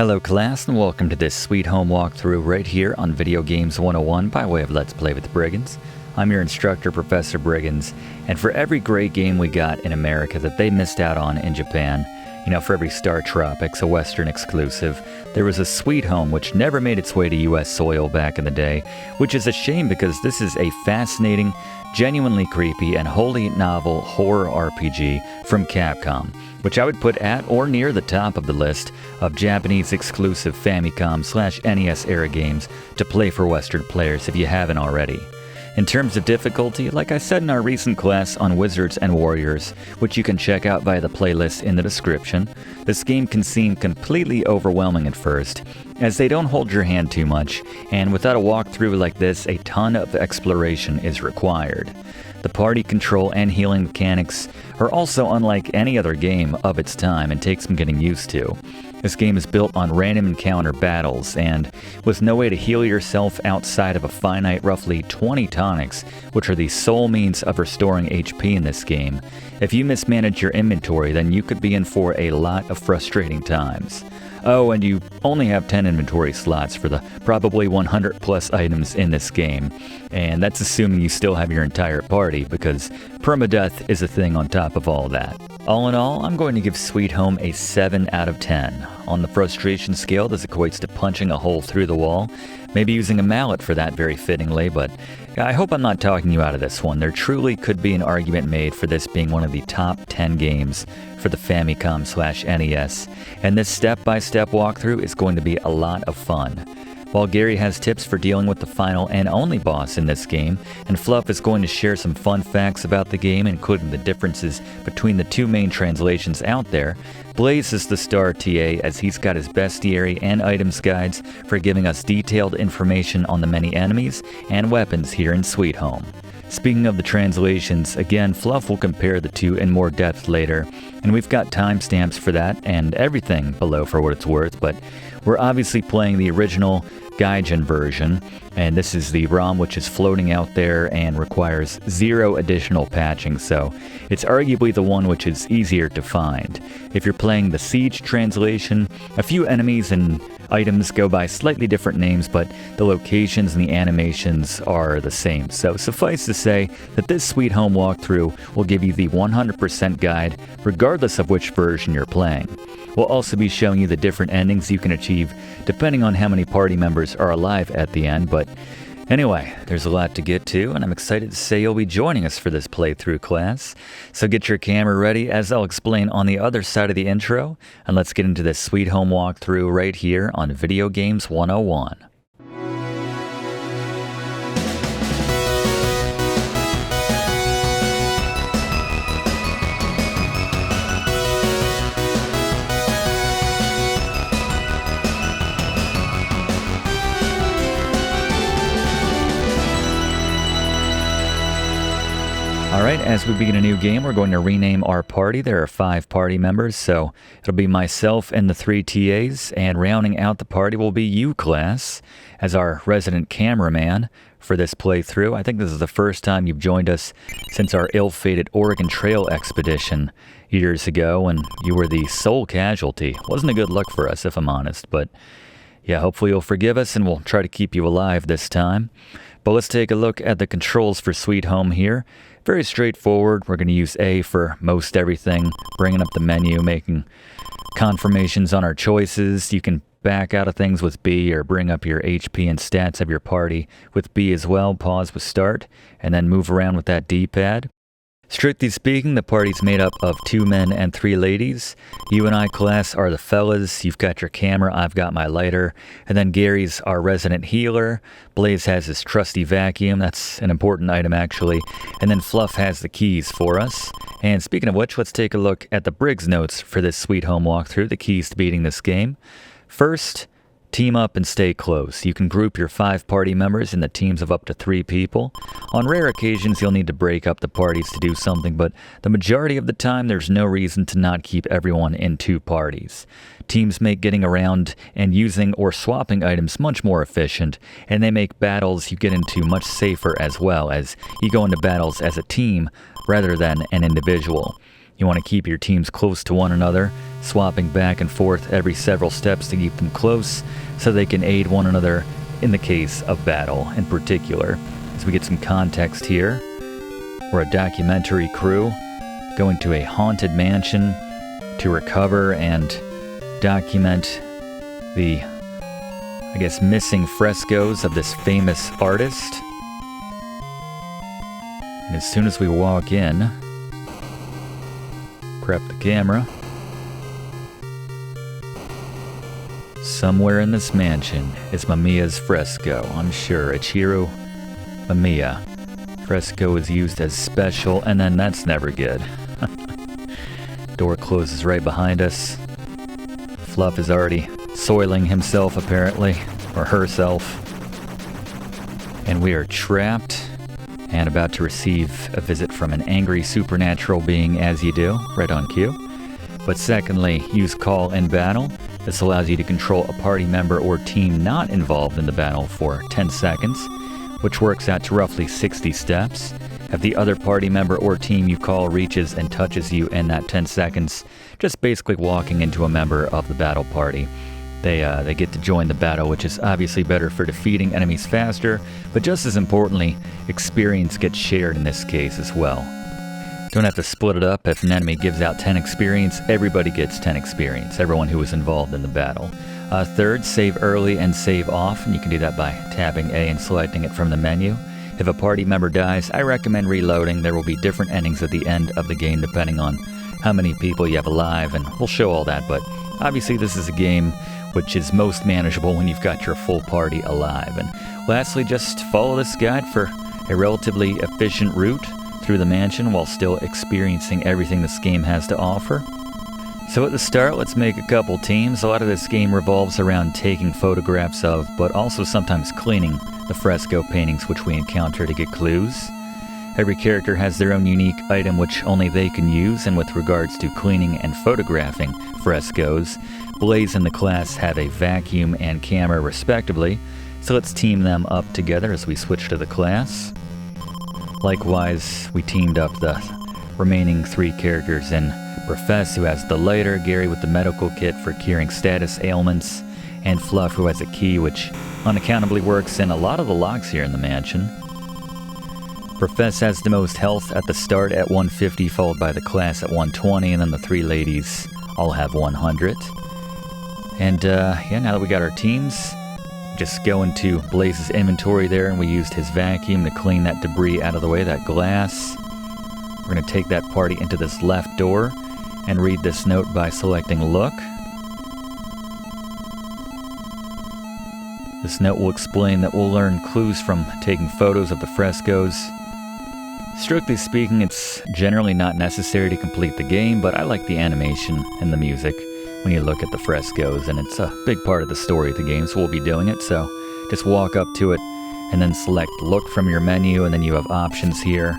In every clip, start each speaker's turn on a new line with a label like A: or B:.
A: Hello class and welcome to this sweet home walkthrough right here on Video Games 101 by way of Let's Play with Brigands. I'm your instructor, Professor Brigands, and for every great game we got in America that they missed out on in Japan, for every Star Tropics, a Western exclusive, there was a sweet home which never made its way to US soil back in the day, which is a shame because this is a fascinating, genuinely creepy, and wholly novel horror RPG from Capcom, which I would put at or near the top of the list of Japanese exclusive Famicom/NES era games to play for Western players if you haven't already. In terms of difficulty, like I said in our recent class on Wizards and Warriors, which you can check out via the playlist in the description, this game can seem completely overwhelming at first, as they don't hold your hand too much, and without a walkthrough like this, a ton of exploration is required. The party control and healing mechanics are also unlike any other game of its time and take some getting used to. This game is built on random encounter battles, and with no way to heal yourself outside of a finite roughly 20 tonics, which are the sole means of restoring HP in this game, if you mismanage your inventory, then you could be in for a lot of frustrating times. Oh, and you only have 10 inventory slots for the probably 100 plus items in this game, and that's assuming you still have your entire party, because permadeath is a thing on top of all that. All in all, I'm going to give Sweet Home a 7 out of 10. On the frustration scale, this equates to punching a hole through the wall, maybe using a mallet for that very fittingly, but I hope I'm not talking you out of this one. There truly could be an argument made for this being one of the top 10 games for the Famicom/NES, and this step-by-step walkthrough is going to be a lot of fun. While Gary has tips for dealing with the final and only boss in this game, and Fluff is going to share some fun facts about the game, including the differences between the two main translations out there, Blaze is the star TA as he's got his bestiary and items guides for giving us detailed information on the many enemies and weapons here in Sweet Home. Speaking of the translations, again, Fluff will compare the two in more depth later, and we've got timestamps for that and everything below for what it's worth, but we're obviously playing the original Gaijin version, and this is the ROM which is floating out there and requires 0 additional patching, so it's arguably the one which is easier to find. If you're playing the Siege translation, a few enemies and items go by slightly different names, but the locations and the animations are the same. So suffice to say that this Sweet Home walkthrough will give you the 100% guide regardless of which version you're playing. We'll also be showing you the different endings you can achieve depending on how many party members are alive at the end, but anyway, there's a lot to get to, and I'm excited to say you'll be joining us for this playthrough class. So get your camera ready as I'll explain on the other side of the intro, and let's get into this Sweet Home walkthrough right here on Video Games 101. Alright, as we begin a new game, we're going to rename our party. There are 5 party members, so it'll be myself and the 3 TAs, and rounding out the party will be you, class, as our resident cameraman for this playthrough. I think this is the first time you've joined us since our ill-fated Oregon Trail expedition years ago, and you were the sole casualty. Wasn't a good look for us, if I'm honest, but yeah, hopefully you'll forgive us, and we'll try to keep you alive this time. But let's take a look at the controls for Sweet Home here. Very straightforward. We're going to use A for most everything, bringing up the menu, making confirmations on our choices. You can back out of things with B or bring up your HP and stats of your party with B as well. Pause with start, and then move around with that D-pad. Strictly speaking, the party's made up of 2 men and 3 ladies. You and I, class, are the fellas. You've got your camera, I've got my lighter. And then Gary's our resident healer. Blaze has his trusty vacuum. That's an important item, actually. And then Fluff has the keys for us. And speaking of which, let's take a look at the Briggs notes for this Sweet Home walkthrough, the keys to beating this game. First, team up and stay close. You can group your 5 party members into teams of up to 3 people. On rare occasions, you'll need to break up the parties to do something, but the majority of the time, there's no reason to not keep everyone in 2 parties. Teams make getting around and using or swapping items much more efficient, and they make battles you get into much safer as well, as you go into battles as a team rather than an individual. You want to keep your teams close to one another, swapping back and forth every several steps to keep them close so they can aid one another in the case of battle in particular. As we get some context here, we're a documentary crew going to a haunted mansion to recover and document the, I guess, missing frescoes of this famous artist. And as soon as we walk in, prep the camera. Somewhere in this mansion is Mamiya's fresco. I'm sure. Ichiro Mamiya. Fresco is used as special, and then that's never good. Door closes right behind us. Fluff is already soiling himself, apparently, or herself. And we are trapped and about to receive a visit from an angry supernatural being, as you do, right on cue. But secondly, use call in battle. This allows you to control a party member or team not involved in the battle for 10 seconds, which works out to roughly 60 steps. If the other party member or team you call reaches and touches you in that 10 seconds, just basically walking into a member of the battle party. They get to join the battle, which is obviously better for defeating enemies faster, but just as importantly, experience gets shared in this case as well. Don't have to split it up. If an enemy gives out 10 experience, everybody gets 10 experience, everyone who was involved in the battle. Third, save early and save off, and you can do that by tapping A and selecting it from the menu. If a party member dies, I recommend reloading. There will be different endings at the end of the game depending on how many people you have alive, and we'll show all that, but obviously this is a game which is most manageable when you've got your full party alive. And lastly, just follow this guide for a relatively efficient route through the mansion while still experiencing everything this game has to offer. So at the start, let's make a couple teams. A lot of this game revolves around taking photographs of, but also sometimes cleaning the fresco paintings which we encounter to get clues. Every character has their own unique item which only they can use, and with regards to cleaning and photographing frescoes, Blaze and the class have a vacuum and camera respectively, so let's team them up together as we switch to the class. Likewise, we teamed up the remaining 3 characters in Profess, who has the lighter, Gary with the medical kit for curing status ailments, and Fluff, who has a key which unaccountably works in a lot of the locks here in the mansion. Profess has the most health at the start at 150, followed by the class at 120, and then the 3 ladies all have 100. And yeah, now that we got our teams, just go into Blaze's inventory there, and we used his vacuum to clean that debris out of the way, that glass. We're going to take that party into this left door and read this note by selecting Look. This note will explain that we'll learn clues from taking photos of the frescoes. Strictly speaking, it's generally not necessary to complete the game, but I like the animation and the music when you look at the frescoes, and it's a big part of the story of the game, so we'll be doing it. So just walk up to it and then select Look from your menu, and then you have options here.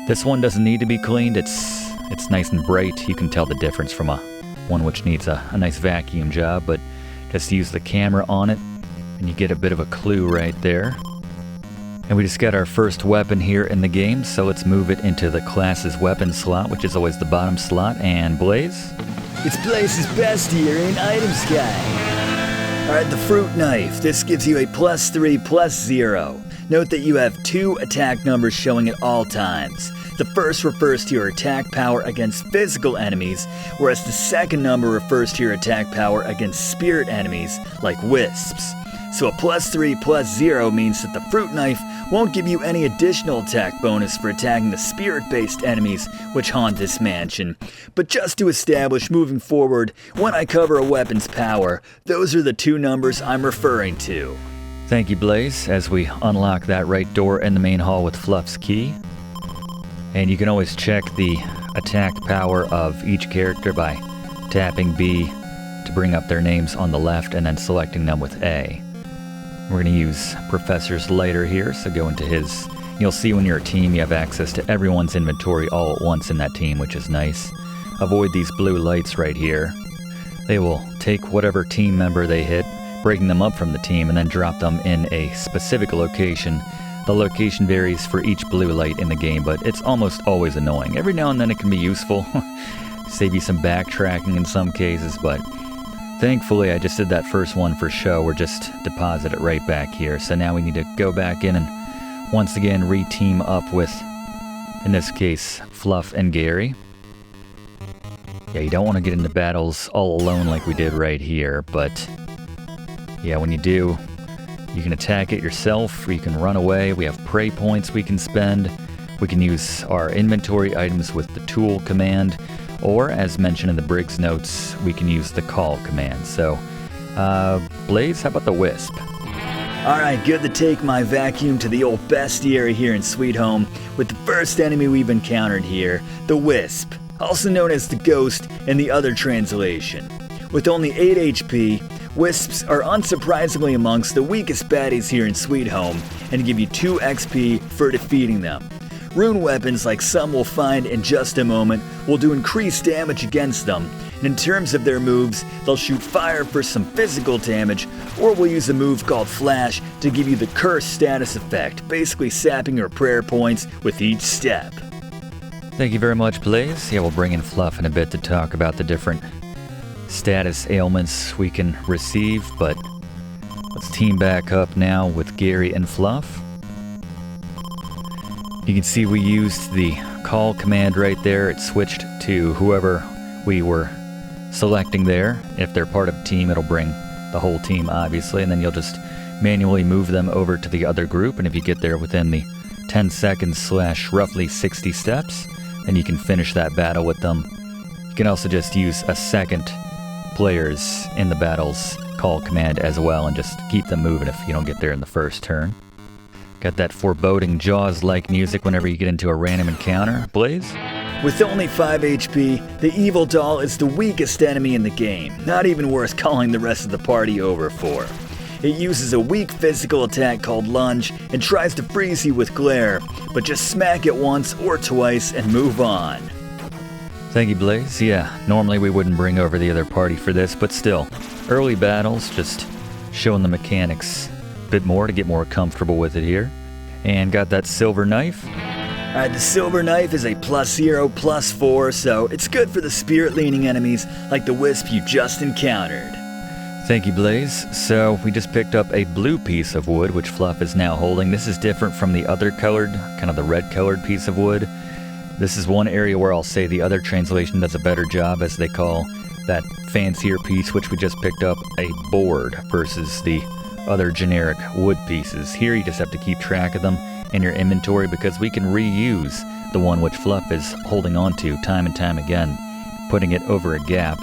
A: This one doesn't need to be cleaned. It's nice and bright. You can tell the difference from one which needs a nice vacuum job, but just use the camera on it and you get a bit of a clue right there. And we just got our first weapon here in the game, so let's move it into the class's weapon slot, which is always the bottom slot. And Blaze?
B: It's Blaze's best here in Items Guide. Alright, the fruit knife. This gives you a +3, +0. Note that you have 2 attack numbers showing at all times. The first refers to your attack power against physical enemies, whereas the second number refers to your attack power against spirit enemies, like wisps. So a +3, +0 means that the fruit knife won't give you any additional attack bonus for attacking the spirit-based enemies which haunt this mansion. But just to establish moving forward, when I cover a weapon's power, those are the 2 numbers I'm referring to.
A: Thank you, Blaze, as we unlock that right door in the main hall with Fluff's key. And you can always check the attack power of each character by tapping B to bring up their names on the left and then selecting them with A. We're going to use Professor's lighter here, so go into his. You'll see when you're a team you have access to everyone's inventory all at once in that team, which is nice. Avoid these blue lights right here. They will take whatever team member they hit, breaking them up from the team, and then drop them in a specific location The location varies for each blue light in the game, but it's almost always annoying. Every now and then it can be useful, save you some backtracking in some cases, but thankfully I just did that first one for show, or just deposit it right back here. So now we need to go back in and once again re-team up with, in this case, Fluff and Gary. Yeah, you don't want to get into battles all alone like we did right here, but yeah, when you do, you can attack it yourself, or you can run away. We have prey points we can spend. We can use our inventory items with the tool command, or as mentioned in the Briggs notes, we can use the call command. So, Blaze, how about the Wisp?
B: Alright, good to take my vacuum to the old bestiary here in Sweet Home with the first enemy we've encountered here, the Wisp, also known as the Ghost in the other translation. With only 8 HP, Wisps are unsurprisingly amongst the weakest baddies here in Sweet Home and give you 2 XP for defeating them. Rune weapons, like some we'll find in just a moment, will do increased damage against them, and in terms of their moves, they'll shoot fire for some physical damage, or we'll use a move called Flash to give you the curse status effect, basically sapping your prayer points with each step.
A: Thank you very much, Blaze. Yeah, we'll bring in Fluff in a bit to talk about the different status ailments we can receive, but let's team back up now with Gary and Fluff. You can see we used the call command right there. It switched to whoever we were selecting there. If they're part of a team, it'll bring the whole team, obviously, and then you'll just manually move them over to the other group, and if you get there within the 10 seconds / roughly 60 steps, then you can finish that battle with them. You can also just use a second players in the battle's call command as well and just keep them moving if you don't get there in the first turn. Got that foreboding Jaws-like music whenever you get into a random encounter. Blaze?
B: With only 5 HP, the Evil Doll is the weakest enemy in the game, not even worth calling the rest of the party over for. It uses a weak physical attack called Lunge and tries to freeze you with glare, but just smack it once or twice and move on.
A: Thank you, Blaze. Yeah, normally we wouldn't bring over the other party for this, but still, early battles, just showing the mechanics a bit more to get more comfortable with it here. And got that silver knife.
B: Alright, the silver knife is a +0, +4, so it's good for the spirit-leaning enemies like the Wisp you just encountered.
A: Thank you, Blaze. So we just picked up a blue piece of wood, which Fluff is now holding. This is different from the other colored, kind of the red-colored piece of wood. This is one area where I'll say the other translation does a better job, as they call that fancier piece, which we just picked up, a board, versus the other generic wood pieces. Here you just have to keep track of them in your inventory, because we can reuse the one which Fluff is holding on to time and time again, putting it over a gap.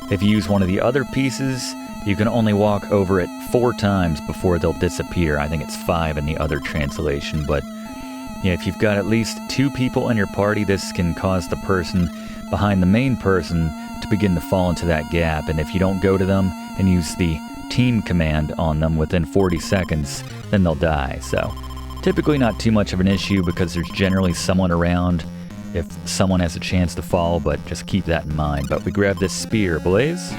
A: If you use one of the other pieces, you can only walk over it 4 times before they'll disappear. I think it's 5 in the other translation, but yeah, if you've got at least 2 people in your party, this can cause the person behind the main person to begin to fall into that gap, and if you don't go to them and use the team command on them within 40 seconds, then they'll die. So typically not too much of an issue, because there's generally someone around if someone has a chance to fall, but just keep that in mind. But we grab this spear. Blaze?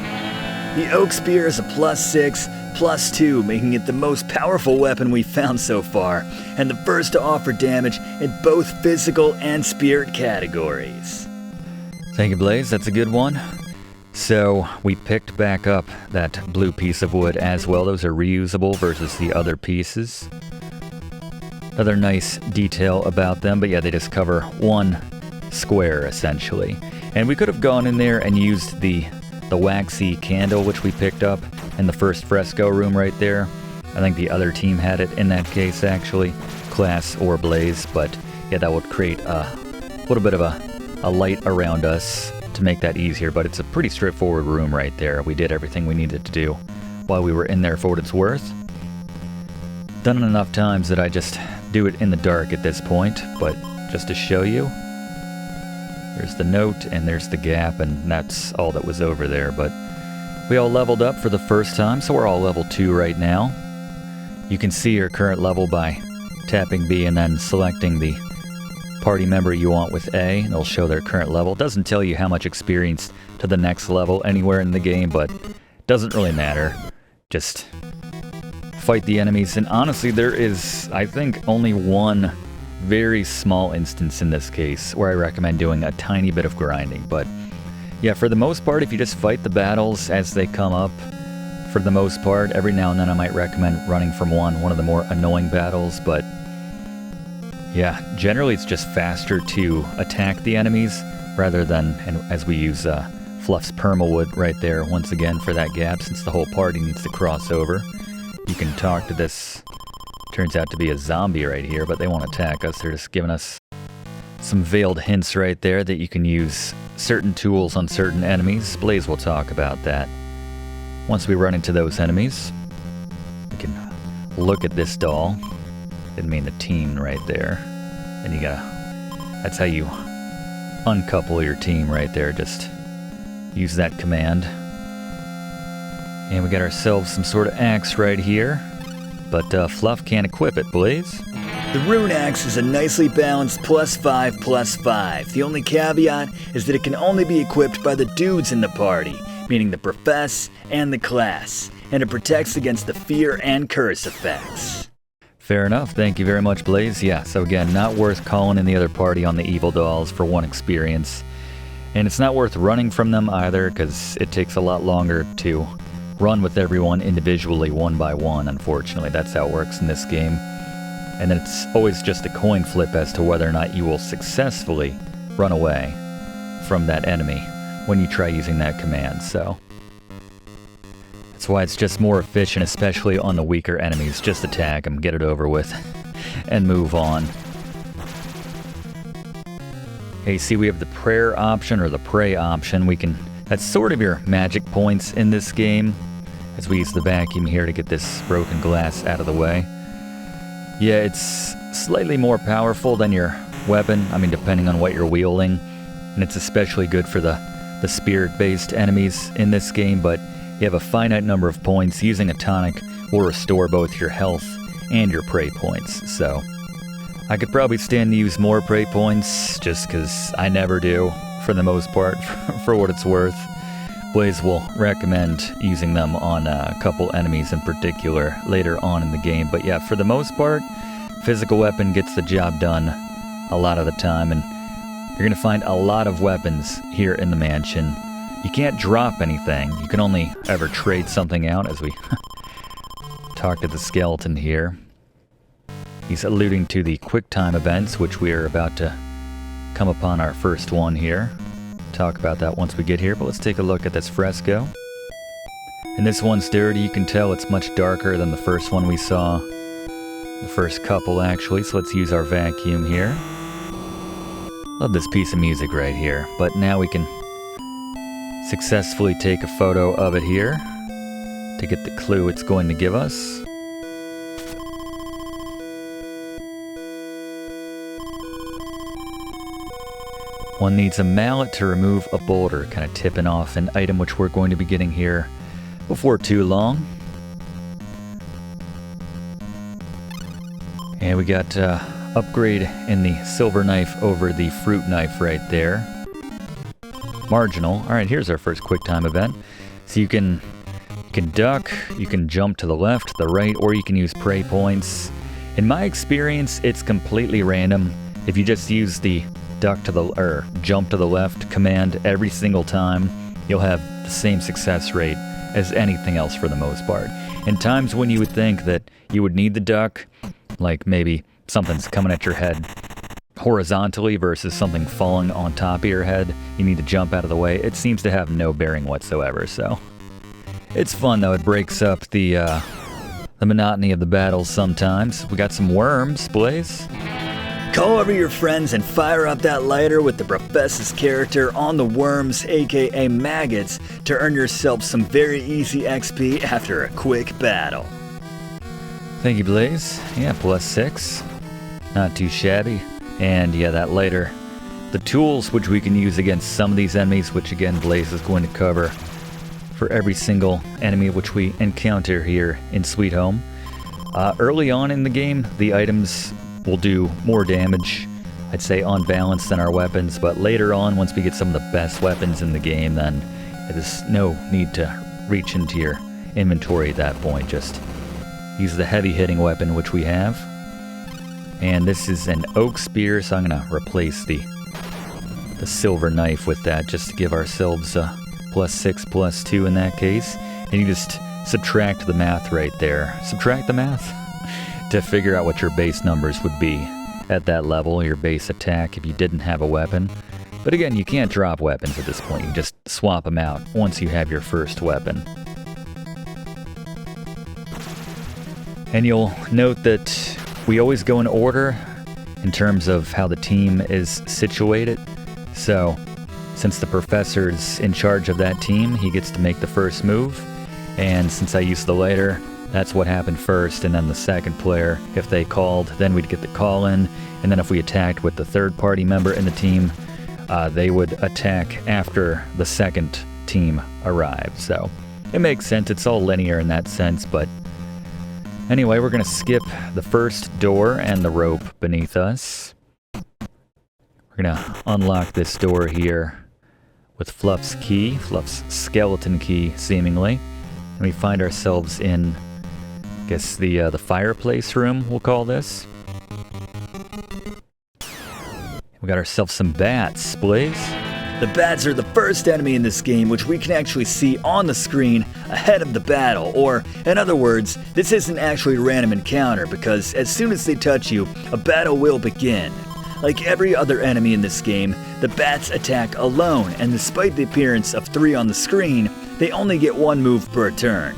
B: The Oak Spear is a +6, +2, making it the most powerful weapon we've found so far, and the first to offer damage in both physical and spirit categories.
A: Thank you, Blaze. That's a good one. So we picked back up that blue piece of wood as well. Those are reusable versus the other pieces. Another nice detail about them, but yeah, they just cover 1 square essentially. And we could have gone in there and used the waxy candle which we picked up in the first fresco room right there. I think the other team had it in that case actually, Class or Blaze, but yeah, that would create a little bit of a light around us to make that easier, but it's a pretty straightforward room right there. We did everything we needed to do while we were in there for what it's worth. Done it enough times that I just do it in the dark at this point, but just to show you, there's the note and there's the gap, and that's all that was over there. But we all leveled up for the first time, so we're all level 2 right now. You can see your current level by tapping B and then selecting the party member you want with A, and it'll show their current level. It doesn't tell you how much experience to the next level anywhere in the game, but it doesn't really matter. Just fight the enemies. And honestly, there is, I think, only one very small instance in this case where I recommend doing a tiny bit of grinding. But yeah, for the most part, if you just fight the battles as they come up, for the most part, every now and then I might recommend running from one of the more annoying battles, but yeah, generally it's just faster to attack the enemies rather than, and as we use Fluff's Permawood right there once again for that gap, since the whole party needs to cross over. You can talk to this, turns out to be a zombie right here, but they won't attack us. They're just giving us some veiled hints right there that you can use certain tools on certain enemies. Blaze will talk about that. Once we run into those enemies, we can look at this doll. Didn't mean the team right there. And you gotta, that's how you uncouple your team right there. Just use that command. And we got ourselves some sort of axe right here. But Fluff can't equip it, Blaze.
B: The Rune Axe is a nicely balanced +5/+5. The only caveat is that it can only be equipped by the dudes in the party, meaning the Profess and the Class, and it protects against the fear and curse effects.
A: Fair enough, thank you very much, Blaze. Yeah, so again, not worth calling in the other party on the evil dolls for one experience. And it's not worth running from them either, because it takes a lot longer to run with everyone individually one by one, unfortunately. That's how it works in this game. And then it's always just a coin flip as to whether or not you will successfully run away from that enemy when you try using that command, so that's why it's just more efficient, especially on the weaker enemies. Just attack them, get it over with, and move on. Okay, see, we have the prayer option, or the pray option. We can, that's sort of your magic points in this game, as we use the vacuum here to get this broken glass out of the way. Yeah, it's slightly more powerful than your weapon, I mean, depending on what you're wielding, and it's especially good for the spirit-based enemies in this game, but you have a finite number of points. Using a tonic will restore both your health and your prey points, so I could probably stand to use more prey points, just because I never do, for the most part, for what it's worth. Blaze will recommend using them on a couple enemies in particular later on in the game, but yeah, for the most part, physical weapon gets the job done a lot of the time, and you're going to find a lot of weapons here in the mansion. You can't drop anything. You can only ever trade something out, as we talk to the skeleton here. He's alluding to the QuickTime events, which we are about to come upon our first one here. Talk about that once we get here, but let's take a look at this fresco. And this one's dirty. You can tell it's much darker than the first one we saw. The first couple, actually, so let's use our vacuum here. Love this piece of music right here, but now we can successfully take a photo of it here to get the clue it's going to give us. One needs a mallet to remove a boulder, kind of tipping off an item which we're going to be getting here before too long. And we got upgrade in the silver knife over the fruit knife right there. Marginal. Alright, here's our first QuickTime event. So you can duck, you can jump to the left, the right, or you can use prey points. In my experience, it's completely random. If you just use the duck to the, or jump to the left command every single time, you'll have the same success rate as anything else for the most part. In times when you would think that you would need the duck, like maybe something's coming at your head horizontally versus something falling on top of your head, you need to jump out of the way, it seems to have no bearing whatsoever, so it's fun though. It breaks up the monotony of the battles sometimes. We got some worms, Blaze.
B: Call over your friends and fire up that lighter with the Professor's character on the worms, aka maggots, to earn yourself some very easy XP after a quick battle.
A: Thank you, Blaze. Yeah, +6. Not too shabby. And yeah, that lighter. The tools which we can use against some of these enemies, which again Blaze is going to cover for every single enemy which we encounter here in Sweet Home. Early on in the game, the items will do more damage, I'd say on balance, than our weapons, but later on, once we get some of the best weapons in the game, then there's no need to reach into your inventory at that point. Just use the heavy-hitting weapon, which we have. And this is an oak spear, so I'm going to replace the silver knife with that, just to give ourselves a +6, +2 in that case. And you just subtract the math right there. Subtract the math to figure out what your base numbers would be at that level, your base attack if you didn't have a weapon. But again, you can't drop weapons at this point. You just swap them out once you have your first weapon. And you'll note that we always go in order in terms of how the team is situated. So, since the professor's in charge of that team, he gets to make the first move. And since I used the lighter, that's what happened first. And then the second player, if they called, then we'd get the call in. And then if we attacked with the third party member in the team, they would attack after the second team arrived. So, it makes sense. It's all linear in that sense, but anyway, we're going to skip the first door and the rope beneath us. We're going to unlock this door here with Fluff's key, Fluff's skeleton key, seemingly. And we find ourselves in, I guess, the fireplace room, we'll call this. We got ourselves some bats, Blaze.
B: The bats are the first enemy in this game, which we can actually see on the screen ahead of the battle, or in other words, this isn't actually a random encounter because as soon as they touch you, a battle will begin. Like every other enemy in this game, the bats attack alone, and despite the appearance of 3 on the screen, they only get 1 move per turn.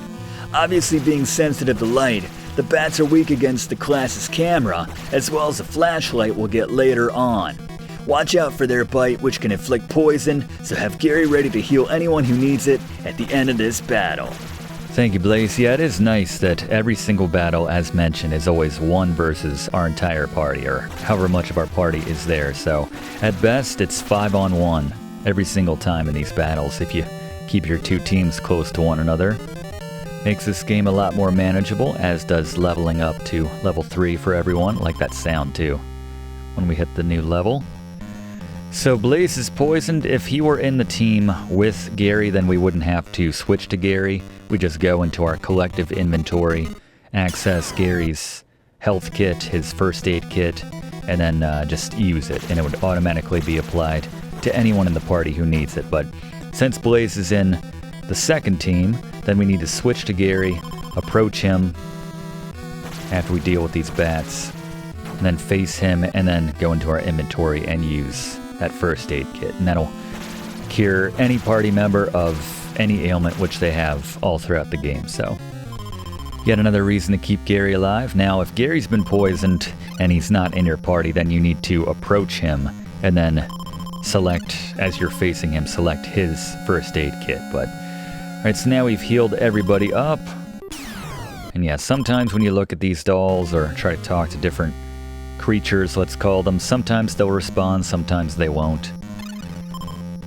B: Obviously being sensitive to light, the bats are weak against the class's camera, as well as a flashlight we'll get later on. Watch out for their bite, which can inflict poison, so have Gary ready to heal anyone who needs it at the end of this battle.
A: Thank you, Blaze. Yeah, it is nice that every single battle, as mentioned, is always 1 versus our entire party, or however much of our party is there. So, at best, it's 5 on 1 every single time in these battles if you keep your 2 teams close to one another. Makes this game a lot more manageable, as does leveling up to level 3 for everyone. Like that sound, too, when we hit the new level. So Blaze is poisoned. If he were in the team with Gary, then we wouldn't have to switch to Gary. We just go into our collective inventory, access Gary's health kit, his first aid kit, and then just use it, and it would automatically be applied to anyone in the party who needs it. But since Blaze is in the second team, then we need to switch to Gary, approach him after we deal with these bats, and then face him, and then go into our inventory and use that first aid kit, and that'll cure any party member of any ailment which they have all throughout the game. So yet another reason to keep Gary alive. Now if Gary's been poisoned and he's not in your party, then you need to approach him and then select, as you're facing him, select his first aid kit. But alright, so now we've healed everybody up, and yeah, sometimes when you look at these dolls or try to talk to different creatures, let's call them, sometimes they'll respond, sometimes they won't.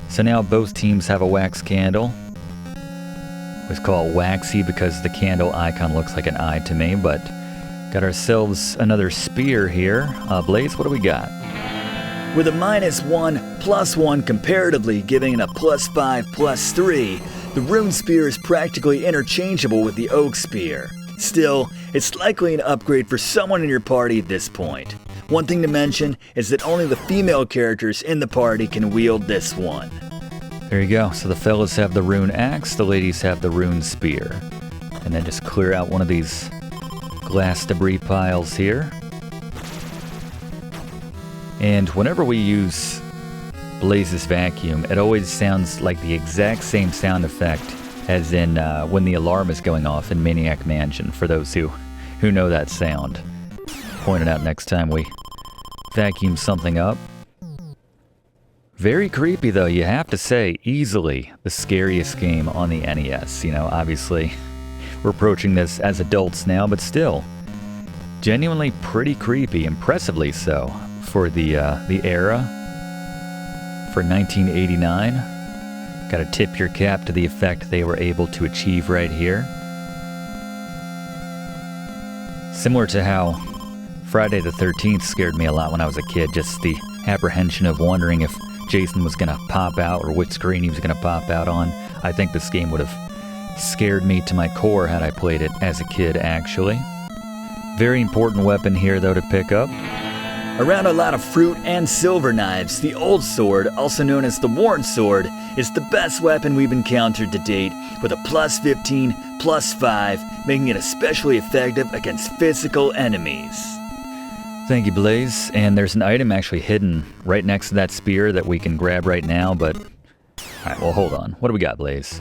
A: So now both teams have a wax candle. It's called waxy because the candle icon looks like an eye to me, but got ourselves another spear here. Blaze, what do we got?
B: With a -1, +1 comparatively, giving it a +5, +3, the rune spear is practically interchangeable with the oak spear. Still, it's likely an upgrade for someone in your party at this point. One thing to mention is that only the female characters in the party can wield this one.
A: There you go. So the fellas have the rune axe, the ladies have the rune spear. And then just clear out one of these glass debris piles here. And whenever we use Blaze's vacuum, it always sounds like the exact same sound effect as in when the alarm is going off in Maniac Mansion, for those who know that sound. Point it out next time we vacuum something up. Very creepy though, you have to say. Easily the scariest game on the NES. You know, obviously we're approaching this as adults now, but still genuinely pretty creepy, impressively so for the era, for 1989. Gotta tip your cap to the effect they were able to achieve right here. Similar to how Friday the 13th scared me a lot when I was a kid, just the apprehension of wondering if Jason was gonna pop out or which screen he was gonna pop out on. I think this game would have scared me to my core had I played it as a kid, actually. Very important weapon here though to pick up.
B: Around a lot of fruit and silver knives, the old sword, also known as the worn sword, is the best weapon we've encountered to date, with a plus 15, plus 5, making it especially effective against physical enemies.
A: Thank you, Blaze. And there's an item actually hidden right next to that spear that we can grab right now, but... Alright, well hold on. What do we got, Blaze?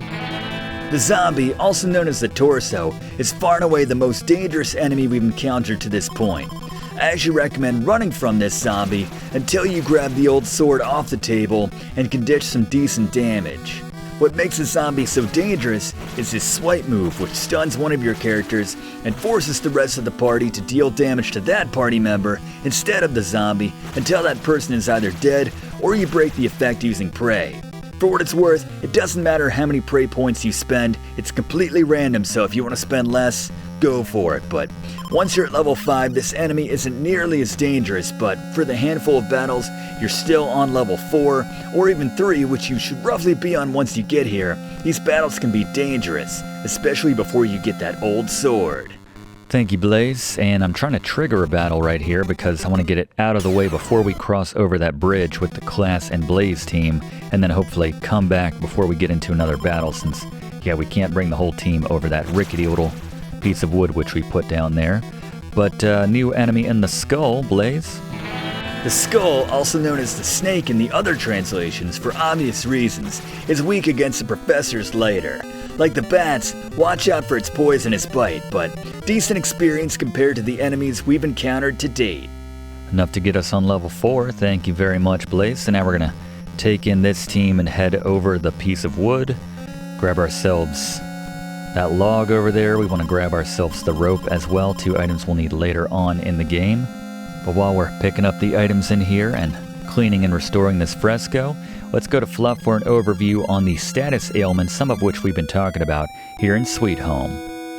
B: The zombie, also known as the torso, is far and away the most dangerous enemy we've encountered to this point. I actually recommend running from this zombie until you grab the old sword off the table and can dish some decent damage. What makes the zombie so dangerous is his swipe move, which stuns one of your characters and forces the rest of the party to deal damage to that party member instead of the zombie until that person is either dead or you break the effect using prey. For what it's worth, it doesn't matter how many prey points you spend, it's completely random, so if you want to spend less, go for it. But once you're at level 5, this enemy isn't nearly as dangerous, but for the handful of battles you're still on level 4, or even 3, which you should roughly be on once you get here, these battles can be dangerous, especially before you get that old sword.
A: Thank you, Blaze, and I'm trying to trigger a battle right here because I want to get it out of the way before we cross over that bridge with the Class and Blaze team, and then hopefully come back before we get into another battle since, yeah, we can't bring the whole team over that rickety little piece of wood which we put down there. But new enemy in the skull, Blaze.
B: The skull, also known as the snake in the other translations for obvious reasons, is weak against the professor's later. Like the bats, watch out for its poisonous bite, but decent experience compared to the enemies we've encountered to date.
A: Enough to get us on level 4, thank you very much, Blaze. So now we're gonna take in this team and head over the piece of wood, grab ourselves that log over there. We want to grab ourselves the rope as well, 2 items we'll need later on in the game. But while we're picking up the items in here and cleaning and restoring this fresco, let's go to Fluff for an overview on the status ailments, some of which we've been talking about here in Sweet Home.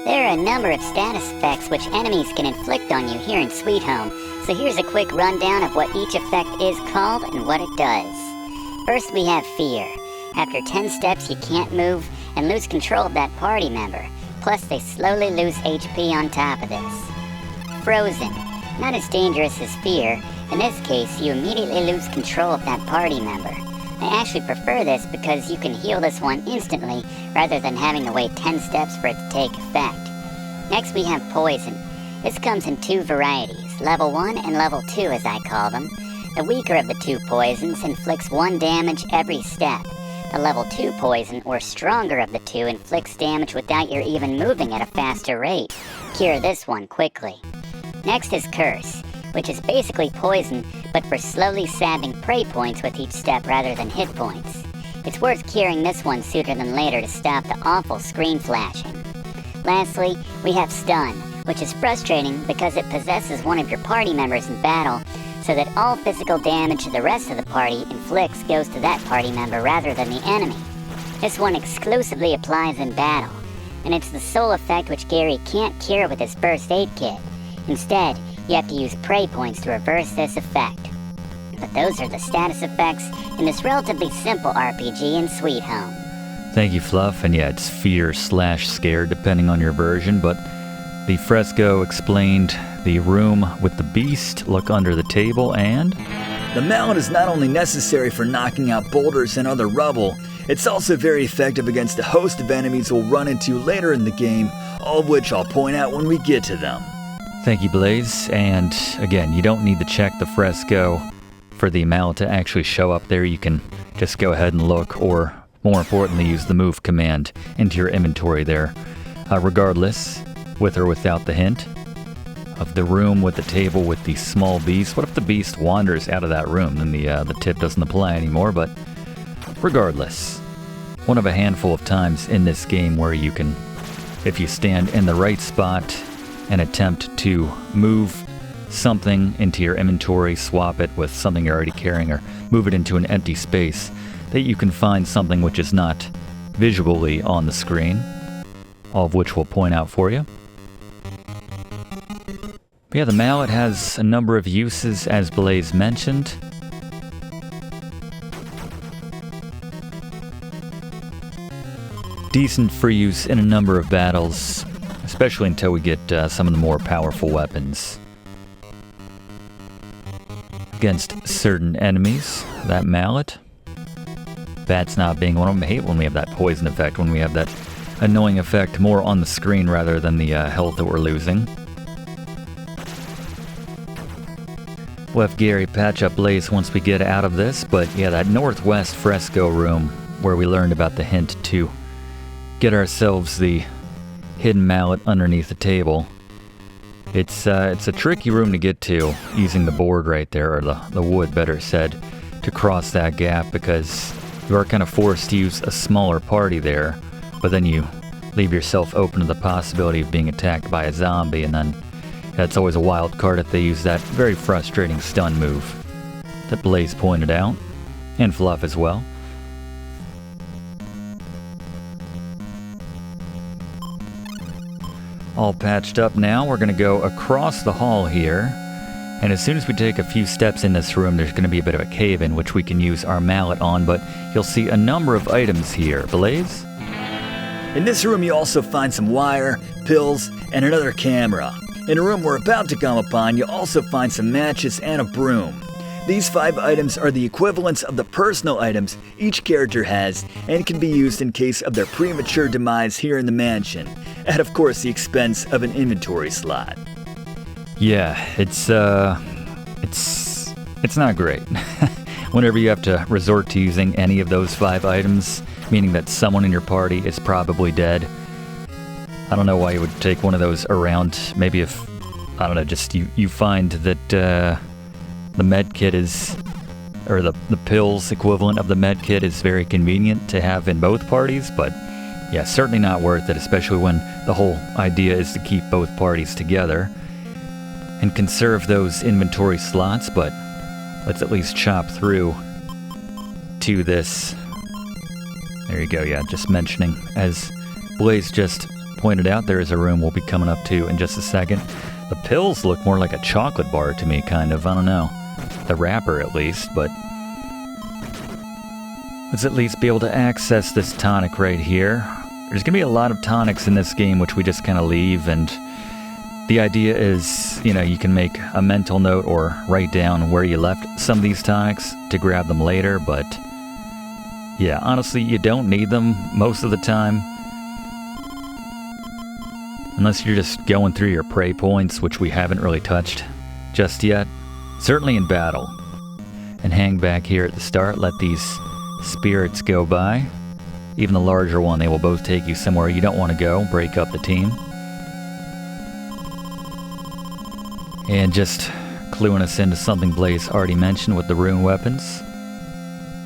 C: There are a number of status effects which enemies can inflict on you here in Sweet Home, so here's a quick rundown of what each effect is called and what it does. First we have Fear. After 10 steps you can't move and lose control of that party member, plus they slowly lose HP on top of this. Frozen. Not as dangerous as Fear. In this case, you immediately lose control of that party member. I actually prefer this because you can heal this one instantly rather than having to wait 10 steps for it to take effect. Next we have Poison. This comes in 2 varieties, level 1 and level 2 as I call them. The weaker of the 2 poisons inflicts 1 damage every step. The level 2 poison, or stronger of the 2, inflicts damage without your even moving at a faster rate. Cure this one quickly. Next is Curse, which is basically poison, but for slowly sapping prey points with each step rather than hit points. It's worth curing this one sooner than later to stop the awful screen flashing. Lastly, we have Stun, which is frustrating because it possesses one of your party members in battle, so that all physical damage the rest of the party inflicts goes to that party member rather than the enemy. This one exclusively applies in battle, and it's the sole effect which Gary can't cure with his first aid kit. Instead, you have to use prey points to reverse this effect. But those are the status effects in this relatively simple RPG in Sweet Home.
A: Thank you, Fluff, and yeah, it's Fear/Scared depending on your version, but the fresco explained the room with the beast, look under the table, and...
B: The mallet is not only necessary for knocking out boulders and other rubble, it's also very effective against a host of enemies we'll run into later in the game, all of which I'll point out when we get to them.
A: Thank you, Blaze, and again, you don't need to check the fresco for the mallet to actually show up there. You can just go ahead and look, or more importantly, use the move command into your inventory there. Regardless, with or without the hint of the room with the table with the small beast. What if the beast wanders out of that room? Then the tip doesn't apply anymore, but regardless, one of a handful of times in this game where you can, if you stand in the right spot and attempt to move something into your inventory, swap it with something you're already carrying, or move it into an empty space, that you can find something which is not visually on the screen, all of which we'll point out for you. But yeah, the mallet has a number of uses, as Blaze mentioned. Decent for use in a number of battles. especially until we get some of the more powerful weapons against certain enemies. That mallet, bats not being one of them. I hate when we have that poison effect, when we have that annoying effect more on the screen rather than the health that we're losing. We'll have Gary patch up Blaze once we get out of this, but yeah, that northwest fresco room where we learned about the hint to get ourselves the hidden mallet underneath the table. It's a tricky room to get to using the board right there, or the wood better said, to cross that gap, because you are kind of forced to use a smaller party there, but then you leave yourself open to the possibility of being attacked by a zombie, and then that's always a wild card if they use that very frustrating stun move that Blaze pointed out, and Fluff as well. All patched up now. We're going to go across the hall here, and as soon as we take a few steps in this room, there's going to be a bit of a cave-in which we can use our mallet on, but you'll see a number of items here. Blaze?
B: In this room, you also find some wire, pills, and another camera. In a room we're about to come upon, you'll also find some matches and a broom. These 5 items are the equivalents of the personal items each character has and can be used in case of their premature demise here in the mansion, at of course the expense of an inventory slot.
A: Yeah, it's not great. Whenever you have to resort to using any of those 5 items, meaning that someone in your party is probably dead, I don't know why you would take one of those around. Maybe if, I don't know, just you find that the med kit is, or the pills equivalent of the med kit is very convenient to have in both parties, but yeah, certainly not worth it, especially when the whole idea is to keep both parties together and conserve those inventory slots. But let's at least chop through to this. There you go, yeah, just mentioning, as Blaze just pointed out, there is a room we'll be coming up to in just a second. The pills look more like a chocolate bar to me, kind of, I don't know. The wrapper at least, but let's at least be able to access this tonic right here. There's gonna be a lot of tonics in this game which we just kind of leave, and the idea is, you know, you can make a mental note or write down where you left some of these tonics to grab them later, but yeah, honestly, you don't need them most of the time. Unless you're just going through your prey points, which we haven't really touched just yet. Certainly in battle. And hang back here at the start, let these spirits go by. Even the larger one, they will both take you somewhere you don't want to go, break up the team. And just cluing us into something Blaze already mentioned with the rune weapons.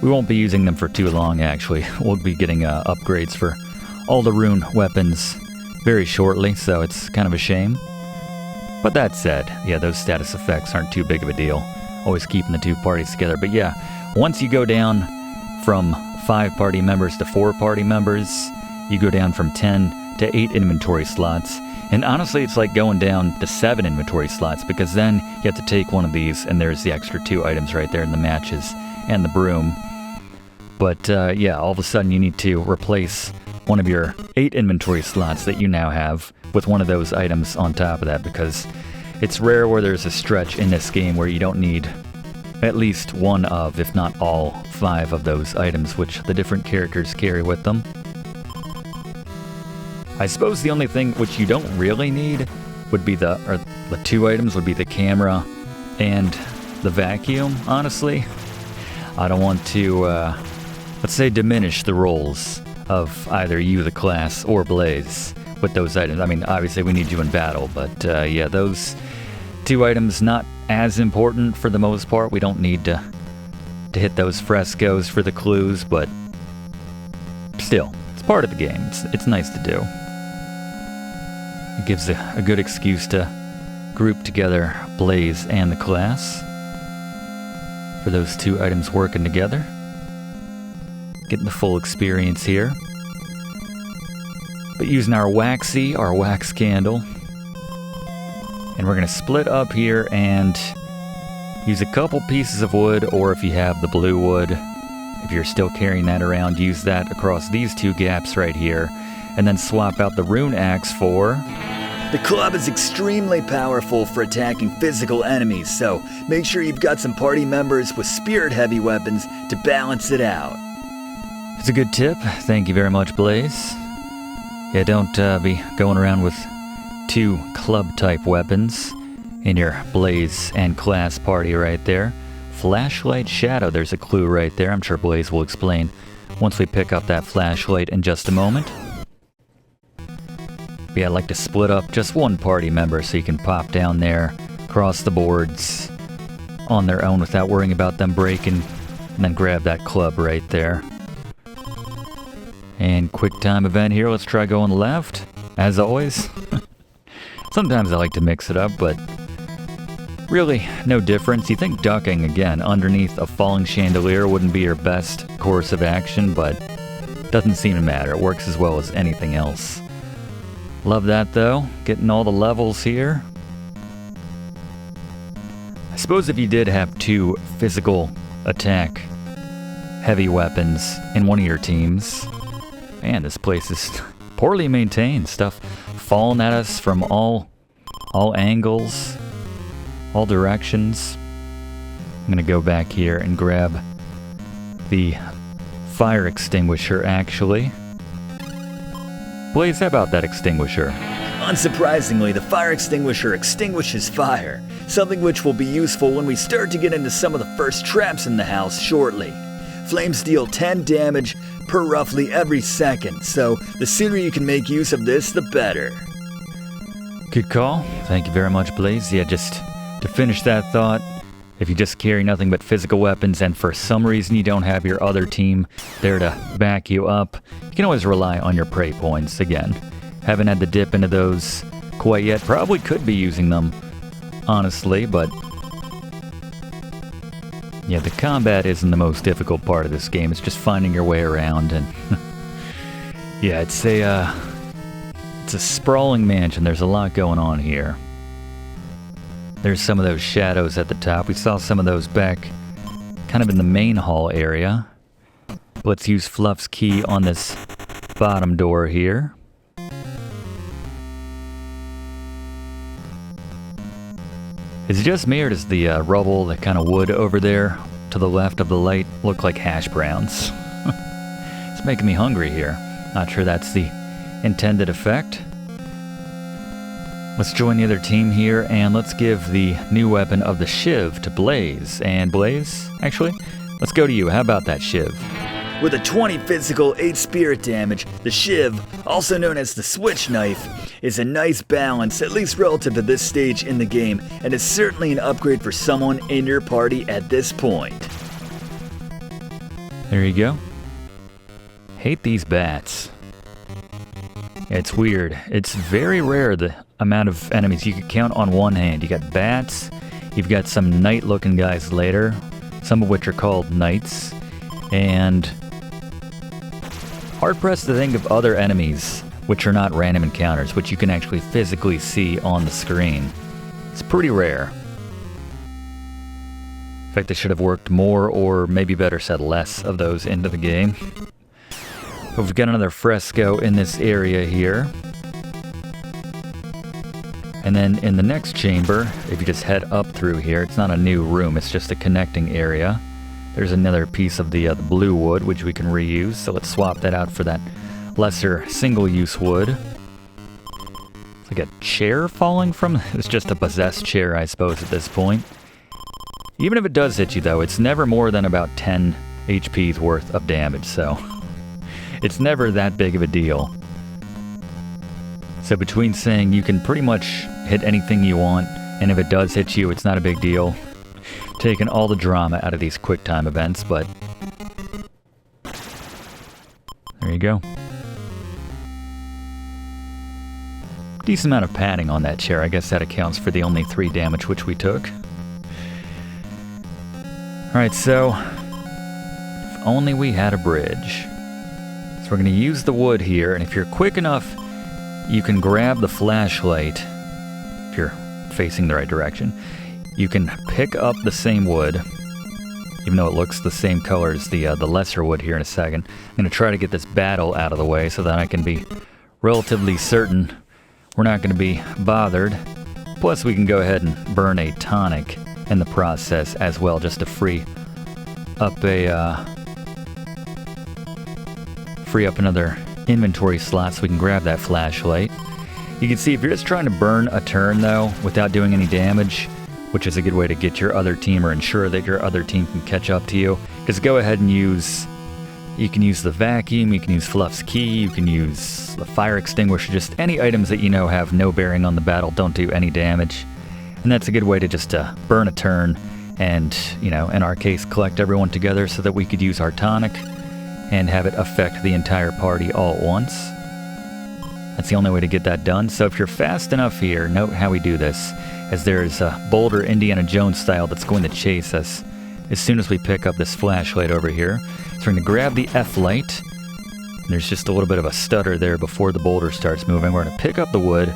A: We won't be using them for too long, actually. We'll be getting upgrades for all the rune weapons very shortly, so it's kind of a shame. But that said, yeah, those status effects aren't too big of a deal. Always keeping the 2 parties together. But yeah, once you go down from 5 party members to 4 party members, you go down from 10 to 8 inventory slots. And honestly, it's like going down to 7 inventory slots, because then you have to take one of these, and there's the extra 2 items right there in the matches and the broom. But yeah, all of a sudden you need to replace one of your 8 inventory slots that you now have with one of those items on top of that, because it's rare where there's a stretch in this game where you don't need at least one of, if not all, 5 of those items which the different characters carry with them. I suppose the only thing which you don't really need would be the 2 items would be the camera and the vacuum, honestly. I don't want to, let's say, diminish the roles of either you, the class, or Blaze with those items. I mean, obviously we need you in battle, but yeah, those 2 items not as important for the most part. We don't need to hit those frescoes for the clues, but still, it's part of the game. It's nice to do. It gives a good excuse to group together Blaze and the class for those 2 items working together. Getting the full experience here. But using our wax candle. And we're going to split up here and use a couple pieces of wood, or if you have the blue wood, if you're still carrying that around, use that across these 2 gaps right here. And then swap out the rune axe for
B: The club is extremely powerful for attacking physical enemies, so make sure you've got some party members with spirit-heavy weapons to balance it out.
A: It's a good tip. Thank you very much, Blaze. Yeah, don't be going around with 2 club-type weapons in your Blaze and class party right there. Flashlight Shadow, there's a clue right there. I'm sure Blaze will explain once we pick up that flashlight in just a moment. But yeah, I'd like to split up just one party member so you can pop down there, cross the boards on their own without worrying about them breaking, and then grab that club right there. And quick time event here, let's try going left, as always. Sometimes I like to mix it up, but really no difference. You think ducking, again, underneath a falling chandelier wouldn't be your best course of action, but doesn't seem to matter. It works as well as anything else. Love that, though. Getting all the levels here. I suppose if you did have 2 physical attack heavy weapons in one of your teams, man, this place is poorly maintained. Stuff falling at us from all angles, all directions. I'm gonna go back here and grab the fire extinguisher, actually. Blaze, how about that extinguisher?
B: Unsurprisingly, the fire extinguisher extinguishes fire, something which will be useful when we start to get into some of the first traps in the house shortly. Flames deal 10 damage per roughly every second, so the sooner you can make use of this, the better.
A: Good call. Thank you very much, Blaze. Yeah, just to finish that thought, if you just carry nothing but physical weapons and for some reason you don't have your other team there to back you up, you can always rely on your prey points. Again, haven't had to dip into those quite yet. Probably could be using them, honestly, but yeah, the combat isn't the most difficult part of this game. It's just finding your way around, and yeah, it's a sprawling mansion. There's a lot going on here. There's some of those shadows at the top. We saw some of those back kind of in the main hall area. Let's use Fluff's key on this bottom door here. Is it just me, or does the rubble, that kind of wood over there to the left of the light, look like hash browns? It's making me hungry here. Not sure that's the intended effect. Let's join the other team here, and let's give the new weapon of the Shiv to Blaze. And Blaze, actually, let's go to you. How about that Shiv?
B: With a 20 physical, 8 spirit damage, the Shiv, also known as the Switch Knife, is a nice balance, at least relative to this stage in the game, and is certainly an upgrade for someone in your party at this point.
A: There you go. Hate these bats. It's weird. It's very rare, the amount of enemies you could count on one hand. You got bats, you've got some knight-looking guys later, some of which are called knights, and hard-pressed to think of other enemies which are not random encounters, which you can actually physically see on the screen. It's pretty rare. In fact, they should have worked more, or maybe better said, less of those into the game. But we've got another fresco in this area here. And then in the next chamber, if you just head up through here, it's not a new room, it's just a connecting area. There's another piece of the blue wood, which we can reuse, so let's swap that out for that lesser single-use wood. It's like a chair falling from... It's just a possessed chair, I suppose, at this point. Even if it does hit you, though, it's never more than about 10 HP's worth of damage, so... It's never that big of a deal. So between saying you can pretty much hit anything you want, and if it does hit you, it's not a big deal, taking all the drama out of these quick time events, but there you go. Decent amount of padding on that chair. I guess that accounts for the only 3 damage which we took. Alright, so if only we had a bridge. So we're going to use the wood here, and if you're quick enough, you can grab the flashlight, if you're facing the right direction. You can pick up the same wood, even though it looks the same color as the lesser wood here in a second. I'm going to try to get this battle out of the way so that I can be relatively certain we're not going to be bothered. Plus, we can go ahead and burn a tonic in the process as well, just to free up another inventory slot so we can grab that flashlight. You can see if you're just trying to burn a turn though without doing any damage, which is a good way to get your other team or ensure that your other team can catch up to you, just go ahead and you can use the vacuum, you can use Fluff's key, you can use the fire extinguisher, just any items that you know have no bearing on the battle, don't do any damage. And that's a good way to just burn a turn and, you know, in our case, collect everyone together so that we could use our tonic and have it affect the entire party all at once. That's the only way to get that done. So if you're fast enough here, note how we do this, as there's a boulder Indiana Jones style that's going to chase us as soon as we pick up this flashlight over here. So we're going to grab the F light. There's just a little bit of a stutter there before the boulder starts moving. We're going to pick up the wood,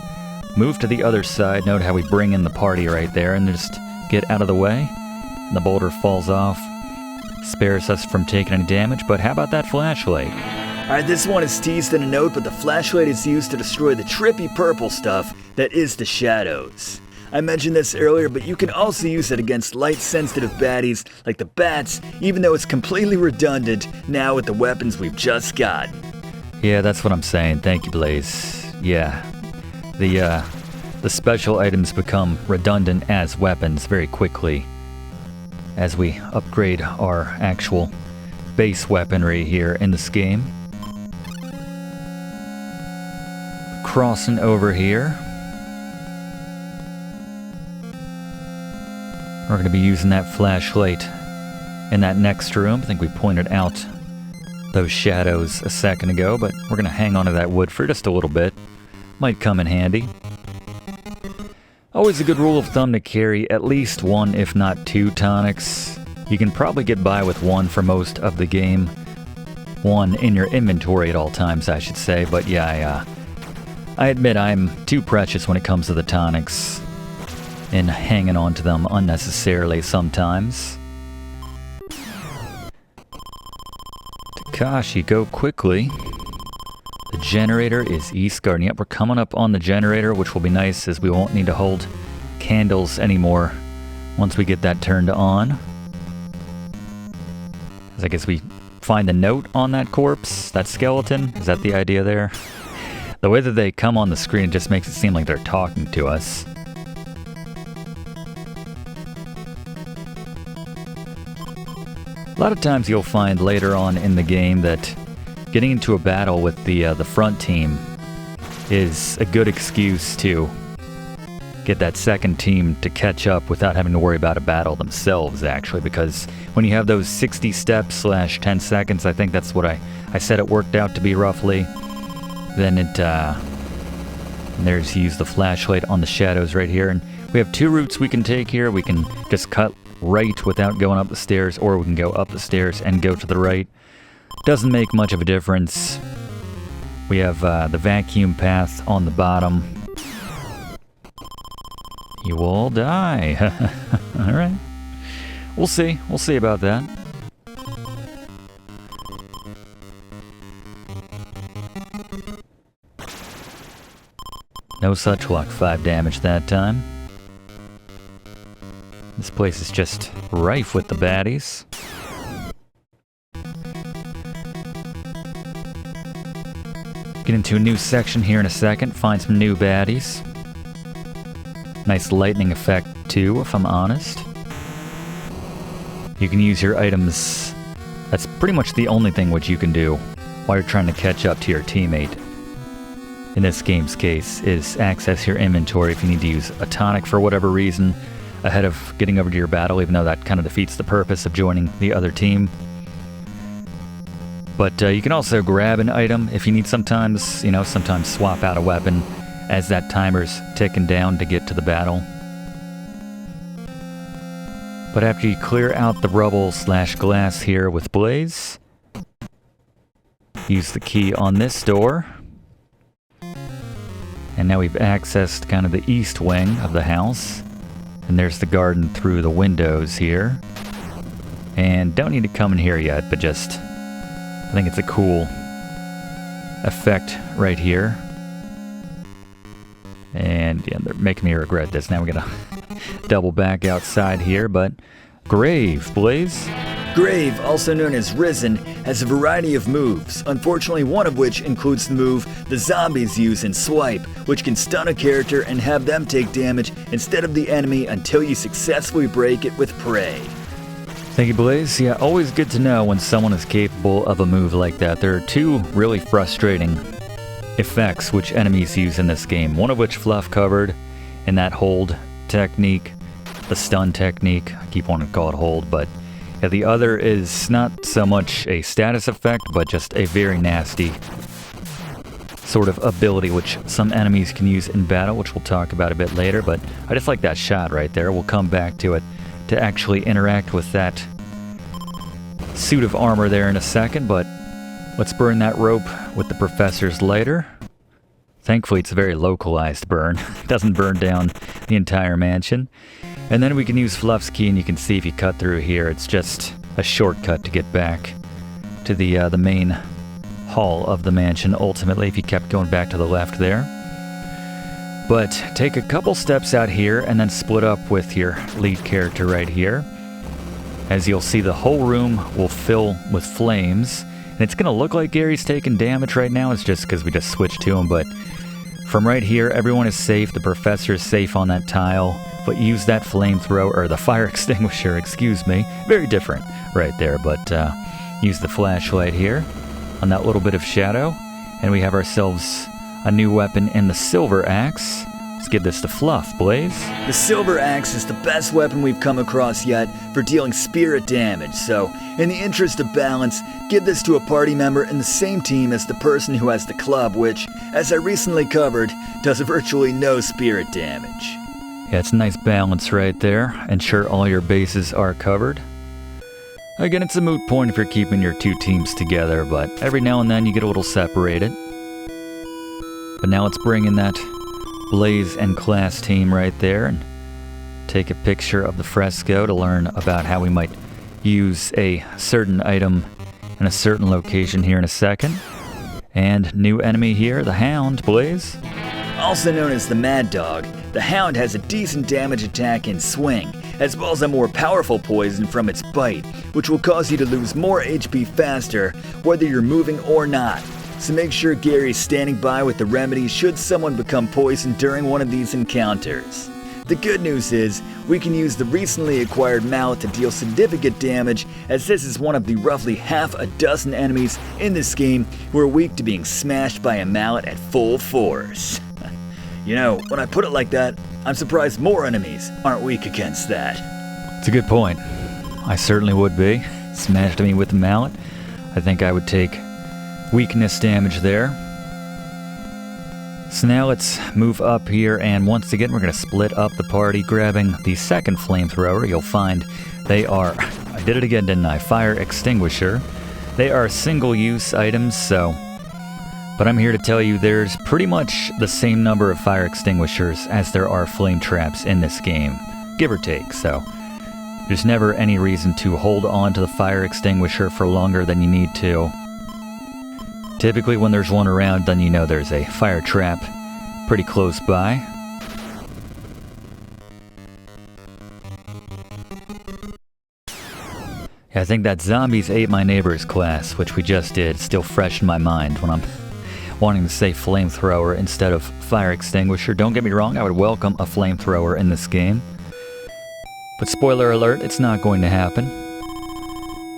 A: move to the other side. Note how we bring in the party right there and just get out of the way. And the boulder falls off, spares us from taking any damage. But how about that flashlight?
B: Alright, this one is teased in a note, but the flashlight is used to destroy the trippy purple stuff that is the shadows. I mentioned this earlier, but you can also use it against light-sensitive baddies like the bats, even though it's completely redundant now with the weapons we've just gotten.
A: Yeah, that's what I'm saying. Thank you, Blaze. Yeah, the special items become redundant as weapons very quickly as we upgrade our actual base weaponry here in this game. Crossing over here. We're going to be using that flashlight in that next room. I think we pointed out those shadows a second ago, but we're going to hang on to that wood for just a little bit. Might come in handy. Always a good rule of thumb to carry at least one, if not two tonics. You can probably get by with one for most of the game. One in your inventory at all times, I should say, but yeah, I admit I'm too precious when it comes to the tonics and hanging on to them unnecessarily sometimes. Takashi, go quickly. The generator is East Garden. Yep, we're coming up on the generator, which will be nice as we won't need to hold candles anymore once we get that turned on. As I guess we find the note on that corpse, that skeleton. Is that the idea there? The way that they come on the screen just makes it seem like they're talking to us. A lot of times you'll find later on in the game that getting into a battle with the front team is a good excuse to get that second team to catch up without having to worry about a battle themselves, actually, because when you have those 60 steps / 10 seconds, I think that's what I said it worked out to be roughly. Then there's use the flashlight on the shadows right here, and we have two routes we can take here. We can just cut right without going up the stairs, or we can go up the stairs and go to the right. Doesn't make much of a difference. We have the vacuum path on the bottom. You will die. Alright. We'll see. We'll see about that. No such luck. 5 damage that time. This place is just rife with the baddies. Get into a new section here in a second. Find some new baddies. Nice lightning effect too, if I'm honest. You can use your items. That's pretty much the only thing which you can do while you're trying to catch up to your teammate. In this game's case, is access your inventory if you need to use a tonic for whatever reason ahead of getting over to your battle, even though that kind of defeats the purpose of joining the other team. But you can also grab an item if you need sometimes, sometimes swap out a weapon as that timer's ticking down to get to the battle. But after you clear out the rubble / glass here with Blaze, use the key on this door. And now we've accessed kind of the east wing of the house. And there's the garden through the windows here. And don't need to come in here yet, but just, I think it's a cool effect right here. And yeah, they're making me regret this. Now we gotta double back outside here, but Grave, Blaze.
B: Grave, also known as Risen, has a variety of moves, unfortunately one of which includes the move the zombies use in Swipe, which can stun a character and have them take damage instead of the enemy until you successfully break it with Prey.
A: Thank you, Blaze. Yeah, always good to know when someone is capable of a move like that. There are two really frustrating effects which enemies use in this game, one of which Fluff covered in that hold technique, the stun technique. I keep wanting to call it hold, but yeah, the other is not so much a status effect, but just a very nasty sort of ability which some enemies can use in battle, which we'll talk about a bit later. But I just like that shot right there. We'll come back to it to actually interact with that suit of armor there in a second, but let's burn that rope with the professor's lighter. Thankfully, it's a very localized burn. It doesn't burn down the entire mansion. And then we can use Fluff's key, and you can see if you cut through here, it's just a shortcut to get back to the main hall of the mansion, ultimately, if you kept going back to the left there. But take a couple steps out here, and then split up with your lead character right here. As you'll see, the whole room will fill with flames. And it's going to look like Gary's taking damage right now. It's just because we just switched to him, but from right here, everyone is safe. The professor is safe on that tile. But use that flamethrower, or the fire extinguisher, excuse me. Very different right there, but use the flashlight here on that little bit of shadow. And we have ourselves a new weapon in the silver axe. Let's give this to Fluff, Blaze.
B: The silver axe is the best weapon we've come across yet for dealing spirit damage, so in the interest of balance, give this to a party member in the same team as the person who has the club, which, as I recently covered, does virtually no spirit damage.
A: Yeah, it's a nice balance right there. Ensure all your bases are covered. Again, it's a moot point if you're keeping your two teams together, but every now and then you get a little separated. But now let's bring in that Blaze and Class team right there and take a picture of the fresco to learn about how we might use a certain item in a certain location here in a second. And new enemy here, the Hound, Blaze.
B: Also known as the Mad Dog, the Hound has a decent damage attack and swing, as well as a more powerful poison from its bite, which will cause you to lose more HP faster, whether you're moving or not. So make sure Gary's standing by with the remedy should someone become poisoned during one of these encounters. The good news is, we can use the recently acquired mallet to deal significant damage, as this is one of the roughly half a dozen enemies in this game who are weak to being smashed by a mallet at full force. You know, when I put it like that, I'm surprised more enemies aren't weak against that.
A: It's a good point. I certainly would be. Smashed me with the mallet. I think I would take weakness damage there. So now let's move up here, and once again we're going to split up the party, grabbing the second flamethrower. You'll find they are, I did it again, didn't I? Fire extinguisher. They are single-use items, so... But I'm here to tell you there's pretty much the same number of fire extinguishers as there are flame traps in this game, give or take, so there's never any reason to hold on to the fire extinguisher for longer than you need to. Typically when there's one around, then you know there's a fire trap pretty close by. Yeah, I think that Zombies Ate My Neighbors class, which we just did, still fresh in my mind when I'm wanting to say flamethrower instead of fire extinguisher. Don't get me wrong, I would welcome a flamethrower in this game. But spoiler alert, it's not going to happen.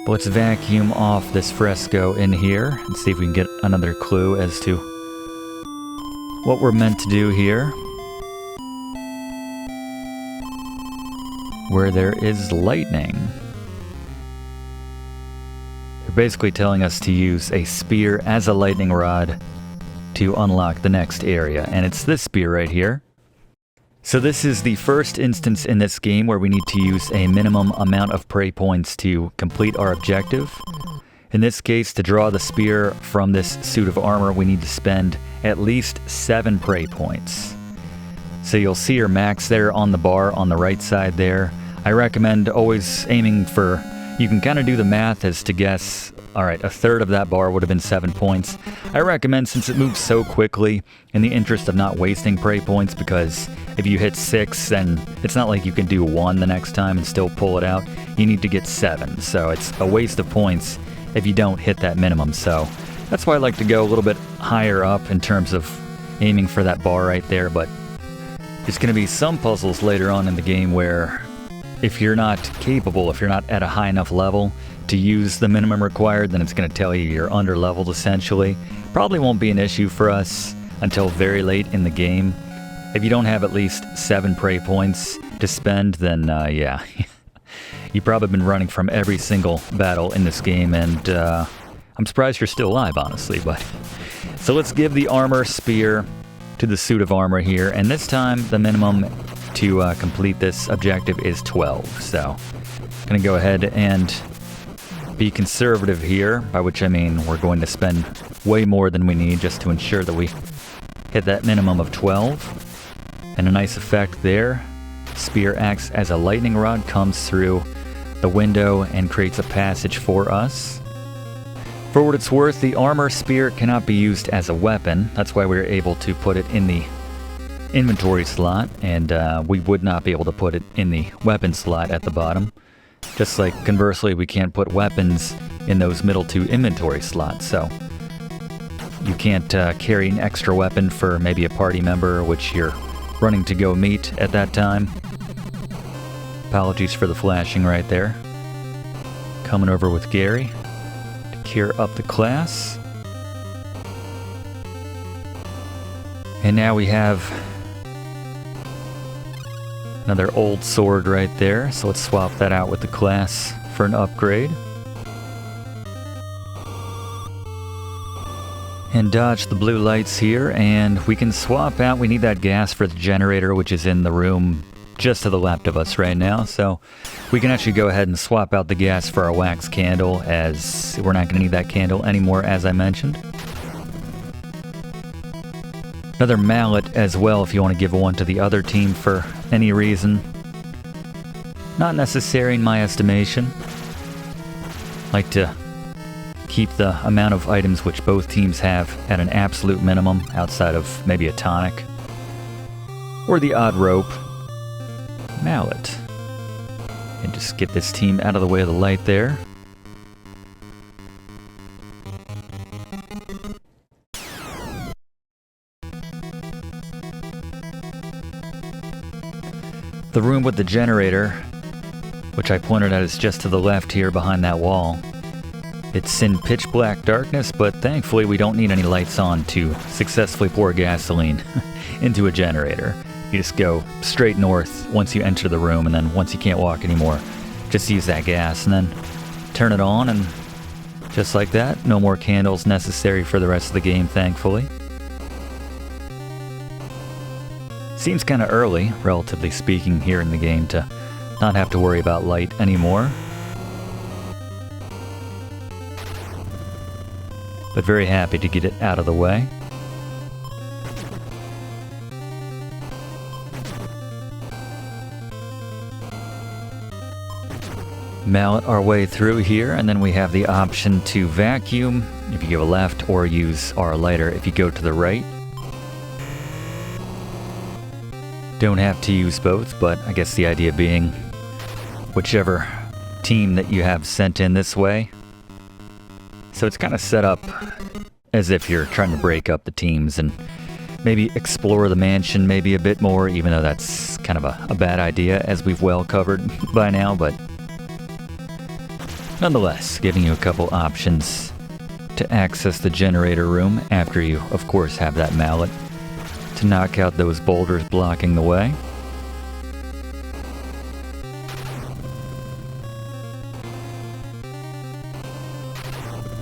A: But let's vacuum off this fresco in here and see if we can get another clue as to what we're meant to do here. Where there is lightning. They're basically telling us to use a spear as a lightning rod to unlock the next area, and it's this spear right here. So this is the first instance in this game where we need to use a minimum amount of prey points to complete our objective. In this case, to draw the spear from this suit of armor, we need to spend at least 7 prey points. So you'll see your max there on the bar on the right side there. I recommend always aiming for, you can kind of do the math as to guess Alright, a third of that bar would have been 7 points. I recommend, since it moves so quickly, in the interest of not wasting prey points, because if you hit 6, then it's not like you can do 1 the next time and still pull it out. You need to get 7, so it's a waste of points if you don't hit that minimum. So that's why I like to go a little bit higher up in terms of aiming for that bar right there. But there's going to be some puzzles later on in the game where if you're not capable, if you're not at a high enough level to use the minimum required, then it's going to tell you you're under leveled essentially. Probably won't be an issue for us until very late in the game. If you don't have at least 7 prey points to spend, then yeah, you've probably been running from every single battle in this game, and I'm surprised you're still alive, honestly. But so let's give the armor spear to the suit of armor here, and this time the minimum to complete this objective is 12. So I'm gonna go ahead and be conservative here, by which I mean we're going to spend way more than we need just to ensure that we hit that minimum of 12. And a nice effect there. Spear acts as a lightning rod, comes through the window and creates a passage for us. For what it's worth, the armor spear cannot be used as a weapon. That's why we were able to put it in the inventory slot, and we would not be able to put it in the weapon slot at the bottom. Just like conversely, we can't put weapons in those middle 2 inventory slots. So you can't carry an extra weapon for maybe a party member which you're running to go meet at that time. Apologies for the flashing right there. Coming over with Gary to gear up the class. And now we have another old sword right there, so let's swap that out with the class for an upgrade. And dodge the blue lights here, and we can swap out. We need that gas for the generator, which is in the room just to the left of us right now. So we can actually go ahead and swap out the gas for our wax candle, as we're not going to need that candle anymore, as I mentioned. Another mallet as well if you want to give one to the other team for any reason. Not necessary in my estimation. Like to keep the amount of items which both teams have at an absolute minimum, outside of maybe a tonic. Or the odd rope. Mallet. And just get this team out of the way of the light there. The room with the generator, which I pointed out is just to the left here behind that wall. It's in pitch black darkness, but thankfully we don't need any lights on to successfully pour gasoline into a generator. You just go straight north once you enter the room, and then once you can't walk anymore, just use that gas and then turn it on, and just like that, no more candles necessary for the rest of the game, thankfully. Seems kind of early, relatively speaking, here in the game to not have to worry about light anymore. But very happy to get it out of the way. Mallet our way through here, and then we have the option to vacuum if you go left, or use our lighter if you go to the right. Don't have to use both, but I guess the idea being whichever team that you have sent in this way. So it's kind of set up as if you're trying to break up the teams and maybe explore the mansion maybe a bit more, even though that's kind of a bad idea, as we've well covered by now, but nonetheless, giving you a couple options to access the generator room after you, of course, have that mallet to knock out those boulders blocking the way.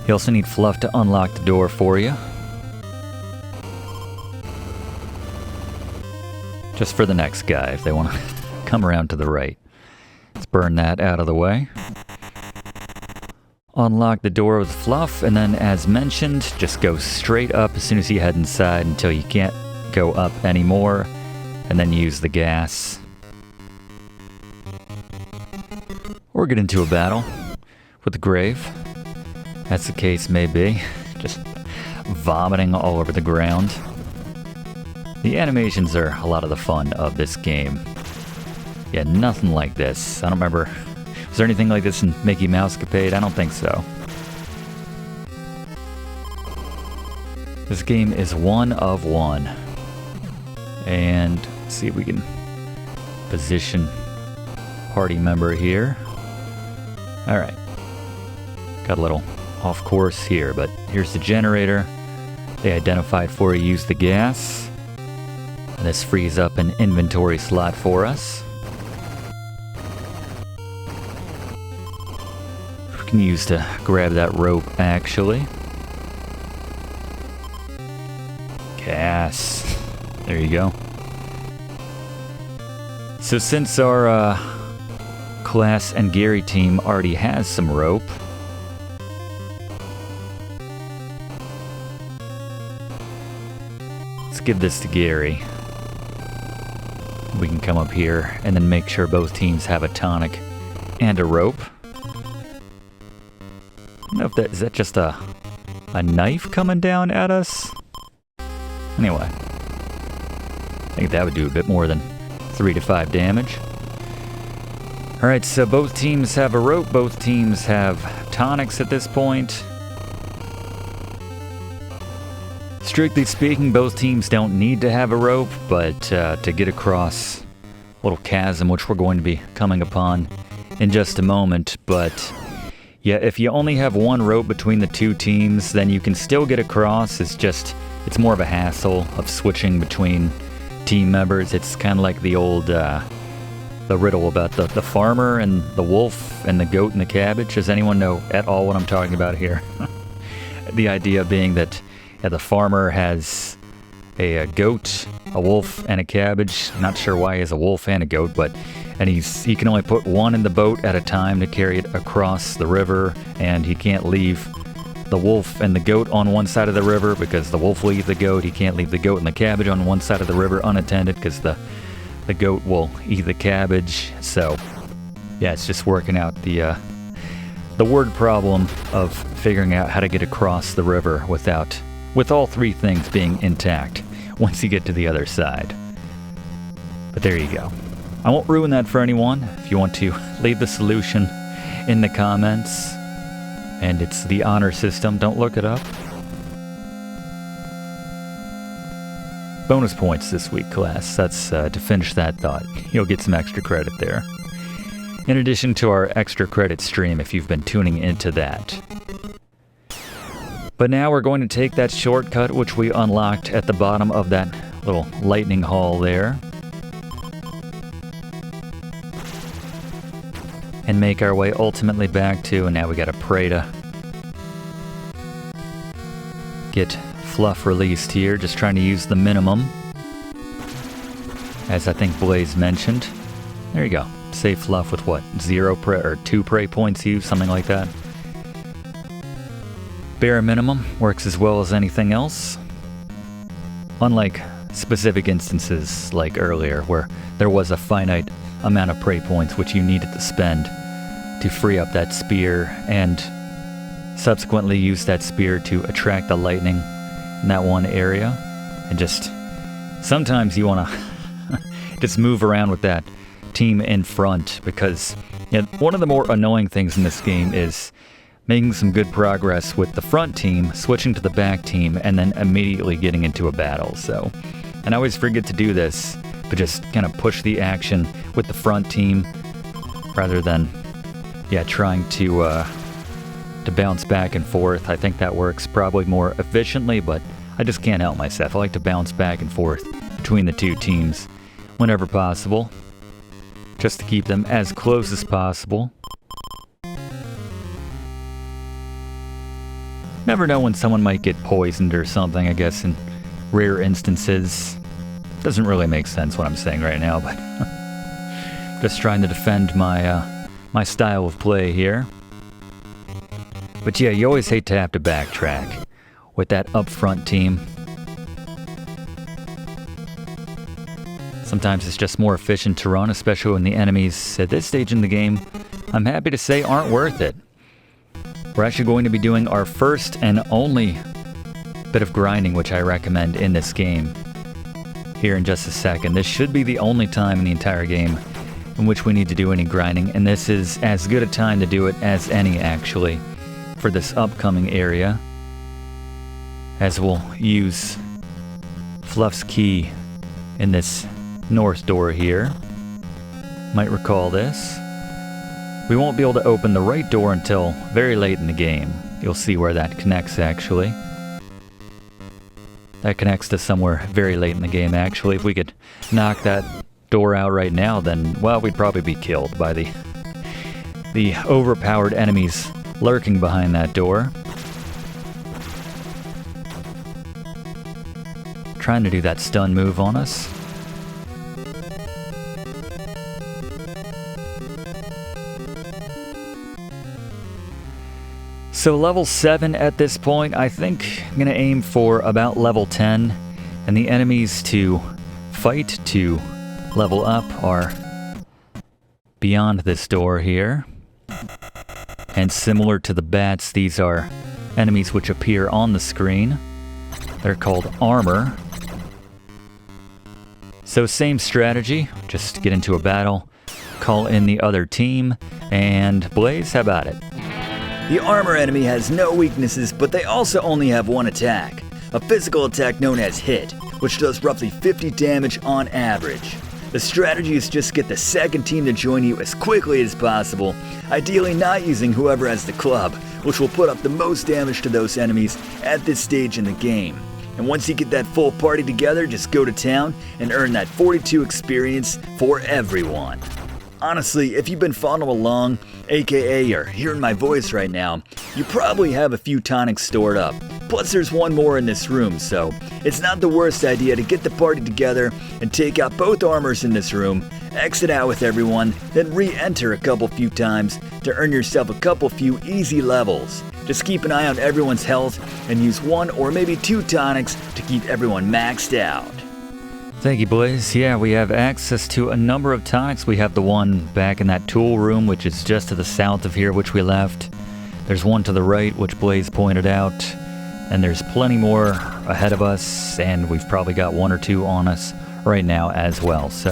A: You also need Fluff to unlock the door for you. Just for the next guy, if they want to come around to the right. Let's burn that out of the way. Unlock the door with Fluff, and then, as mentioned, just go straight up as soon as you head inside until you can't go up anymore, and then use the gas. Or get into a battle with the grave. as the case may be. Just vomiting all over the ground. The animations are a lot of the fun of this game. Yeah, nothing like this. I don't remember. Was there anything like this in Mickey Mousecapade? I don't think so. This game is 1 of 1. And let's see if we can position party member here. Alright. Got a little off course here, but here's the generator. They identified for you, use the gas. And this frees up an inventory slot for us. We can use to grab that rope, actually. Gas. There you go. So since our Class and Gary team already has some rope, let's give this to Gary. We can come up here and then make sure both teams have a tonic and a rope. I don't know if is that just a knife coming down at us? Anyway, I think that would do a bit more than 3 to 5 damage. Alright, so both teams have a rope, both teams have tonics at this point. Strictly speaking, both teams don't need to have a rope, but to get across a little chasm, which we're going to be coming upon in just a moment. But yeah, if you only have one rope between the two teams, then you can still get across. It's more of a hassle of switching between team members. It's kind of like the old the riddle about the farmer and the wolf and the goat and the cabbage. Does anyone know at all what I'm talking about here? The idea being that the farmer has a goat, a wolf, and a cabbage. Not sure why he has a wolf and a goat, and he can only put one in the boat at a time to carry it across the river, and he can't leave the wolf and the goat on one side of the river because the wolf will eat the goat. He can't leave the goat and the cabbage on one side of the river unattended because the goat will eat the cabbage. So yeah, it's just working out the word problem of figuring out how to get across the river with all three things being intact once you get to the other side. But there you go. I won't ruin that for anyone. If you want to leave the solution in the comments, and it's the honor system, don't look it up. Bonus points this week, class. That's to finish that thought. You'll get some extra credit there. In addition to our extra credit stream if you've been tuning into that. But now we're going to take that shortcut which we unlocked at the bottom of that little lightning hall there. And make our way ultimately back to, and now we gotta pray to get Fluff released here, just trying to use the minimum. As I think Blaze mentioned. There you go. Save Fluff with what? 0 prey or 2 prey points used, something like that. Bare minimum works as well as anything else. Unlike specific instances like earlier where there was a finite amount of prey points which you needed to spend to free up that spear and subsequently use that spear to attract the lightning in that one area. And just sometimes you want to just move around with that team in front because one of the more annoying things in this game is making some good progress with the front team, switching to the back team, and then immediately getting into a battle. So, and I always forget to do this, but just kind of push the action with the front team rather than, trying to bounce back and forth. I think that works probably more efficiently, but I just can't help myself. I like to bounce back and forth between the two teams whenever possible, just to keep them as close as possible. Never know when someone might get poisoned or something, I guess, in rare instances. Doesn't really make sense what I'm saying right now, but just trying to defend my style of play here. But yeah, you always hate to have to backtrack with that up front team. Sometimes it's just more efficient to run, especially when the enemies at this stage in the game, I'm happy to say, aren't worth it. We're actually going to be doing our first and only bit of grinding, which I recommend in this game, here in just a second. This should be the only time in the entire game in which we need to do any grinding, and this is as good a time to do it as any, actually, for this upcoming area, as we'll use Fluff's key in this north door here. Might recall this. We won't be able to open the right door until very late in the game. You'll see where that connects, actually. That connects to somewhere very late in the game, actually. If we could knock that door out right now, then, well, we'd probably be killed by the overpowered enemies lurking behind that door. Trying to do that stun move on us. So level 7 at this point. I think I'm going to aim for about level 10, and the enemies to fight to level up are beyond this door here. And similar to the bats, these are enemies which appear on the screen. They're called armor. So same strategy, just get into a battle, call in the other team, and Blaze, how about it?
B: The armor enemy has no weaknesses, but they also only have one attack. A physical attack known as hit, which does roughly 50 damage on average. The strategy is just get the second team to join you as quickly as possible, ideally not using whoever has the club, which will put up the most damage to those enemies at this stage in the game. And once you get that full party together, just go to town and earn that 42 experience for everyone. Honestly, if you've been following along, aka you're hearing my voice right now, you probably have a few tonics stored up. Plus there's one more in this room, so it's not the worst idea to get the party together and take out both armors in this room, exit out with everyone, then re-enter a couple few times to earn yourself a couple few easy levels. Just keep an eye on everyone's health and use 1 or maybe 2 tonics to keep everyone maxed out.
A: Thank you, Blaze. Yeah, we have access to a number of tonics. We have the one back in that tool room, which is just to the south of here, which we left. There's one to the right, which Blaze pointed out. And there's plenty more ahead of us, and we've probably got 1 or 2 on us right now as well. So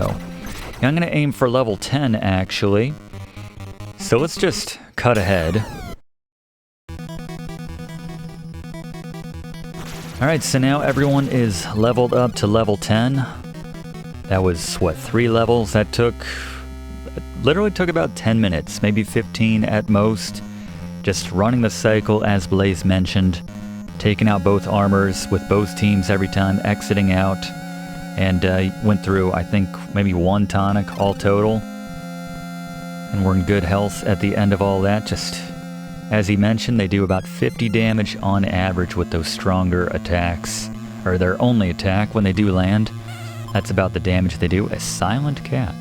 A: yeah, I'm going to aim for level 10, actually. So let's just cut ahead. Alright, so now everyone is leveled up to level 10. That was, what, 3 levels? That literally took about 10 minutes, maybe 15 at most. Just running the cycle, as Blaze mentioned. Taking out both armors with both teams every time, exiting out. And went through, I think, maybe 1 tonic all total. And we're in good health at the end of all that. Just, as he mentioned, they do about 50 damage on average with those stronger attacks. Or their only attack when they do land. That's about the damage they do. A silent cat.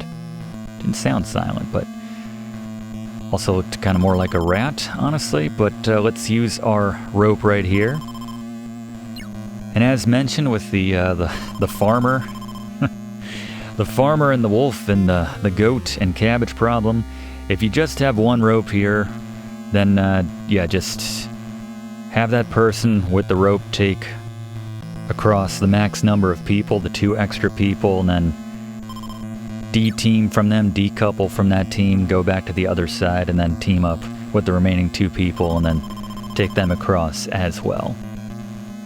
A: Didn't sound silent, but also looked kind of more like a rat, honestly. But let's use our rope right here. And as mentioned with the farmer, the farmer and the wolf and the goat and cabbage problem, if you just have 1 rope here, then yeah, just have that person with the rope take across the max number of people, the 2 extra people, and then D-team from them, decouple from that team, go back to the other side, and then team up with the remaining 2 people, and then take them across as well.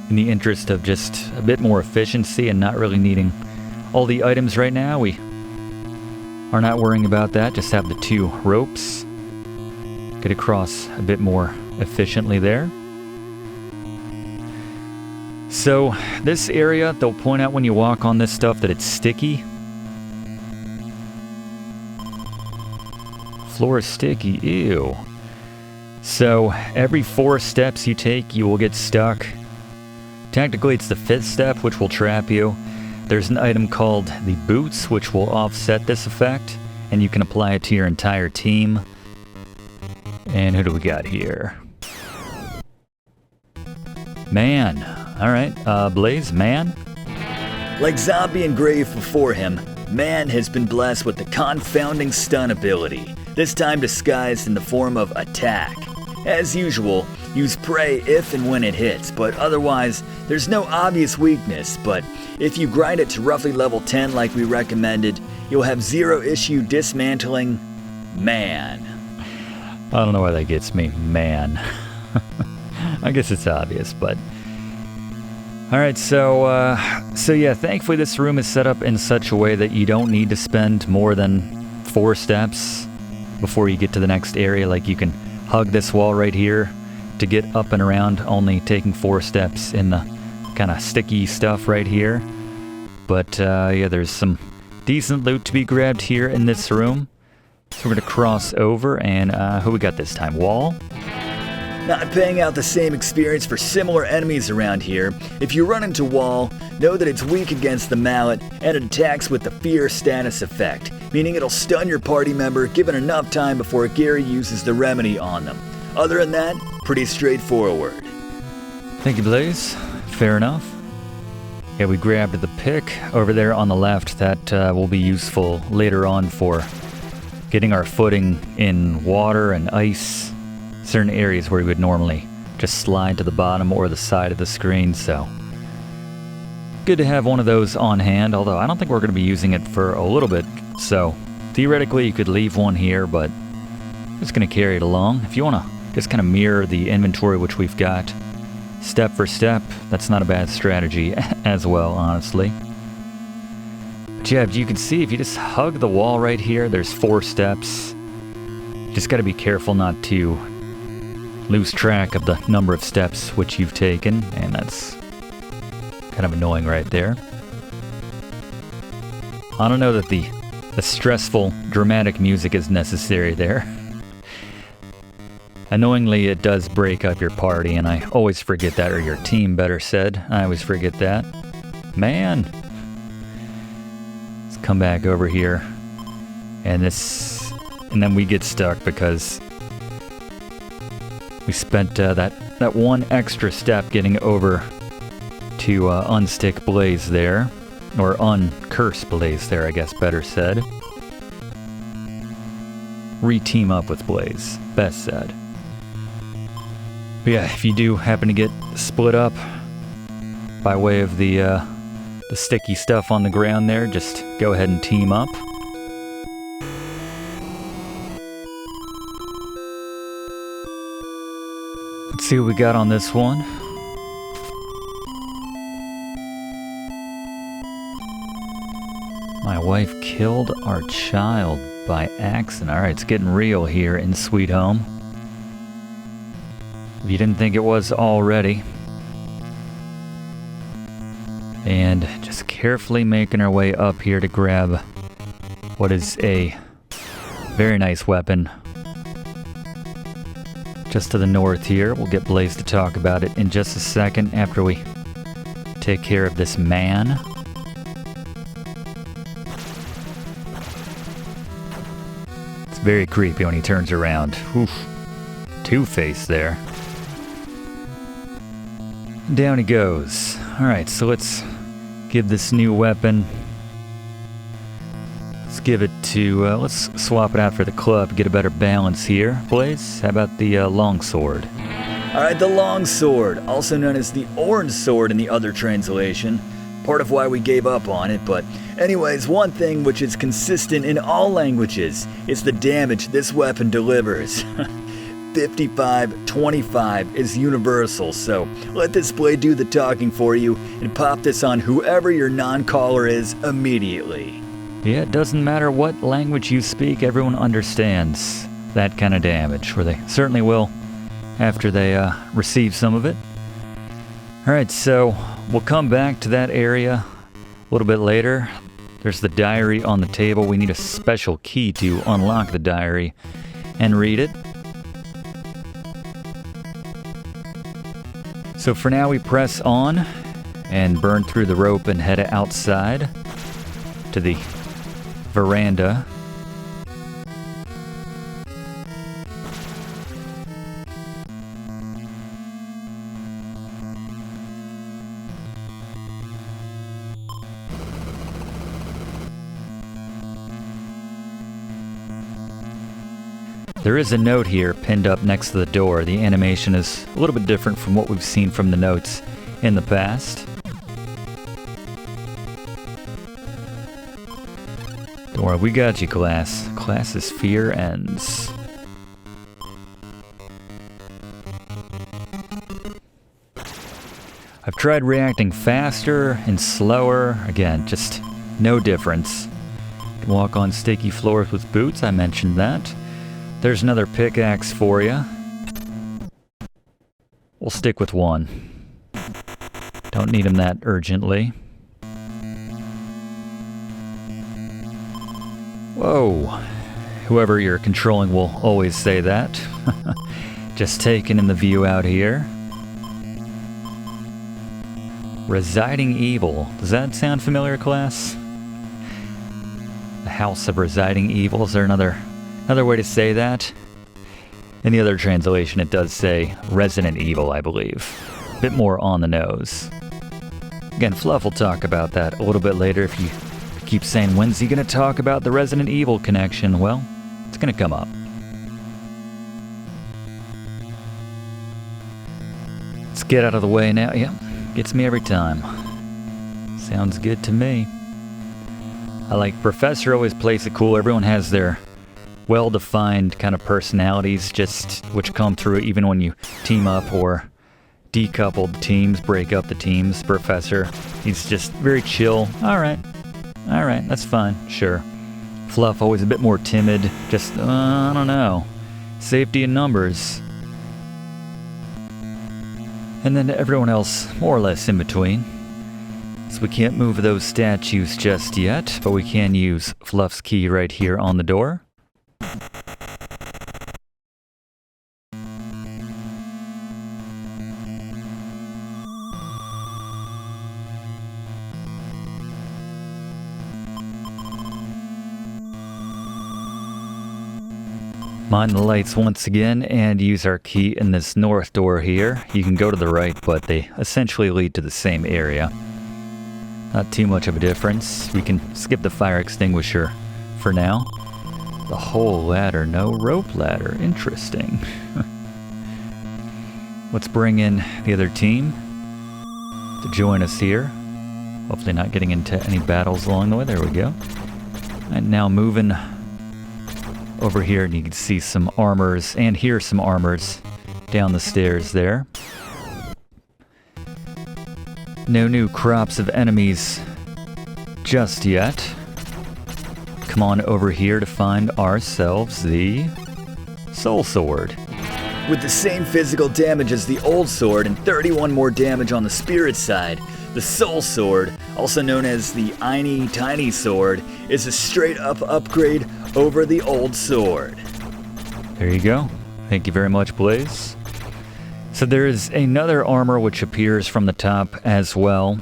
A: In the interest of just a bit more efficiency and not really needing all the items right now, we are not worrying about that. Just have the 2 ropes. Get across a bit more efficiently there. So this area, they'll point out when you walk on this stuff that it's sticky. Floor is sticky, ew. So every 4 steps you take, you will get stuck. Technically it's the 5th step, which will trap you. There's an item called the boots, which will offset this effect, and you can apply it to your entire team. And who do we got here? Man. Alright, Blaze, Man?
B: Like Zombie and Grave before him, Man has been blessed with the confounding stun ability, this time disguised in the form of attack. As usual, use prey if and when it hits, but otherwise, there's no obvious weakness, but if you grind it to roughly level 10 like we recommended, you'll have zero issue dismantling Man.
A: I don't know why that gets me, man. I guess it's obvious, but... Alright, so yeah, thankfully this room is set up in such a way that you don't need to spend more than 4 steps before you get to the next area. Like, you can hug this wall right here to get up and around, only taking 4 steps in the kind of sticky stuff right here. But yeah, there's some decent loot to be grabbed here in this room. So we're going to cross over, and who we got this time? Wall?
B: Not paying out the same experience for similar enemies around here. If you run into Wall, know that it's weak against the Mallet, and it attacks with the Fear status effect, meaning it'll stun your party member given enough time before Gary uses the remedy on them. Other than that, pretty straightforward.
A: Thank you, Blaze. Fair enough. Yeah, we grabbed the pick over there on the left. That will be useful later on for getting our footing in water and ice. Certain areas where we would normally just slide to the bottom or the side of the screen, so good to have one of those on hand, although I don't think we're going to be using it for a little bit, so theoretically you could leave one here, but I'm just going to carry it along. If you want to just kind of mirror the inventory which we've got step for step, that's not a bad strategy as well, honestly. But yeah, you can see if you just hug the wall right here, there's 4 steps. You just got to be careful not to lose track of the number of steps which you've taken, and that's kind of annoying right there. I don't know that the stressful, dramatic music is necessary there. Annoyingly, it does break up your party, and I always forget that, or your team, better said. I always forget that. Man! Let's come back over here, and then we get stuck because we spent that one extra step getting over to unstick Blaze there, or uncurse Blaze there, I guess better said. Re-team up with Blaze, best said. But yeah, if you do happen to get split up by way of the sticky stuff on the ground there, just go ahead and team up. Let's see what we got on this one. My wife killed our child by accident. Alright, it's getting real here in Sweet Home. If you didn't think it was already. And just carefully making our way up here to grab what is a very nice weapon. Just to the north here. We'll get Blaze to talk about it in just a second after we take care of this man. It's very creepy when he turns around. Oof. Two-Face there. Down he goes. Alright, so let's give this new weapon. Let's give it to, let's swap it out for the club, get a better balance here. Blaze, how about the longsword?
B: Alright, the longsword, also known as the orange sword in the other translation. Part of why we gave up on it, but anyways, one thing which is consistent in all languages is the damage this weapon delivers. 55-25 is universal, so let this blade do the talking for you and pop this on whoever your non-caller is immediately.
A: Yeah, it doesn't matter what language you speak, everyone understands that kind of damage, or they certainly will after they receive some of it. Alright, so we'll come back to that area a little bit later. There's the diary on the table. We need a special key to unlock the diary and read it. So for now we press on and burn through the rope and head outside to the veranda. There is a note here pinned up next to the door. The animation is a little bit different from what we've seen from the notes in the past. Don't worry, we got you, class. Class's fear ends. I've tried reacting faster and slower. Again, just no difference. Can walk on sticky floors with boots, I mentioned that. There's another pickaxe for you. We'll stick with one. Don't need him that urgently. Whoa. Whoever you're controlling will always say that. Just taking in the view out here. Residing Evil. Does that sound familiar, class? The House of Residing Evil. Is there another way to say that? In the other translation, it does say Resident Evil, I believe. A bit more on the nose. Again, Fluff will talk about that a little bit later. If you keep saying, when's he going to talk about the Resident Evil connection? Well, it's going to come up. Let's get out of the way now. Yep, gets me every time. Sounds good to me. I like Professor always plays it cool. Everyone has their well-defined kind of personalities, just which come through even when you team up or decoupled teams, break up the teams. Professor, he's just very chill. All right, that's fine, sure. Fluff, always a bit more timid, just, I don't know. Safety in numbers. And then everyone else, more or less in between. So we can't move those statues just yet, but we can use Fluff's key right here on the door. Mind the lights once again and use our key in this north door here. You can go to the right, but they essentially lead to the same area. Not too much of a difference. We can skip the fire extinguisher for now. The whole ladder, no rope ladder. Interesting. Let's bring in the other team to join us here. Hopefully not getting into any battles along the way. There we go. And now moving over here, and you can see some armors and hear some armors down the stairs there. No new crops of enemies just yet. Come on over here to find ourselves the Soul Sword.
B: With the same physical damage as the old sword and 31 more damage on the spirit side, the Soul Sword, also known as the Einy Tiny Sword, is a straight up upgrade over the old sword.
A: There you go. Thank you very much, Blaze. So there is another armor which appears from the top as well.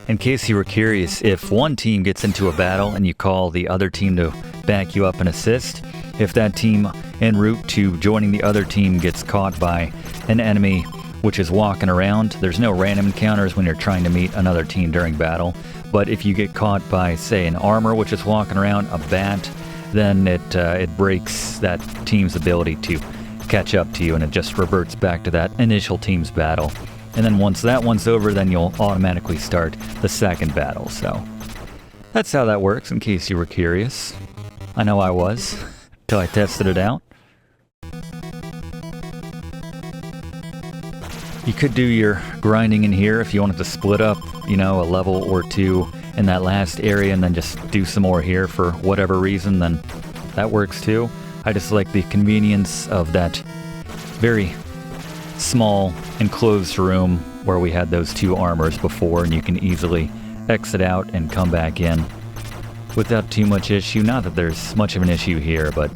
A: In case you were curious, if one team gets into a battle and you call the other team to back you up and assist, if that team en route to joining the other team gets caught by an enemy which is walking around, there's no random encounters when you're trying to meet another team during battle. But if you get caught by, say, an armor which is walking around, a bat, then it breaks that team's ability to catch up to you, and it just reverts back to that initial team's battle. And then once that one's over, then you'll automatically start the second battle. So that's how that works, in case you were curious. I know I was, till I tested it out. You could do your grinding in here if you wanted to split up, you know, a level or two in that last area and then just do some more here for whatever reason, then that works too. I just like the convenience of that very small enclosed room where we had those two armors before, and you can easily exit out and come back in without too much issue. Not that there's much of an issue here, but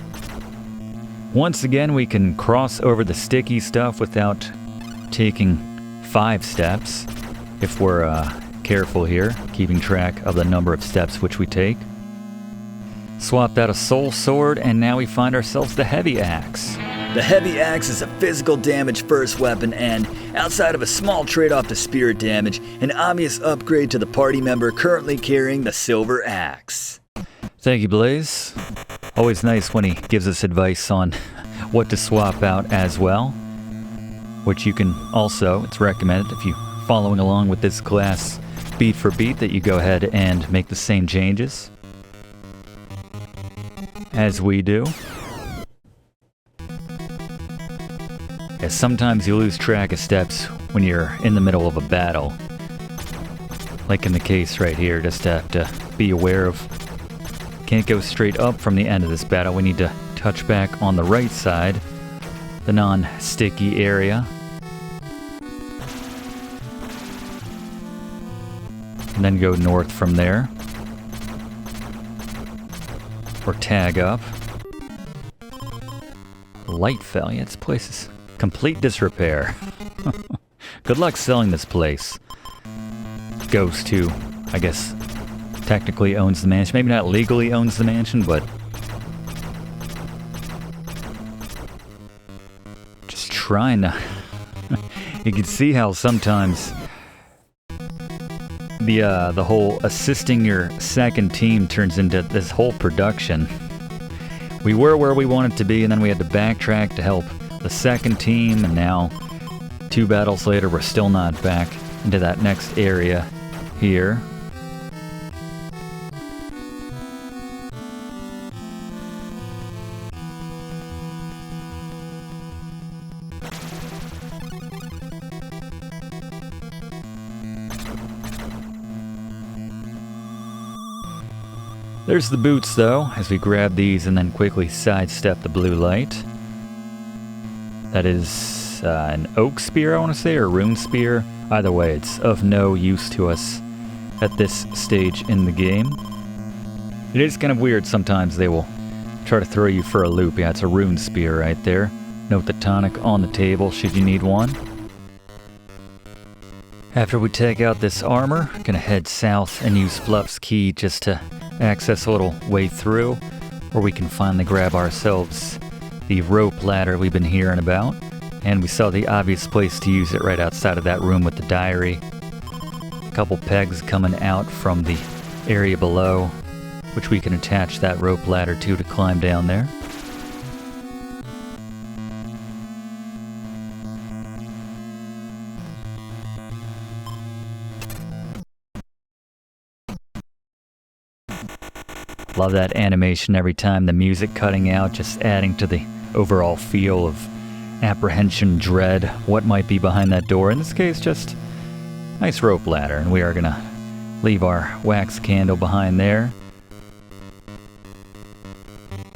A: once again we can cross over the sticky stuff without taking 5 steps if we're careful here, keeping track of the number of steps which we take. Swapped out a soul sword, and now we find ourselves the heavy axe.
B: The heavy axe is a physical damage first weapon and, outside of a small trade-off to spirit damage, an obvious upgrade to the party member currently carrying the silver axe.
A: Thank you, Blaze. Always nice when he gives us advice on what to swap out as well, which you can also, it's recommended if you following along with this class beat for beat that you go ahead and make the same changes as we do. As sometimes you lose track of steps when you're in the middle of a battle. Like in the case right here, just have to be aware of, can't go straight up from the end of this battle. We need to touch back on the right side, the non-sticky area. And then go north from there. Or tag up. Light fell, yeah, this place is complete disrepair. Good luck selling this place. Ghost, who, I guess, technically owns the mansion. Maybe not legally owns the mansion, but just trying to... You can see how sometimes the whole assisting your second team turns into this whole production. We were where we wanted to be, and then we had to backtrack to help the second team, and now 2 battles later we're still not back into that next area here. There's the boots though, as we grab these and then quickly sidestep the blue light. That is an oak spear, I want to say, or a rune spear. Either way, it's of no use to us at this stage in the game. It is kind of weird sometimes they will try to throw you for a loop. Yeah, it's a rune spear right there. Note the tonic on the table should you need one. After we take out this armor, gonna head south and use Fluff's key just to access a little way through, where we can finally grab ourselves the rope ladder we've been hearing about. And we saw the obvious place to use it right outside of that room with the diary. A couple pegs coming out from the area below, which we can attach that rope ladder to climb down there. Love that animation every time, the music cutting out, just adding to the overall feel of apprehension, dread, what might be behind that door. In this case, just nice rope ladder, and we are gonna leave our wax candle behind there.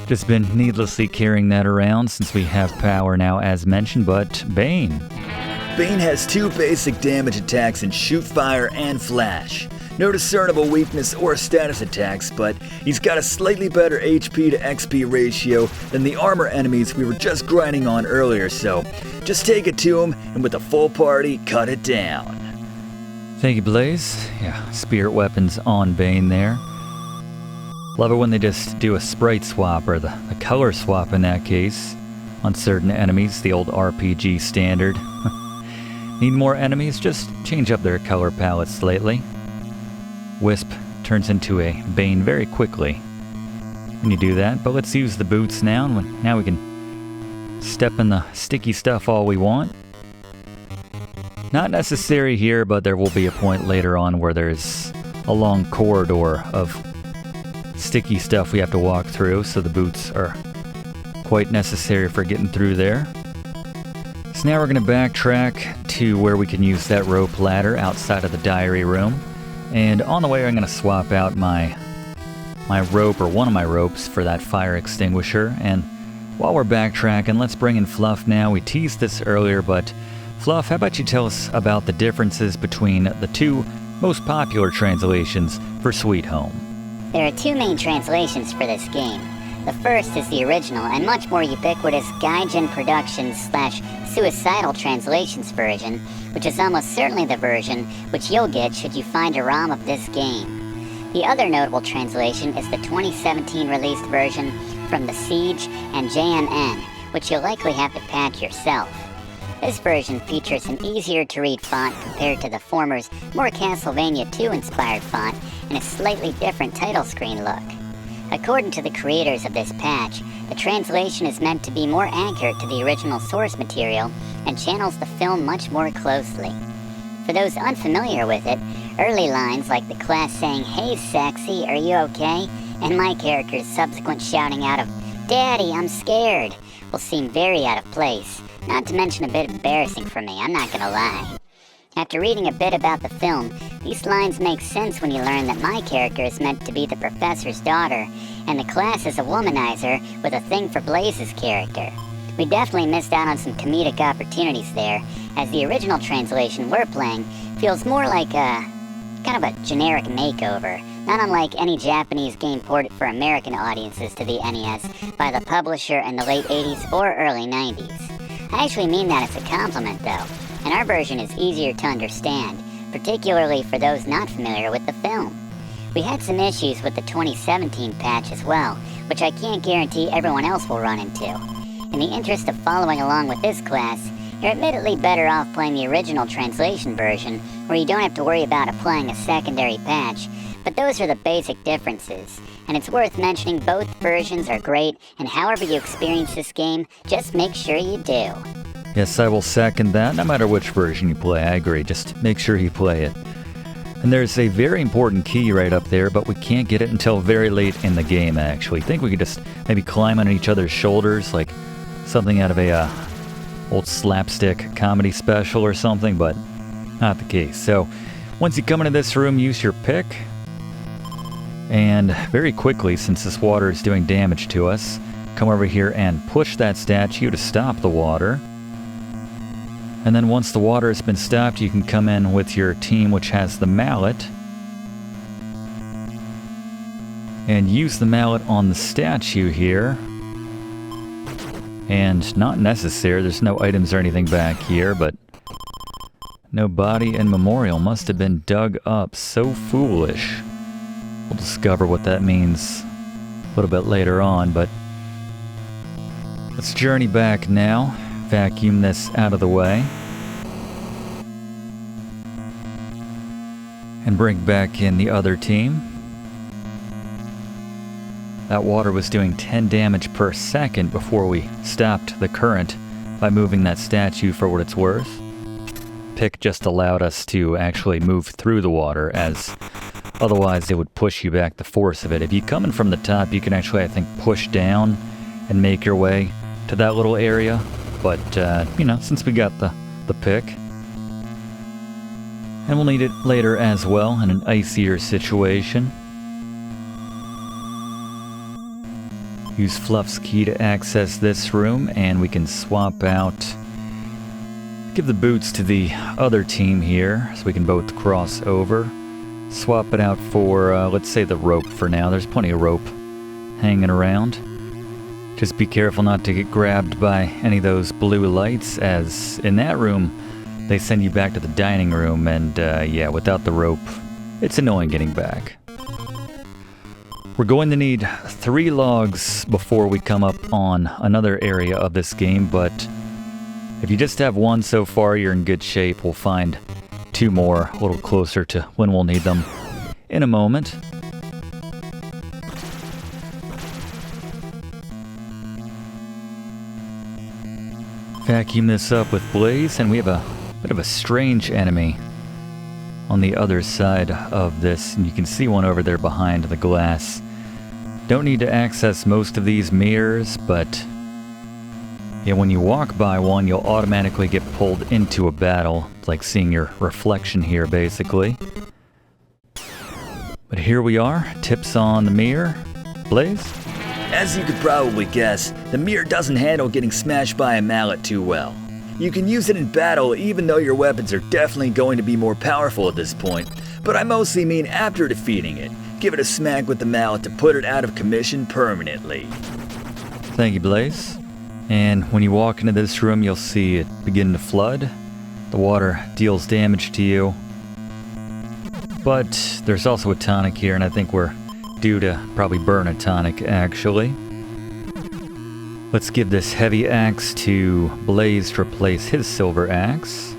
A: Just been needlessly carrying that around since we have power now, as mentioned, but Bane.
B: Bane has 2 basic damage attacks in Shoot Fire and Flash. No discernible weakness or status attacks, but he's got a slightly better HP to XP ratio than the armor enemies we were just grinding on earlier, so just take it to him and with a full party, cut it down.
A: Thank you, Blaze. Yeah, spirit weapons on Bane there. Love it when they just do a sprite swap, or the color swap in that case, on certain enemies, the old RPG standard. Need more enemies? Just change up their color palette slightly. Wisp turns into a Bane very quickly when you do that, but let's use the boots now, and now we can step in the sticky stuff all we want. Not necessary here, but there will be a point later on where there's a long corridor of sticky stuff we have to walk through, so the boots are quite necessary for getting through there. So now we're going to backtrack to where we can use that rope ladder outside of the diary room. And on the way, I'm going to swap out my rope, or one of my ropes, for that fire extinguisher. And while we're backtracking, let's bring in Fluff now. We teased this earlier, but Fluff, how about you tell us about the differences between the 2 most popular translations for Sweet Home?
C: There are 2 main translations for this game. The first is the original and much more ubiquitous Gaijin Productions / Suicidal Translations version, which is almost certainly the version which you'll get should you find a ROM of this game. The other notable translation is the 2017 released version from the Siege and JMN, which you'll likely have to patch yourself. This version features an easier to read font compared to the former's more Castlevania 2 inspired font and a slightly different title screen look. According to the creators of this patch, the translation is meant to be more accurate to the original source material and channels the film much more closely. For those unfamiliar with it, early lines like the class saying, "Hey sexy, are you okay?" and my character's subsequent shouting out of, "Daddy, I'm scared," will seem very out of place, not to mention a bit embarrassing for me, I'm not gonna lie. After reading a bit about the film, these lines make sense when you learn that my character is meant to be the professor's daughter, and the class is a womanizer with a thing for Blaze's character. We definitely missed out on some comedic opportunities there, as the original translation we're playing feels more like a kind of a generic makeover, not unlike any Japanese game ported for American audiences to the NES by the publisher in the late 80s or early 90s. I actually mean that as a compliment though, and our version is easier to understand, particularly for those not familiar with the film. We had some issues with the 2017 patch as well, which I can't guarantee everyone else will run into. In the interest of following along with this class, you're admittedly better off playing the original translation version, where you don't have to worry about applying a secondary patch, but those are the basic differences, and it's worth mentioning both versions are great, and however you experience this game, just make sure you do.
A: Yes, I will second that. No matter which version you play, I agree. Just make sure you play it. And there's a very important key right up there, but we can't get it until very late in the game, actually. I think we could just maybe climb on each other's shoulders, like something out of a old slapstick comedy special or something, but not the case. So once you come into this room, use your pick. And very quickly, since this water is doing damage to us, come over here and push that statue to stop the water. And then once the water has been stopped, you can come in with your team, which has the mallet, and use the mallet on the statue here. And not necessary, there's no items or anything back here, but no body and memorial must have been dug up. So foolish. We'll discover what that means a little bit later on, but let's journey back now. Vacuum this out of the way. And bring back in the other team. That water was doing 10 damage per second before we stopped the current by moving that statue for what it's worth. Pick just allowed us to actually move through the water, as otherwise it would push you back, the force of it. If you come in from the top, you can actually, I think, push down and make your way to that little area. But, you know, since we got the pick, and we'll need it later as well in an icier situation. Use Fluff's key to access this room, and we can swap out, give the boots to the other team here, so we can both cross over. Swap it out for, let's say the rope for now. There's plenty of rope hanging around. Just be careful not to get grabbed by any of those blue lights, as in that room, they send you back to the dining room, and yeah, without the rope, it's annoying getting back. We're going to need 3 logs before we come up on another area of this game, but if you just have 1 so far, you're in good shape. We'll find 2 more a little closer to when we'll need them in a moment. Vacuum this up with Blaze, and we have a bit of a strange enemy on the other side of this, and you can see one over there behind the glass. Don't need to access most of these mirrors, but yeah, when you walk by one, you'll automatically get pulled into a battle. It's like seeing your reflection here, basically. But here we are, tips on the mirror. Blaze?
B: As you could probably guess, the mirror doesn't handle getting smashed by a mallet too well. You can use it in battle even though your weapons are definitely going to be more powerful at this point, but I mostly mean after defeating it. Give it a smack with the mallet to put it out of commission permanently.
A: Thank you, Blaze. And when you walk into this room, you'll see it begin to flood. The water deals damage to you. But there's also a tonic here, and I think we're due to probably burn a tonic, actually. Let's give this heavy axe to Blaze to replace his silver axe.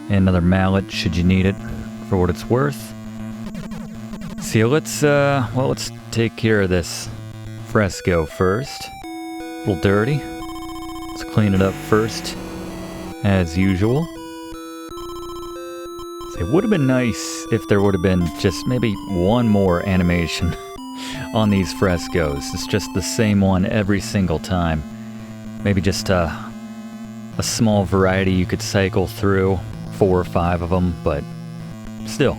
A: And another mallet, should you need it, for what it's worth. See, let's take care of this fresco first. A little dirty. Let's clean it up first, as usual. So it would have been nice if there would have been just maybe one more animation on these frescoes. It's just the same one every single time. Maybe just a small variety you could cycle through, 4 or 5 of them, but still.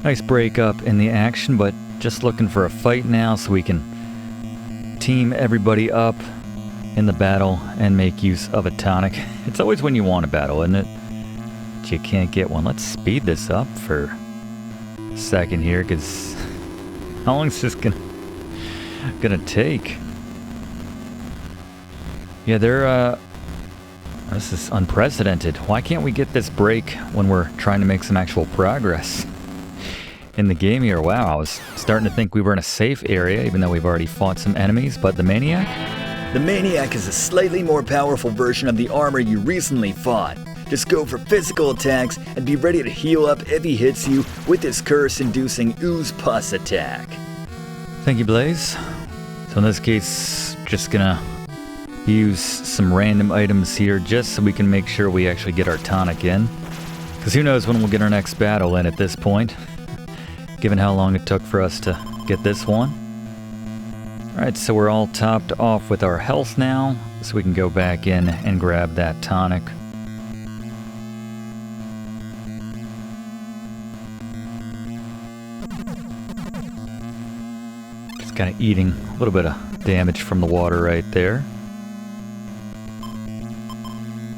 A: Nice break up in the action, but just looking for a fight now so we can team everybody up in the battle and make use of a tonic. It's always when you want a battle, isn't it? But you can't get one. Let's speed this up for a second here, because how long is this gonna take? Yeah, this is unprecedented. Why can't we get this break when we're trying to make some actual progress in the game here? Wow, I was starting to think we were in a safe area, even though we've already fought some enemies, but the Maniac?
B: The Maniac is a slightly more powerful version of the armor you recently fought. Just go for physical attacks and be ready to heal up if he hits you with his curse-inducing ooze pus attack.
A: Thank you, Blaze. So in this case, just gonna use some random items here just so we can make sure we actually get our tonic in. Because who knows when we'll get our next battle in at this point, given how long it took for us to get this one. Alright, so we're all topped off with our health now, so we can go back in and grab that tonic. Just kind of eating a little bit of damage from the water right there.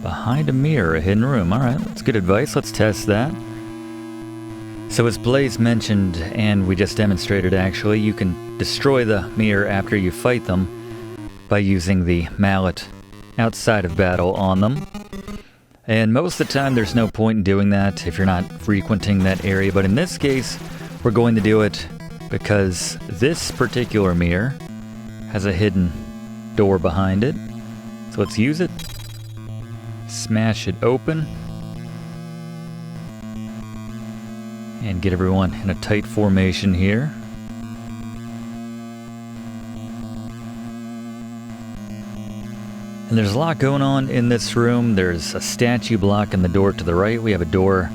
A: Behind a mirror, a hidden room. Alright, that's good advice. Let's test that. So as Blaze mentioned, and we just demonstrated actually, you can destroy the mirror after you fight them by using the mallet outside of battle on them. And most of the time there's no point in doing that if you're not frequenting that area, but in this case we're going to do it because this particular mirror has a hidden door behind it. So let's use it. Smash it open. And get everyone in a tight formation here. And there's a lot going on in this room. There's a statue blocking the door to the right. We have a door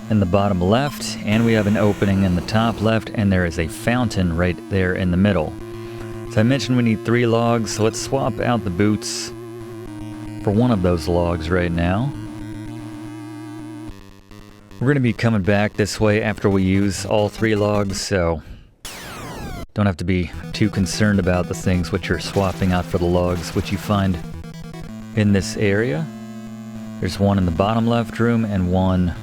A: in the bottom left, and we have an opening in the top left, and there is a fountain right there in the middle. So I mentioned we need 3 logs, so let's swap out the boots for one of those logs right now. We're going to be coming back this way after we use all 3 logs, so don't have to be too concerned about the things which you're swapping out for the logs, which you find in this area. There's one in the bottom left room and one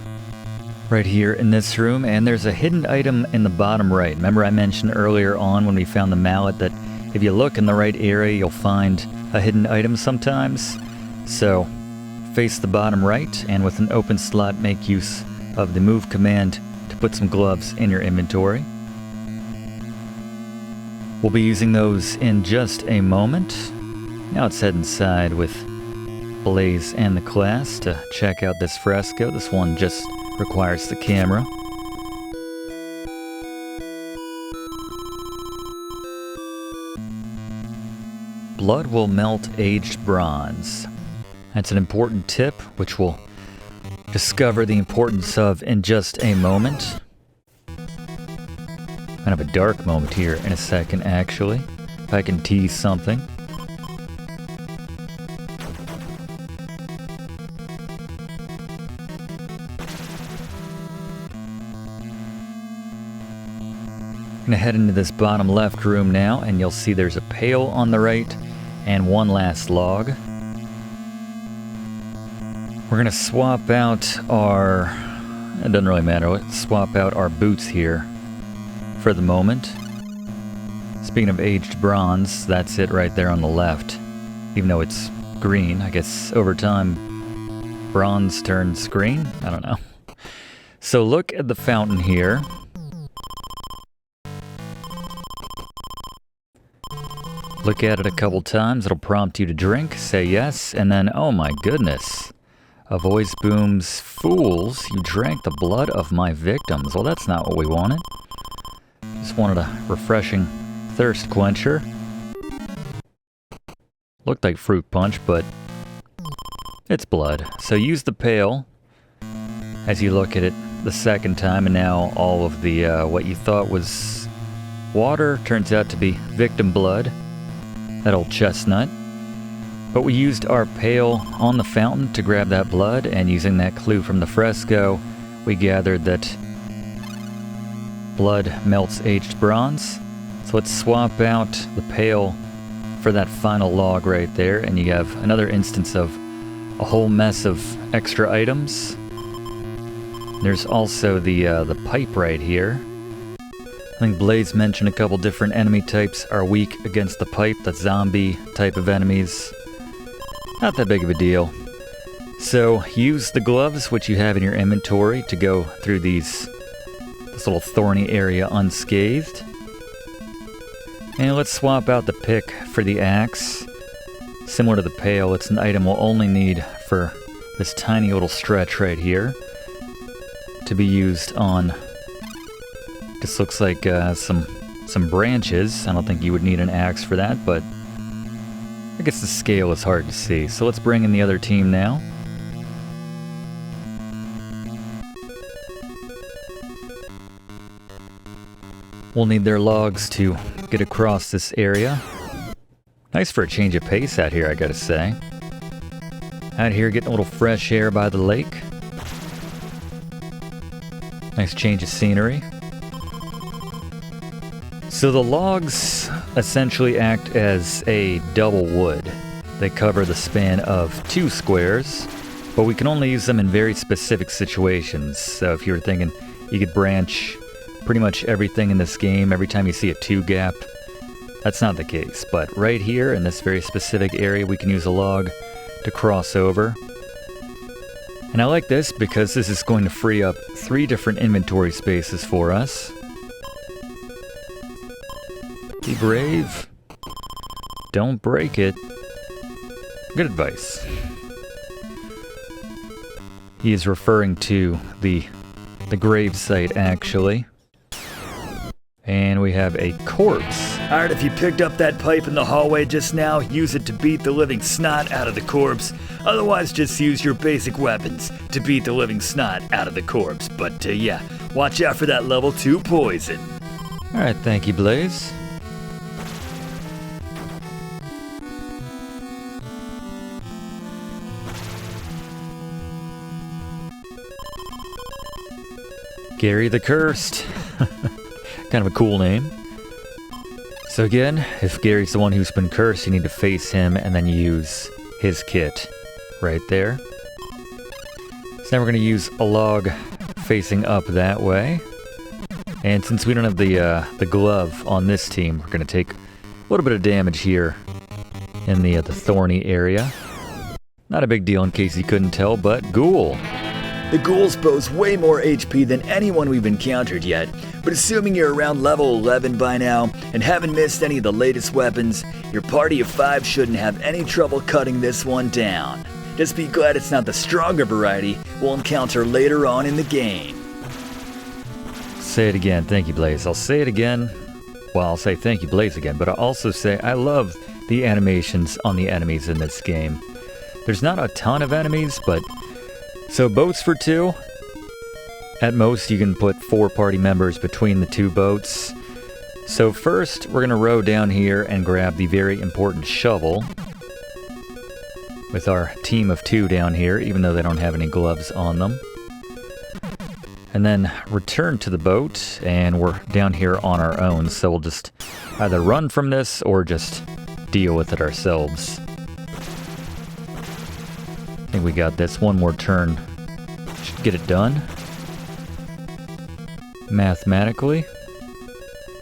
A: right here in this room, and there's a hidden item in the bottom right. Remember I mentioned earlier on when we found the mallet that if you look in the right area, you'll find a hidden item sometimes. So face the bottom right, and with an open slot, make use of the move command to put some gloves in your inventory. We'll be using those in just a moment. Now let's head inside with Blaze and the class to check out this fresco. This one just requires the camera. Blood will melt aged bronze. That's an important tip, which we'll discover the importance of in just a moment. Kind of a dark moment here in a second, actually, if I can tease something. I'm gonna head into this bottom left room now, and you'll see there's a pail on the right and one last log. We're gonna swap out our, it doesn't really matter, let's swap out our boots here for the moment. Speaking of aged bronze, that's it right there on the left. Even though it's green, I guess over time bronze turns green? I don't know. So look at the fountain here. Look at it a couple times, it'll prompt you to drink, say yes, and then, oh my goodness, A voice booms, "Fools, you drank the blood of my victims." Well, that's not what we wanted. Just wanted a refreshing thirst quencher. Looked like fruit punch, but it's blood. So use the pail as you look at it the second time, and now all of the what you thought was water turns out to be victim blood. That old chestnut. But we used our pail on the fountain to grab that blood, and using that clue from the fresco, we gathered that blood melts aged bronze. So let's swap out the pail for that final log right there, and you have another instance of a whole mess of extra items. There's also the pipe right here. I think Blaze mentioned a couple different enemy types are weak against the pipe, the zombie type of enemies. Not that big of a deal. So use the gloves which you have in your inventory to go through this little thorny area unscathed. And let's swap out the pick for the axe. Similar to the pail, it's an item we'll only need for this tiny little stretch right here to be used on. This looks like some branches. I don't think you would need an axe for that, but I guess the scale is hard to see. So let's bring in the other team now. We'll need their logs to get across this area. Nice for a change of pace out here, I gotta say. Out here getting a little fresh air by the lake. Nice change of scenery. So the logs essentially act as a double wood. They cover the span of 2 squares, but we can only use them in very specific situations. So if you were thinking you could branch pretty much everything in this game every time you see a 2 gap, that's not the case. But right here in this very specific area, we can use a log to cross over. And I like this because this is going to free up 3 different inventory spaces for us. Be brave. Don't break it. Good advice. He is referring to the grave site, actually. And we have a corpse.
B: Alright, if you picked up that pipe in the hallway just now, use it to beat the living snot out of the corpse. Otherwise, just use your basic weapons to beat the living snot out of the corpse. But yeah, watch out for that level 2 poison.
A: Alright, thank you, Blaze. Gary the Cursed. Kind of a cool name. So again, if Gary's the one who's been cursed, you need to face him and then use his kit right there. So now we're going to use a log facing up that way. And since we don't have the glove on this team, we're going to take a little bit of damage here in the thorny area. Not a big deal in case you couldn't tell, but ghoul.
B: The ghouls boast way more HP than anyone we've encountered yet, but assuming you're around level 11 by now and haven't missed any of the latest weapons, your party of 5 shouldn't have any trouble cutting this one down. Just be glad it's not the stronger variety we'll encounter later on in the game.
A: Say it again. Thank you, Blaze. I'll say it again. Well, I'll say thank you, Blaze, again, but I'll also say I love the animations on the enemies in this game. There's not a ton of enemies, but so boats for 2. At most, you can put 4 party members between the 2 boats. So first, we're going to row down here and grab the very important shovel with our team of 2 down here, even though they don't have any gloves on them. And then return to the boat, and we're down here on our own, so we'll just either run from this or just deal with it ourselves. I think we got this. One more turn should get it done. Mathematically.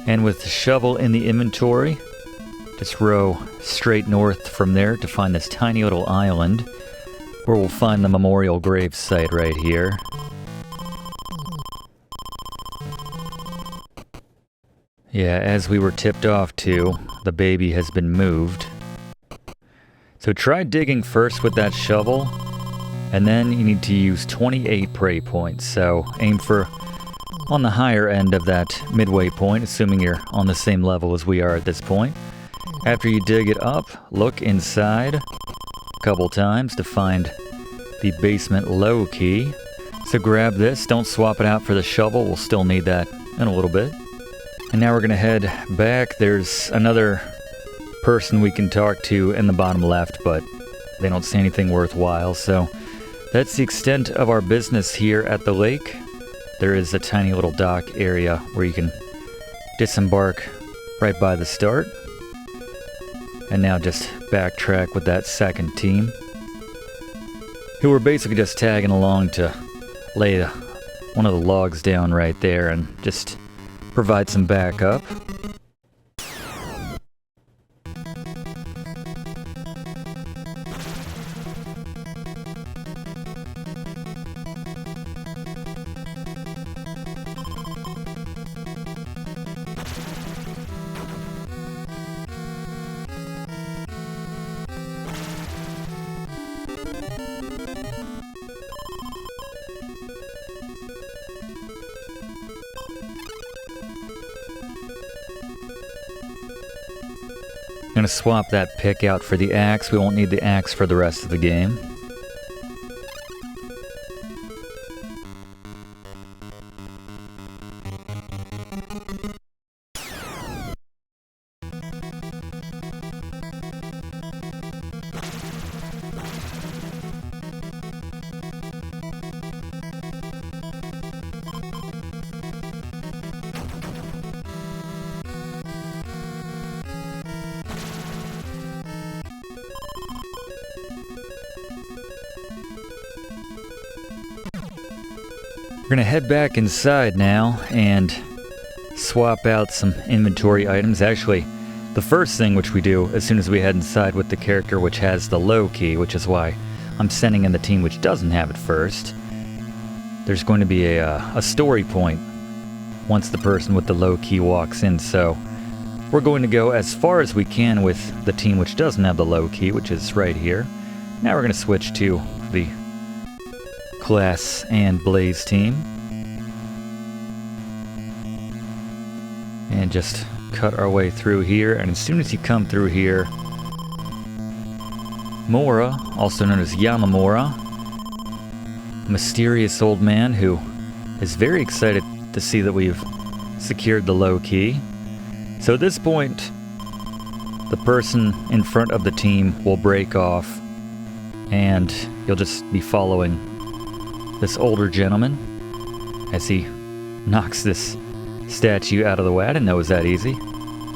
A: And with the shovel in the inventory, just row straight north from there to find this tiny little island where we'll find the memorial grave site right here. Yeah, as we were tipped off to, the baby has been moved. So try digging first with that shovel, And then you need to use 28 prey points, so aim for on the higher end of that midway point, assuming you're on the same level as we are at this point. After you dig it up, look inside a couple times to find the basement low key. So grab this, don't swap it out for the shovel, we'll still need that in a little bit. And now we're gonna head back. There's another person we can talk to in the bottom left, but they don't say anything worthwhile, so that's the extent of our business here at the lake. There is a tiny little dock area where you can disembark right by the start. And now just backtrack with that second team, who were basically just tagging along to lay one of the logs down right there and just provide some backup. I'm gonna swap that pick out for the axe. We won't need the axe for the rest of the game. We're gonna head back inside now and swap out some inventory items. Actually, the first thing which we do as soon as we head inside with the character which has the low key, which is why I'm sending in the team which doesn't have it first, there's going to be a story point once the person with the low key walks in, so we're going to go as far as we can with the team which doesn't have the low key, which is right here. Now we're going to switch to the Class and Blaze team and just cut our way through here. And as soon as you come through here, Mora, also known as Yamamura, a mysterious old man who is very excited to see that we've secured the low key. So at this point, the person in front of the team will break off and you'll just be following this older gentleman as he knocks this statue out of the way. I didn't know it was that easy.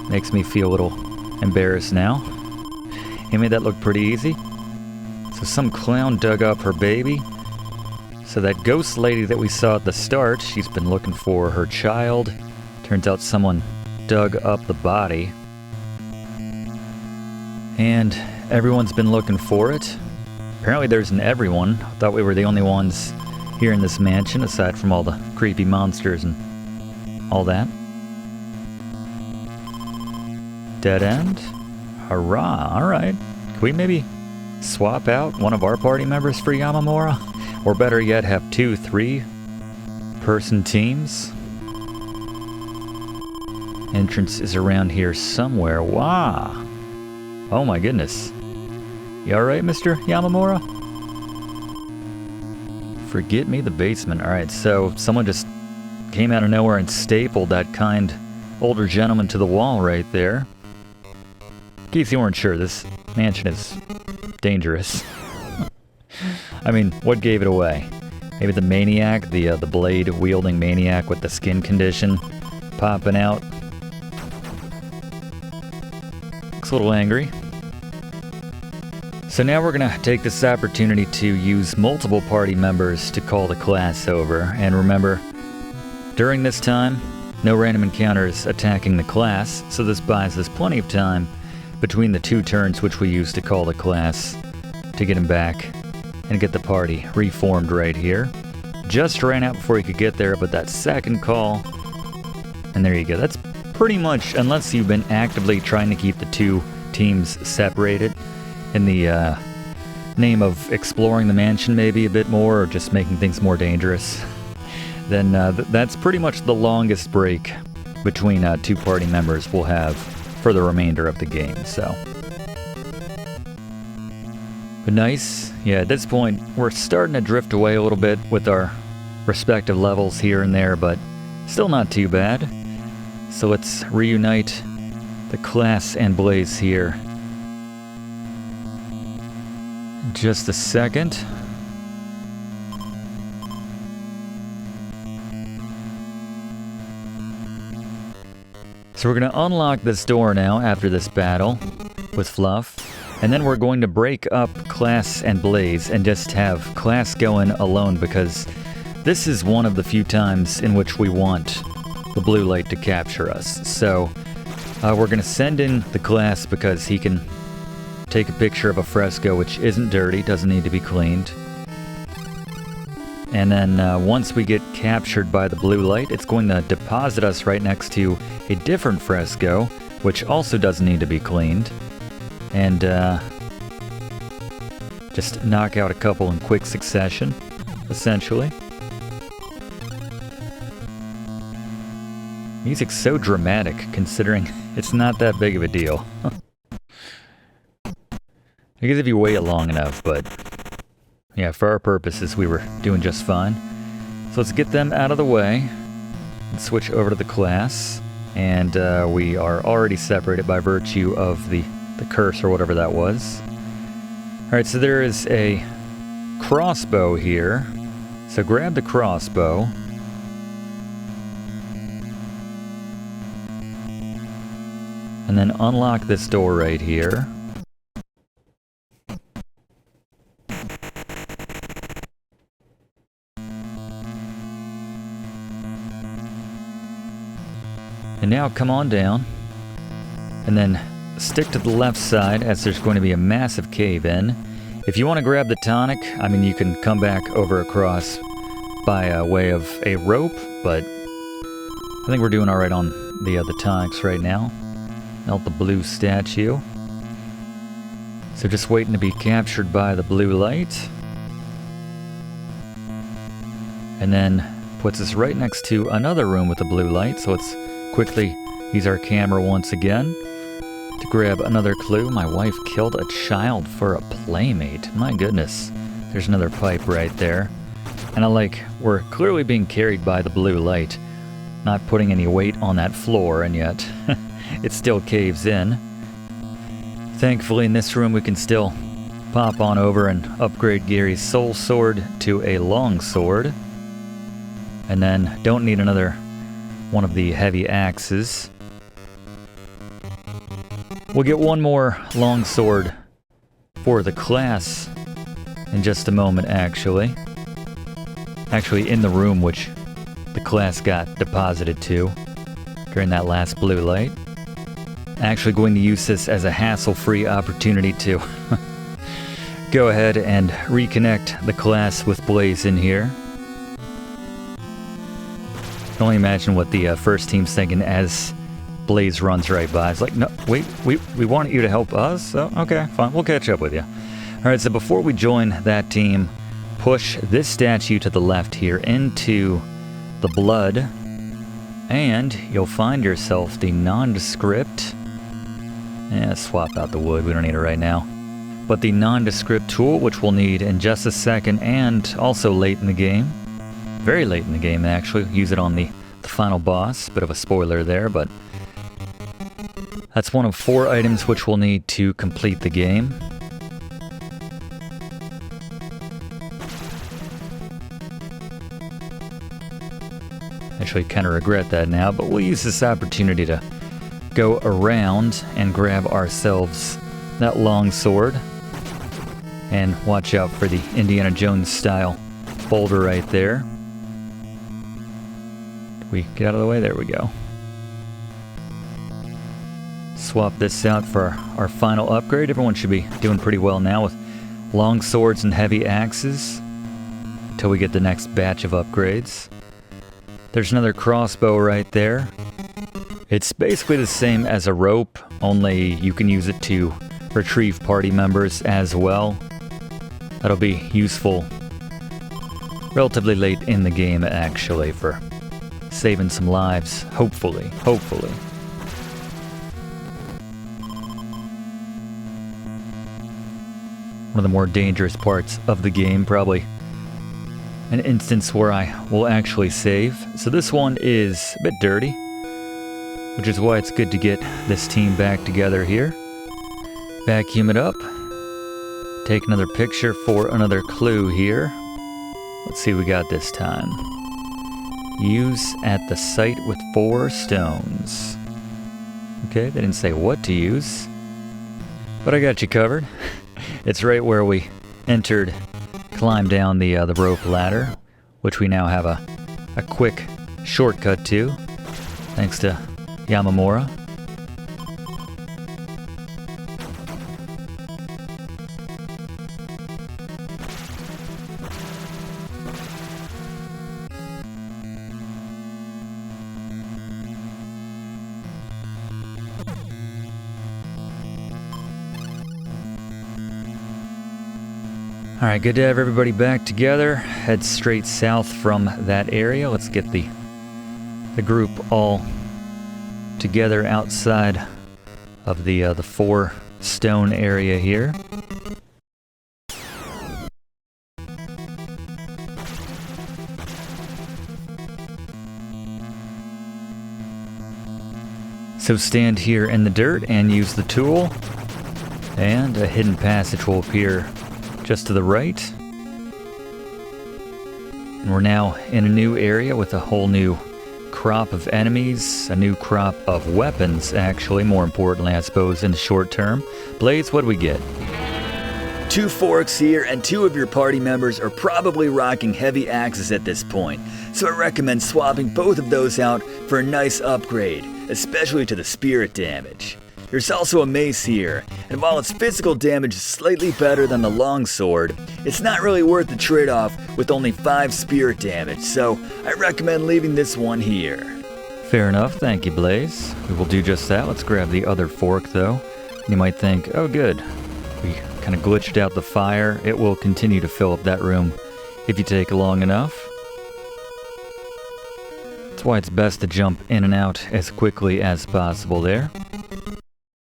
A: Makes me feel a little embarrassed now. He made that look pretty easy. So some clown dug up her baby. So that ghost lady that we saw at the start, she's been looking for her child. Turns out someone dug up the body. And everyone's been looking for it. Apparently there's an everyone. I thought we were the only ones here in this mansion, aside from all the creepy monsters and all that. Dead end? Hurrah, alright. Can we maybe swap out one of our party members for Yamamura? Or better yet, have 2 3-person teams? Entrance is around here somewhere. Wow! Oh my goodness. You alright, Mr. Yamamura? Forget me the basement. Alright, so someone just came out of nowhere and stapled that kind older gentleman to the wall right there. In case you weren't sure, this mansion is dangerous. I mean, what gave it away? Maybe the maniac, the blade-wielding maniac with the skin condition popping out. Looks a little angry. So now we're going to take this opportunity to use multiple party members to call the class over. And remember, during this time, no random encounters attacking the class, so this buys us plenty of time between the 2 turns which we use to call the class to get him back and get the party reformed right here. Just ran out before he could get there, but that second call, and there you go. That's pretty much, unless you've been actively trying to keep the 2 teams separated in the name of exploring the mansion maybe a bit more, or just making things more dangerous, then that's pretty much the longest break between two party members we'll have for the remainder of the game, so. But nice. Yeah, at this point, we're starting to drift away a little bit with our respective levels here and there, but still not too bad. So let's reunite the class and Blaze here. Just a second. So we're going to unlock this door now after this battle with Fluff. And then we're going to break up Class and Blaze and just have Class go in alone, because this is one of the few times in which we want the blue light to capture us. So we're going to send in the Class because he can take a picture of a fresco which isn't dirty, doesn't need to be cleaned. And then once we get captured by the blue light, it's going to deposit us right next to a different fresco, which also doesn't need to be cleaned. And just knock out a couple in quick succession, essentially. Music's so dramatic, considering it's not that big of a deal. I guess if you wait long enough, but yeah, for our purposes, we were doing just fine. So let's get them out of the way and switch over to the Class. And we are already separated by virtue of the curse or whatever that was. Alright, so there is a crossbow here. So grab the crossbow. And then unlock this door right here. And now come on down, and then stick to the left side, as there's going to be a massive cave in. If you want to grab the tonic, I mean, you can come back over across by way of a rope, but I think we're doing alright on the tonics right now. Melt the blue statue. So just waiting to be captured by the blue light. And then puts us right next to another room with a blue light, so let's quickly use our camera once again to grab another clue. My wife killed a child for a playmate. My goodness. There's another pipe right there. And we're clearly being carried by the blue light, not putting any weight on that floor, and yet it still caves in. Thankfully, in this room, we can still pop on over and upgrade Gary's soul sword to a long sword. And then don't need another one of the heavy axes. We'll get one more long sword for the Class in just a moment, actually. Actually, in the room which the Class got deposited to during that last blue light. Actually going to use this as a hassle-free opportunity to go ahead and reconnect the Class with Blaze in here. I can only imagine what the first team's thinking as Blaze runs right by. It's like, no, wait, we want you to help us? Oh, okay, fine, we'll catch up with you. Alright, so before we join that team, push this statue to the left here into the blood, and you'll find yourself the nondescript. Swap out the wood, we don't need it right now. But the nondescript tool, which we'll need in just a second, and also late in the game. Very late in the game, actually. Use it on the final boss. Bit of a spoiler there, but that's one of 4 items which we'll need to complete the game. Actually, kind of regret that now, but we'll use this opportunity to go around and grab ourselves that long sword. And watch out for the Indiana Jones style boulder right there. We get out of the way, there we go. Swap this out for our final upgrade. Everyone should be doing pretty well now with long swords and heavy axes until we get the next batch of upgrades. There's another crossbow right there. It's basically the same as a rope, only you can use it to retrieve party members as well. That'll be useful relatively late in the game, actually, for saving some lives, hopefully. One of the more dangerous parts of the game, probably an instance where I will actually save. So this one is a bit dirty, which is why it's good to get this team back together here. Vacuum it up. Take another picture for another clue here. Let's see what we got this time. Use at the site with 4 stones. Okay, they didn't say what to use, but I got you covered. It's right where we entered, climbed down the rope ladder, which we now have a quick shortcut to, thanks to Yamamura. Alright, good to have everybody back together. Head straight south from that area. Let's get the group all together outside of the 4 stone area here. So stand here in the dirt and use the tool, and a hidden passage will appear just to the right. And we're now in a new area with a whole new crop of enemies, a new crop of weapons, actually, more importantly, I suppose, in the short term. Blaze, what do we get?
B: 2 forks here, and 2 of your party members are probably rocking heavy axes at this point, so I recommend swapping both of those out for a nice upgrade, especially to the spirit damage. There's also a mace here, and while its physical damage is slightly better than the longsword, it's not really worth the trade-off with only 5 spirit damage, so I recommend leaving this one here.
A: Fair enough, thank you, Blaze. We will do just that. Let's grab the other fork, though. You might think, oh good, we kind of glitched out the fire. It will continue to fill up that room if you take long enough. That's why it's best to jump in and out as quickly as possible there.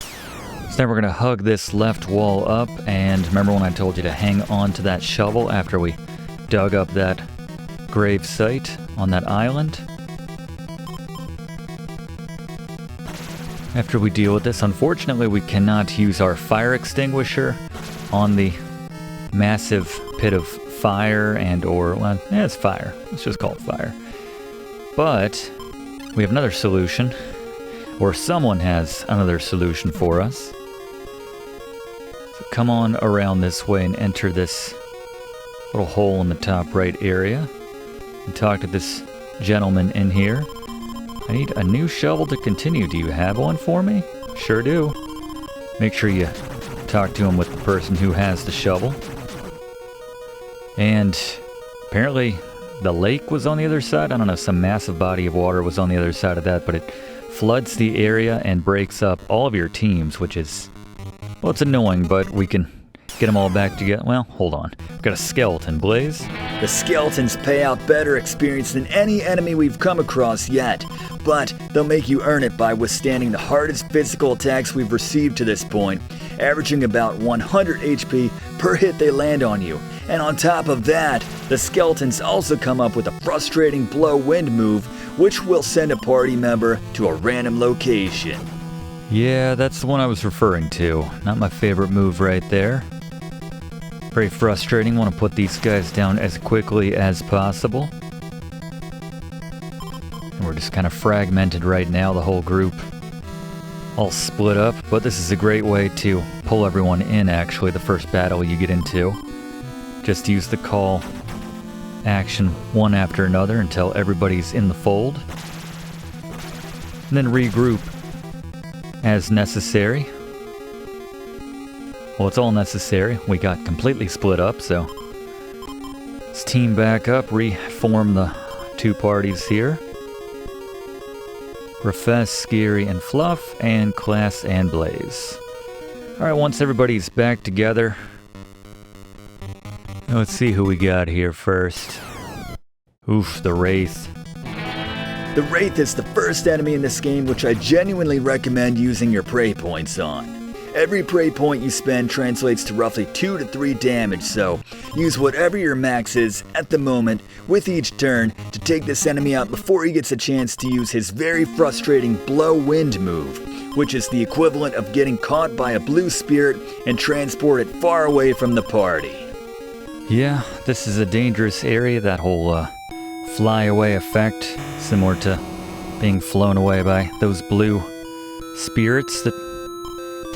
A: So now we're going to hug this left wall up, and remember when I told you to hang on to that shovel after we dug up that grave site on that island? After we deal with this, unfortunately we cannot use our fire extinguisher on the massive pit of fire well, yeah, it's fire. Let's just call it fire. But we have another solution, or someone has another solution for us. So come on around this way and enter this little hole in the top right area and talk to this gentleman in here. I need a new shovel to continue. Do you have one for me? Sure do. Make sure you talk to him with the person who has the shovel. And apparently the lake was on the other side. I don't know, some massive body of water was on the other side of that, but it floods the area and breaks up all of your teams, which is, well, it's annoying, but we can get them all back together. Well, hold on. We've got a skeleton, Blaze.
B: The skeletons pay out better experience than any enemy we've come across yet, but they'll make you earn it by withstanding the hardest physical attacks we've received to this point, averaging about 100 HP per hit they land on you. And on top of that, the skeletons also come up with a frustrating blow wind move, which will send a party member to a random location.
A: Yeah, that's the one I was referring to. Not my favorite move right there. Very frustrating. Want to put these guys down as quickly as possible. And we're just kind of fragmented right now, the whole group. All split up, but this is a great way to pull everyone in, actually, the first battle you get into. Just use the call action one after another until everybody's in the fold. And then regroup as necessary. Well, it's all necessary. We got completely split up, so let's team back up, reform the 2 parties here. Profess, Scary, and Fluff, and Class and Blaze. Alright, once everybody's back together, Let's see who we got here first. Oof, the Wraith.
B: The Wraith is the first enemy in this game which I genuinely recommend using your prey points on. Every prey point you spend translates to roughly 2 to 3 damage, so use whatever your max is at the moment with each turn to take this enemy out before he gets a chance to use his very frustrating Blow Wind move, which is the equivalent of getting caught by a blue spirit and transported far away from the party.
A: Yeah, this is a dangerous area, that whole fly-away effect, similar to being flown away by those blue spirits that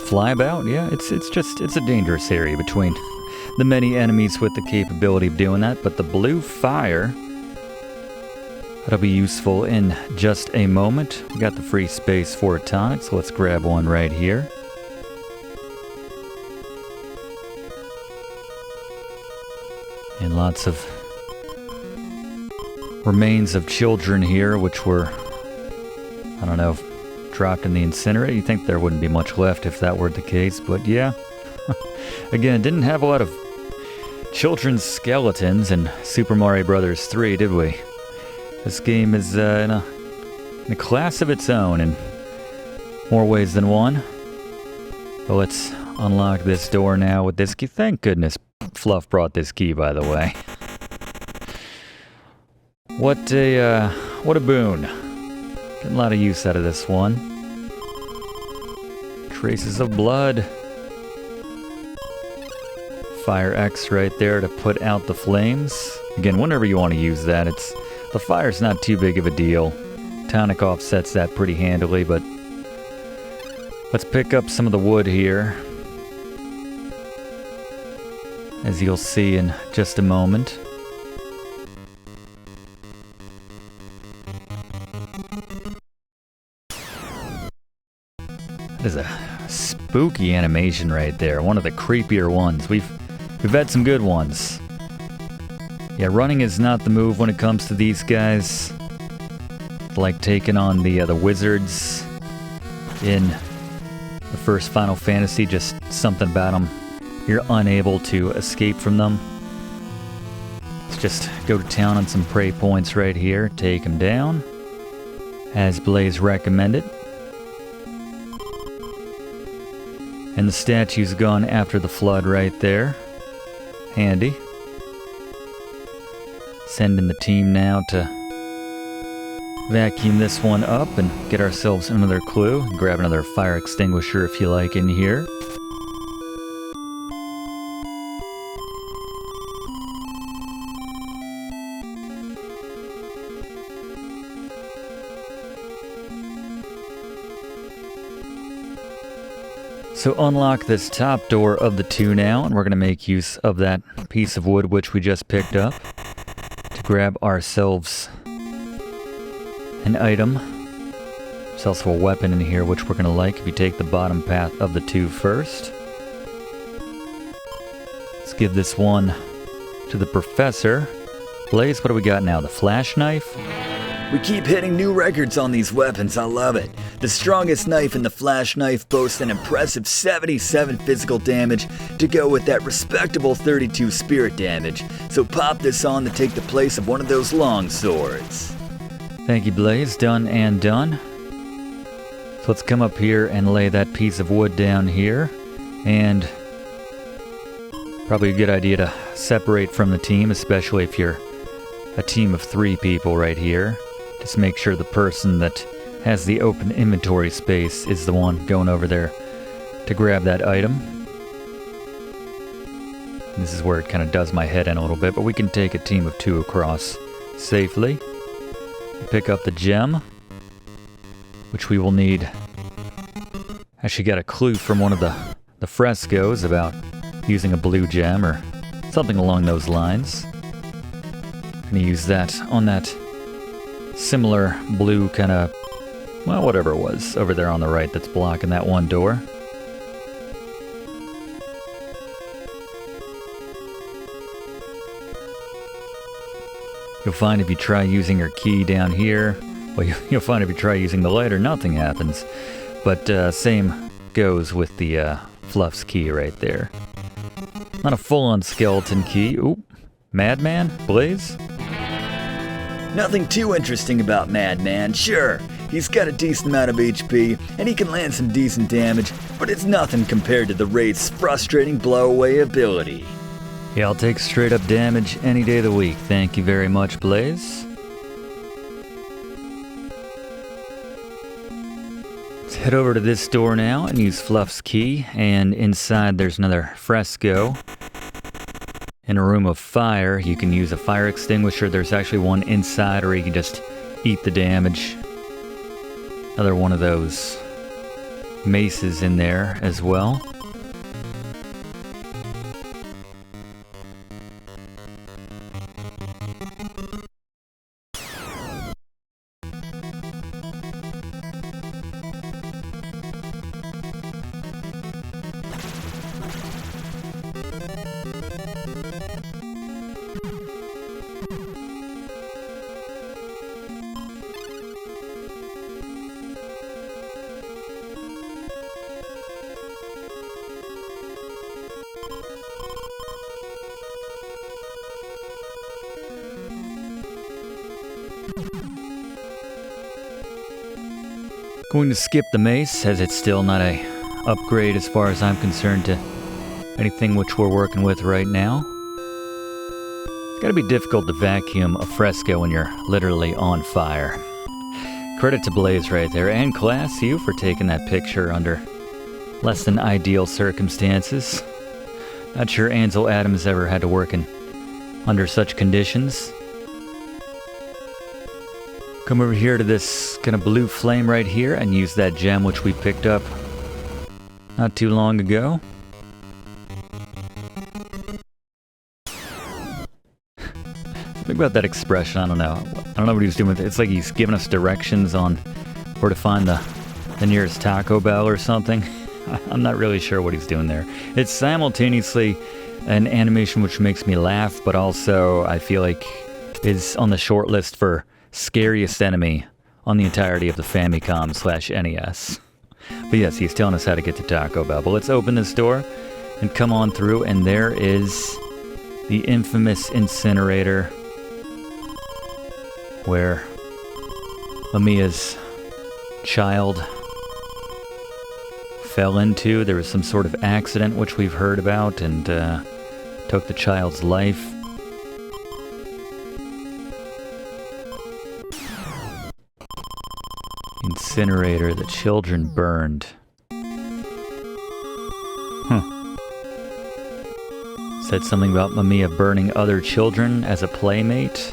A: fly about. Yeah, it's a dangerous area between the many enemies with the capability of doing that, but the blue fire, that'll be useful in just a moment. We got the free space for a tonic, so let's grab one right here. And lots of remains of children here, which were, I don't know, dropped in the incinerator. You'd think there wouldn't be much left if that were the case, but yeah. Again, didn't have a lot of children's skeletons in Super Mario Bros. 3, did we? This game is in a class of its own in more ways than one. But let's unlock this door now with this key. Thank goodness Fluff brought this key, by the way. What a boon. Getting a lot of use out of this one. Traces of blood. Fire X right there to put out the flames. Again, whenever you want to use that, the fire's not too big of a deal. Tonic offsets that pretty handily, but let's pick up some of the wood here, as you'll see in just a moment. That is a spooky animation right there. One of the creepier ones. We've had some good ones. Yeah, running is not the move when it comes to these guys. Like taking on the wizards in the first Final Fantasy. Just something about them. You're unable to escape from them. Let's just go to town on some prey points right here. Take them down, as Blaze recommended. And the statue's gone after the flood right there. Handy. Sending the team now to vacuum this one up and get ourselves another clue. Grab another fire extinguisher if you like in here. So unlock this top door of the 2 now, and we're going to make use of that piece of wood which we just picked up to grab ourselves an item. There's also a weapon in here which we're going to like if you take the bottom path of the 2 first. Let's give this one to the professor. Blaze, what do we got now? The flash knife?
B: We keep hitting new records on these weapons, I love it. The strongest knife in the flash knife boasts an impressive 77 physical damage to go with that respectable 32 spirit damage, so pop this on to take the place of one of those long swords.
A: Thank you, Blaze. Done and done. So let's come up here and lay that piece of wood down here, and probably a good idea to separate from the team, especially if you're a team of 3 people right here. Just make sure the person that has the open inventory space is the one going over there to grab that item. And this is where it kind of does my head in a little bit, but we can take a team of 2 across safely. Pick up the gem, which we will need. Actually got a clue from one of the frescoes about using a blue gem or something along those lines. I'm going to use that on that similar blue kind of, well, whatever it was over there on the right that's blocking that one door. You'll find if you try using your key down here, well, you'll find if you try using the lighter, nothing happens. But same goes with the Fluff's key right there. Not a full-on skeleton key. Oop, Madman? Blaze?
B: Nothing too interesting about Madman, sure. He's got a decent amount of HP, and he can land some decent damage, but it's nothing compared to the Wraith's frustrating blowaway ability.
A: Yeah, I'll take straight up damage any day of the week. Thank you very much, Blaze. Let's head over to this door now and use Fluff's key, and inside there's another fresco. In a room of fire, you can use a fire extinguisher. There's actually one inside, or you can just eat the damage. Another one of those maces in there as well. Going to skip the mace, as it's still not a upgrade as far as I'm concerned to anything which we're working with right now. It's gotta be difficult to vacuum a fresco when you're literally on fire. Credit to Blaze right there, and class you for taking that picture under less than ideal circumstances. Not sure Ansel Adams ever had to work under such conditions. Come over here to this kind of blue flame right here and use that gem which we picked up not too long ago. Think about that expression, I don't know what he was doing with it. It's like he's giving us directions on where to find the nearest Taco Bell or something. I'm not really sure what he's doing there. It's simultaneously an animation which makes me laugh, but also I feel like is on the short list for scariest enemy on the entirety of the Famicom/NES. But yes, he's telling us how to get to Taco Bell. But let's open this door and come on through, and there is the infamous incinerator where Mamiya's child fell into. There was some sort of accident which we've heard about and took the child's life. Incinerator, the children burned. Said something about Mamiya burning other children as a playmate.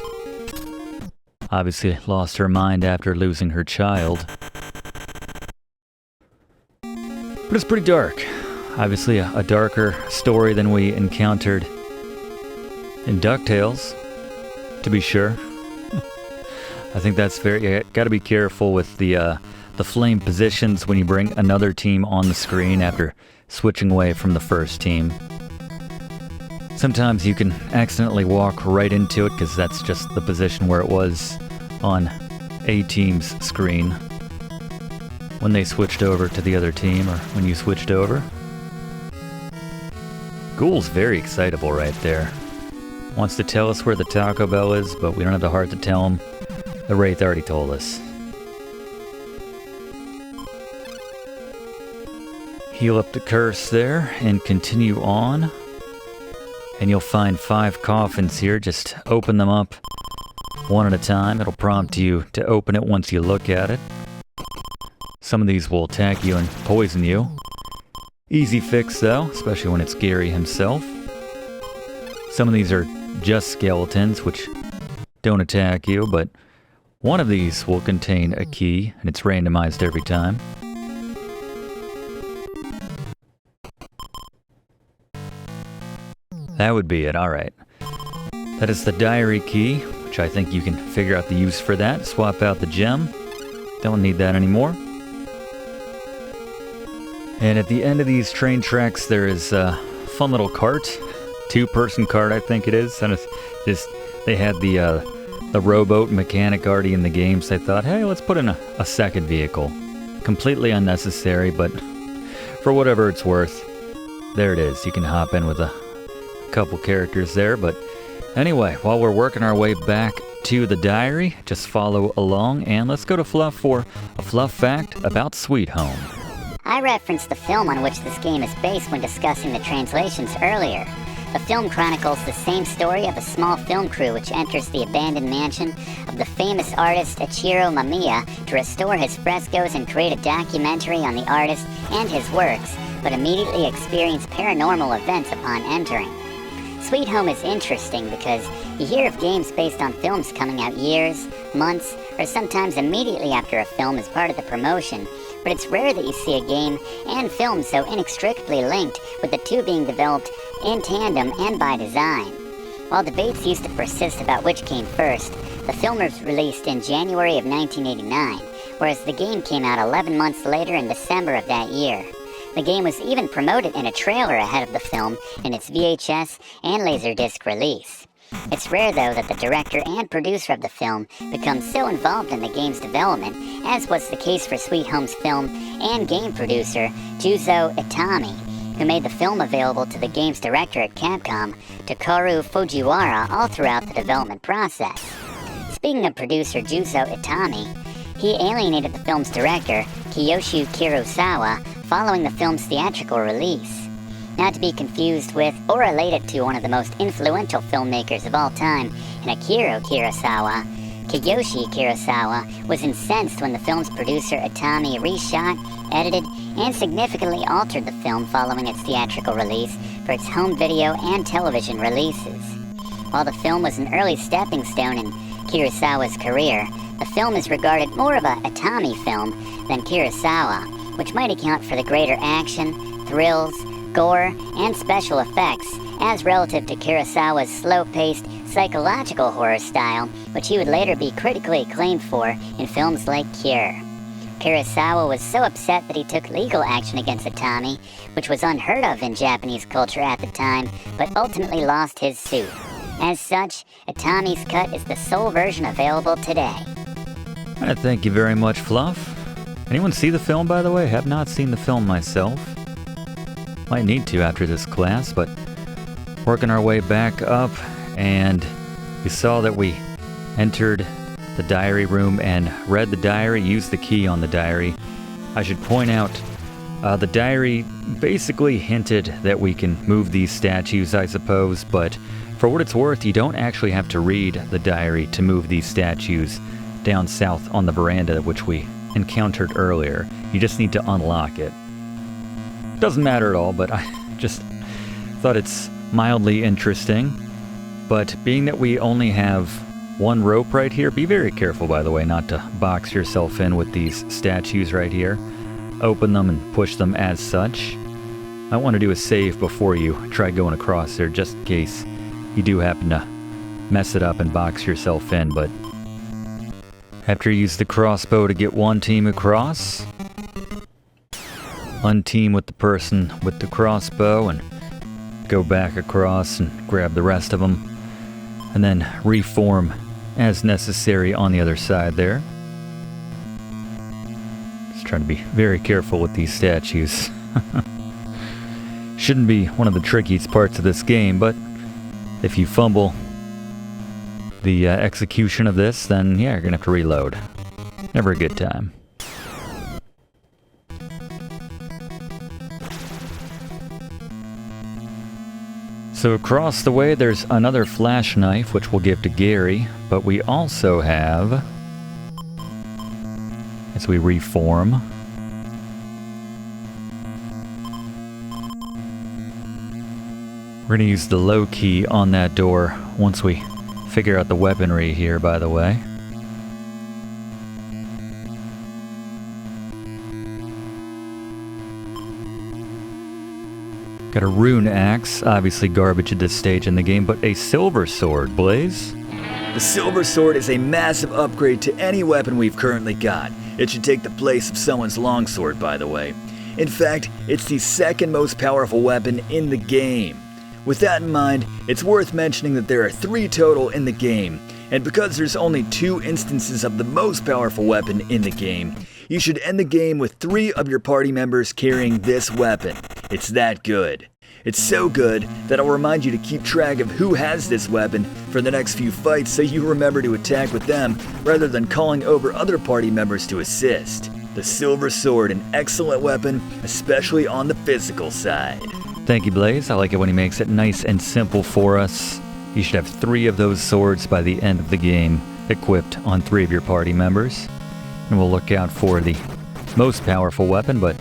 A: Obviously lost her mind after losing her child. But it's pretty dark. Obviously a darker story than we encountered in DuckTales, to be sure. I think that's you gotta be careful with the flame positions when you bring another team on the screen after switching away from the first team. Sometimes you can accidentally walk right into it because that's just the position where it was on A team's screen when they switched over to the other team, or when you switched over. Ghoul's very excitable right there. Wants to tell us where the Taco Bell is, but we don't have the heart to tell him. The Wraith already told us. Heal up the curse there and continue on. And you'll find 5 coffins here. Just open them up one at a time. It'll prompt you to open it once you look at it. Some of these will attack you and poison you. Easy fix though, especially when it's Gary himself. Some of these are just skeletons, which don't attack you, but one of these will contain a key, and it's randomized every time. That would be it, alright. That is the diary key, which I think you can figure out the use for that. Swap out the gem. Don't need that anymore. And at the end of these train tracks, there is a fun little cart. 2-person cart, I think it is. And it's just, they had the rowboat mechanic already in the game, so they thought, hey, let's put in a second vehicle. Completely unnecessary, but for whatever it's worth, there it is. You can hop in with a couple characters there, but Anyway, while we're working our way back to the diary, just follow along and let's go to Fluff for a Fluff fact about Sweet Home.
C: I referenced the film on which this game is based when discussing the translations earlier. The film chronicles the same story of a small film crew which enters the abandoned mansion of the famous artist Ichiro Mamiya to restore his frescoes and create a documentary on the artist and his works, but immediately experience paranormal events upon entering. Sweet Home is interesting because you hear of games based on films coming out years, months, or sometimes immediately after a film as part of the promotion, but it's rare that you see a game and film so inextricably linked, with the two being developed in tandem and by design. While debates used to persist about which came first, the film was released in January of 1989, whereas the game came out 11 months later in December of that year. The game was even promoted in a trailer ahead of the film in its VHS and Laserdisc release. It's rare, though, that the director and producer of the film become so involved in the game's development, as was the case for Sweet Home's film and game producer, Juzo Itami, who made the film available to the game's director at Capcom, Takeru Fujiwara, all throughout the development process. Speaking of producer Juzo Itami, he alienated the film's director, Kiyoshi Kurosawa, following the film's theatrical release. Not to be confused with or related to one of the most influential filmmakers of all time, Akira Kurosawa, Kiyoshi Kurosawa was incensed when the film's producer Itami reshot, edited, and significantly altered the film following its theatrical release for its home video and television releases. While the film was an early stepping stone in Kurosawa's career, the film is regarded more of a Itami film than Kurosawa, which might account for the greater action, thrills, gore, and special effects, as relative to Kurosawa's slow-paced, psychological horror style, which he would later be critically acclaimed for in films like Cure. Kurosawa was so upset that he took legal action against Itami, which was unheard of in Japanese culture at the time, but ultimately lost his suit. As such, Itami's cut is the sole version available today.
A: Thank you very much, Fluff. Anyone see the film, by the way? Have not seen the film myself. Might need to after this class, but working our way back up, and you saw that we entered the diary room and read the diary, used the key on the diary. I should point out, the diary basically hinted that we can move these statues, I suppose, but for what it's worth, you don't actually have to read the diary to move these statues down south on the veranda, which we encountered earlier. You just need to unlock it. Doesn't matter at all, but I just thought it's mildly interesting. But being that we only have one rope right here, be very careful, by the way, not to box yourself in with these statues right here. Open them and push them as such. I want to do a save before you try going across there, just in case you do happen to mess it up and box yourself in. But after you use the crossbow to get one team across, unteam with the person with the crossbow and go back across and grab the rest of them, and then reform as necessary on the other side there. Just trying to be very careful with these statues. Shouldn't be one of the trickiest parts of this game, but if you fumble the execution of this, then yeah, you're gonna have to reload. Never a good time. So across the way there's another flash knife, which we'll give to Gary, but we also have, as we reform, we're going to use the low key on that door once we figure out the weaponry here, by the way. Got a rune axe, obviously garbage at this stage in the game, but a silver sword, Blaze.
B: The silver sword is a massive upgrade to any weapon we've currently got. It should take the place of someone's longsword, by the way. In fact, it's the second most powerful weapon in the game. With that in mind, it's worth mentioning that there are 3 total in the game, and because there's only 2 instances of the most powerful weapon in the game, you should end the game with 3 of your party members carrying this weapon. It's that good. It's so good that I'll remind you to keep track of who has this weapon for the next few fights so you remember to attack with them rather than calling over other party members to assist. The Silver Sword, an excellent weapon, especially on the physical side.
A: Thank you, Blaze. I like it when he makes it nice and simple for us. You should have 3 of those swords by the end of the game, equipped on 3 of your party members. And we'll look out for the most powerful weapon, but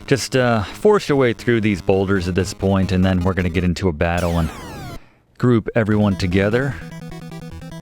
A: just force your way through these boulders at this point, and then we're going to get into a battle and group everyone together.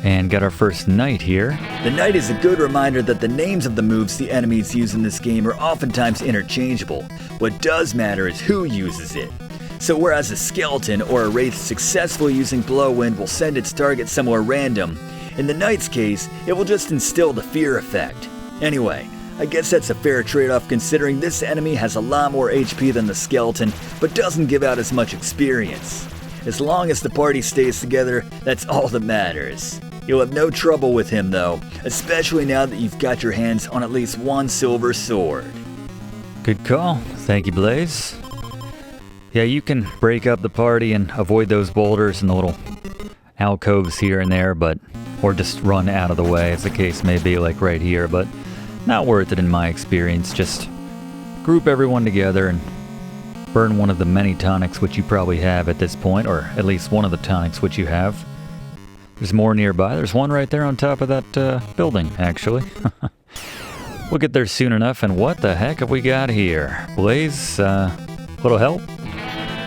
A: And got our first knight here.
B: The knight is a good reminder that the names of the moves the enemies use in this game are oftentimes interchangeable. What does matter is who uses it. So whereas a skeleton or a wraith successfully using Blowwind will send its target somewhere random, in the knight's case, it will just instill the fear effect. Anyway, I guess that's a fair trade-off considering this enemy has a lot more HP than the skeleton, but doesn't give out as much experience. As long as the party stays together, that's all that matters. You'll have no trouble with him though, especially now that you've got your hands on at least 1 silver sword.
A: Good call. Thank you, Blaze. Yeah, you can break up the party and avoid those boulders and the little alcoves here and there, or just run out of the way, as the case may be, like right here, but not worth it in my experience. Just group everyone together and burn one of the many tonics which you probably have at this point, or at least one of the tonics which you have. There's more nearby. There's one right there on top of that building, actually. We'll get there soon enough, and what the heck have we got here? Blaze, little help?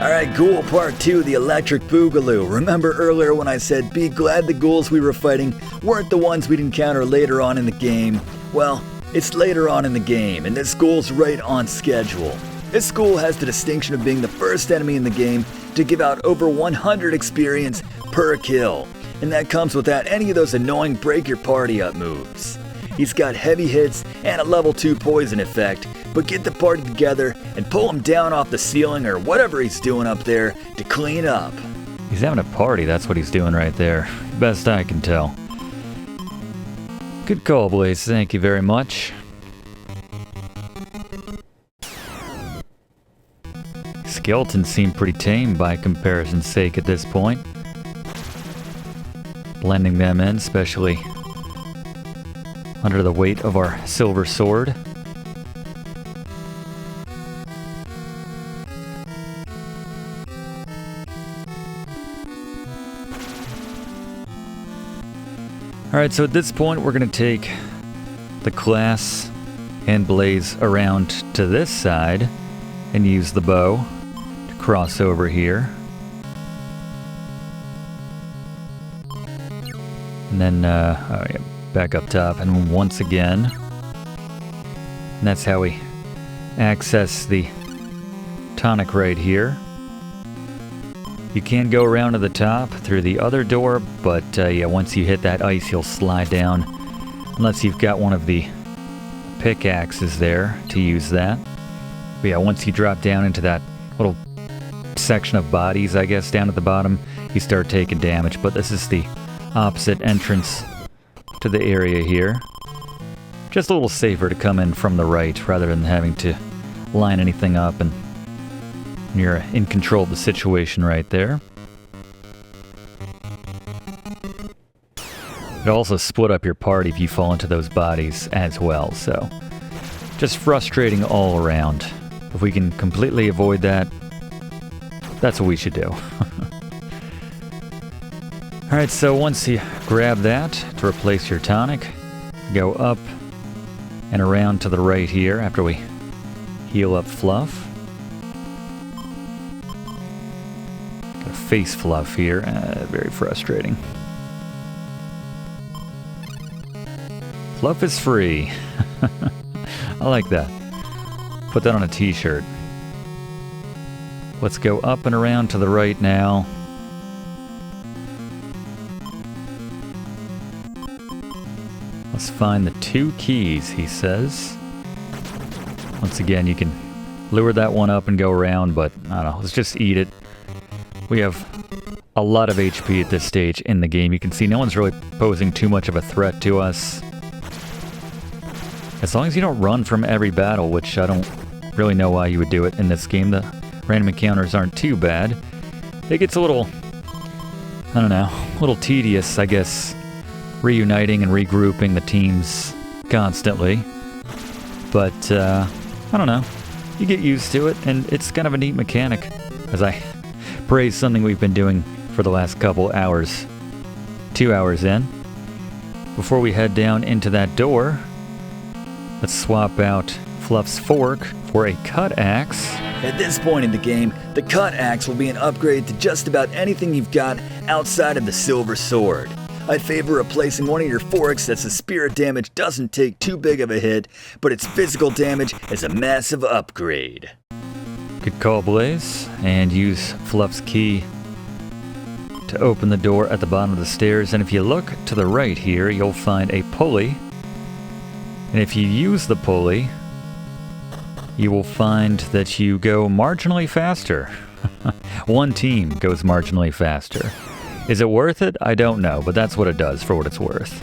B: Alright, Ghoul Part 2, the Electric Boogaloo. Remember earlier when I said be glad the ghouls we were fighting weren't the ones we'd encounter later on in the game? Well, it's later on in the game, and this ghoul's right on schedule. This ghoul has the distinction of being the first enemy in the game to give out over 100 experience per kill, and that comes without any of those annoying break your party up moves. He's got heavy hits and a level 2 poison effect, but get the party together and pull him down off the ceiling or whatever he's doing up there to clean up.
A: He's having a party, that's what he's doing right there. Best I can tell. Good call, Blaze. Thank you very much. Skeletons seem pretty tame by comparison's sake at this point. Blending them in, especially under the weight of our silver sword. Alright, so at this point we're going to take the class and Blaze around to this side and use the bow to cross over here. And then back up top, and once again. And that's how we access the tonic right here. You can go around to the top through the other door, but yeah, once you hit that ice, you'll slide down. Unless you've got one of the pickaxes there to use that. But yeah, once you drop down into that little section of bodies, I guess, down at the bottom, you start taking damage. But this is the opposite entrance to the area here. Just a little safer to come in from the right rather than having to line anything up, and you're in control of the situation right there. It'll also split up your party if you fall into those bodies as well, so just frustrating all around. If we can completely avoid that, that's what we should do. Alright, so once you grab that to replace your tonic, go up and around to the right here after we heal up Fluff. Got a face Fluff here, very frustrating. Fluff is free. I like that. Put that on a t-shirt. Let's go up and around to the right now. Let's find the 2 keys, he says. Once again, you can lure that one up and go around, but I don't know, let's just eat it. We have a lot of HP at this stage in the game. You can see no one's really posing too much of a threat to us. As long as you don't run from every battle, which I don't really know why you would do it in this game. The random encounters aren't too bad. It gets a little, I don't know, a little tedious, I guess, reuniting and regrouping the teams constantly. But, I don't know, you get used to it, and it's kind of a neat mechanic, as I praise something we've been doing for the last couple hours. 2 hours in. Before we head down into that door, let's swap out Fluff's fork for a cut axe.
B: At this point in the game, the cut axe will be an upgrade to just about anything you've got outside of the silver sword. I'd favor replacing one of your forks that's the spirit damage doesn't take too big of a hit, but its physical damage is a massive upgrade.
A: Good call, Blaze, and use Fluff's key to open the door at the bottom of the stairs, and if you look to the right here, you'll find a pulley, and if you use the pulley, you will find that you go marginally faster. One team goes marginally faster. Is it worth it? I don't know, but that's what it does for what it's worth.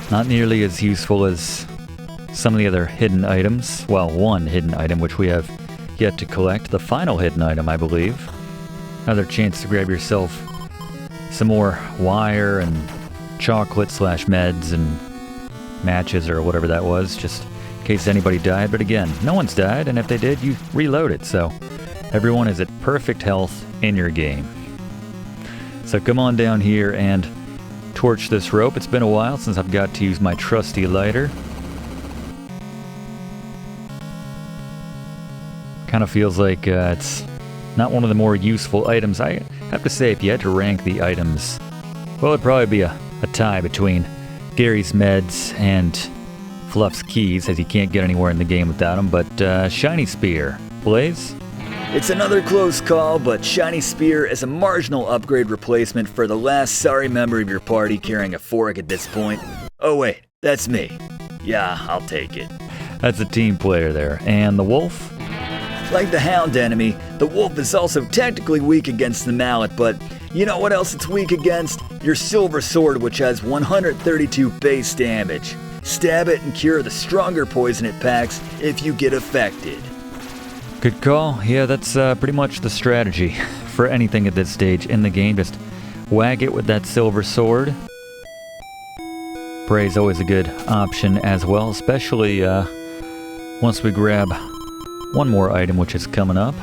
A: Not nearly as useful as some of the other hidden items. Well, one hidden item which we have yet to collect. The final hidden item, I believe. Another chance to grab yourself some more wire and chocolate/meds and matches or whatever that was, just in case anybody died. But again, no one's died, and if they did, you reload it, so everyone is at perfect health in your game. So come on down here and torch this rope. It's been a while since I've got to use my trusty lighter. Kind of feels like it's not one of the more useful items. I have to say, if you had to rank the items, well, it'd probably be a tie between Gary's meds and Fluff's keys, as he can't get anywhere in the game without them, but Shiny Spear. Blaze?
B: It's another close call, but Shiny Spear is a marginal upgrade replacement for the last sorry member of your party carrying a fork at this point. Oh wait, that's me. Yeah, I'll take it.
A: That's a team player there. And the wolf?
B: Like the hound enemy, the wolf is also technically weak against the mallet, but you know what else it's weak against? Your silver sword, which has 132 base damage. Stab it and cure the stronger poison it packs if you get affected.
A: Good call. Yeah, that's pretty much the strategy for anything at this stage in the game. Just whack it with that silver sword. Spray's always a good option as well, especially once we grab one more item which is coming up.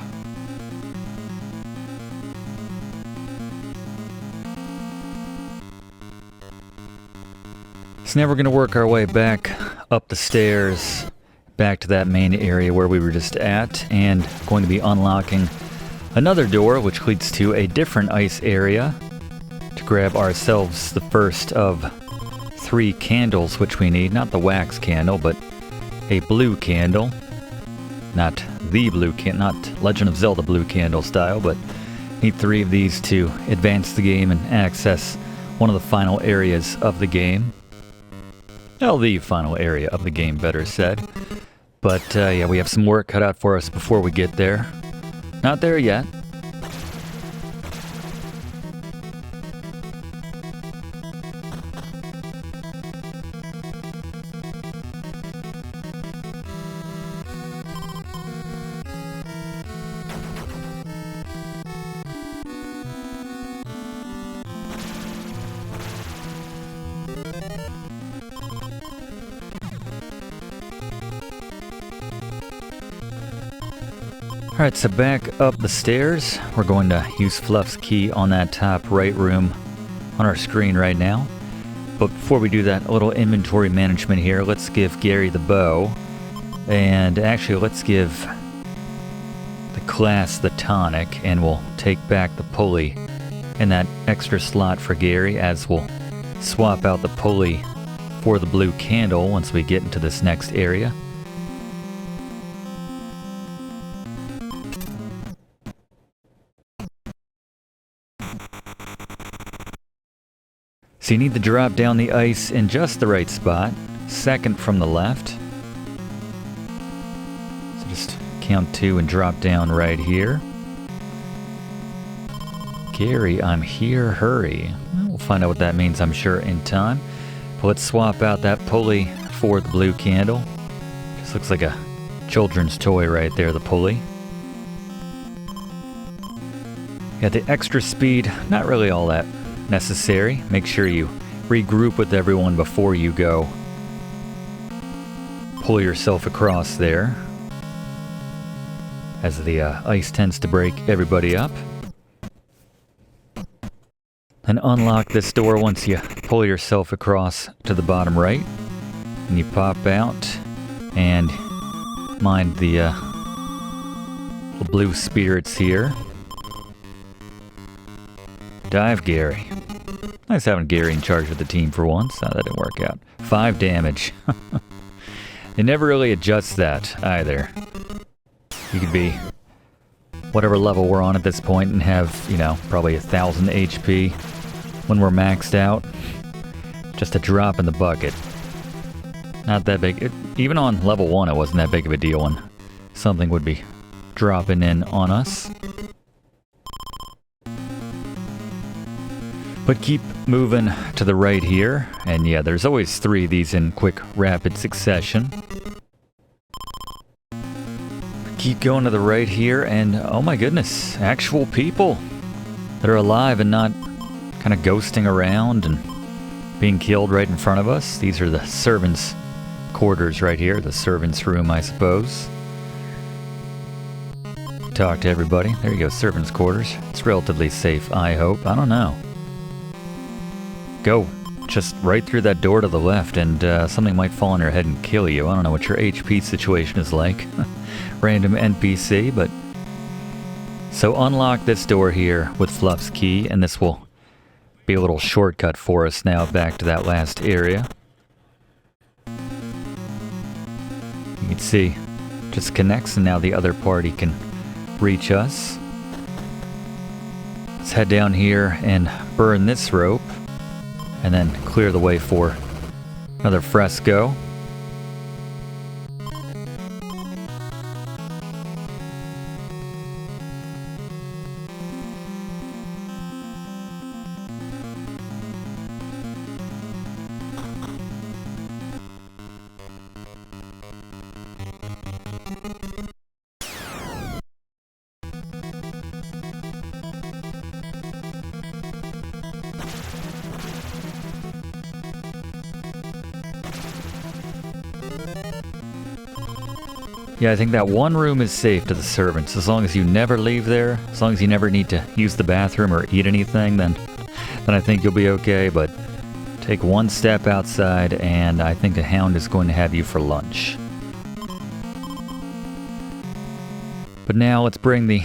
A: So now we're going to work our way back up the stairs, back to that main area where we were just at, and going to be unlocking another door which leads to a different ice area to grab ourselves the first of 3 candles which we need. Not the wax candle, but a blue candle. Not the blue candle, not Legend of Zelda blue candle style, but need 3 of these to advance the game and access one of the final areas of the game. Well, the final area of the game, better said. But yeah, we have some work cut out for us before we get there. Not there yet. Alright, so back up the stairs. We're going to use Fluff's key on that top right room on our screen right now. But before we do that, a little inventory management here. Let's give Gary the bow. And actually, let's give the class the tonic, and we'll take back the pulley in that extra slot for Gary, as we'll swap out the pulley for the blue candle once we get into this next area. So you need to drop down the ice in just the right spot, second from the left. So just count 2 and drop down right here. Gary, I'm here, hurry. Well, we'll find out what that means, I'm sure, in time. But let's swap out that pulley for the blue candle. Just looks like a children's toy right there, the pulley. Yeah, the extra speed, not really all that necessary. Make sure you regroup with everyone before you go. Pull yourself across there, as the ice tends to break everybody up. And unlock this door once you pull yourself across to the bottom right. And you pop out and mind the blue spirits here. Dive Gary. Nice having Gary in charge of the team for once. Oh, that didn't work out. 5 damage. They never really adjust that either. You could be whatever level we're on at this point and have, you know, probably 1,000 HP when we're maxed out. Just a drop in the bucket. Not that big. Even on level 1, it wasn't that big of a deal when something would be dropping in on us. But keep moving to the right here. And yeah, there's always 3 of these in quick, rapid succession. Keep going to the right here, and oh my goodness, actual people that are alive and not kind of ghosting around and being killed right in front of us. These are the servants' quarters right here, the servants' room, I suppose. Talk to everybody. There you go, servants' quarters. It's relatively safe, I hope. I don't know. Go just right through that door to the left, and something might fall on your head and kill you. I don't know what your HP situation is like. Random NPC, but... So unlock this door here with Fluff's key, and this will be a little shortcut for us now back to that last area. You can see, just connects, and now the other party can reach us. Let's head down here and burn this rope, and then clear the way for another fresco. Yeah, I think that one room is safe to the servants. As long as you never leave there, as long as you never need to use the bathroom or eat anything, then I think you'll be okay. But take one step outside, and I think the Hound is going to have you for lunch. But now let's bring the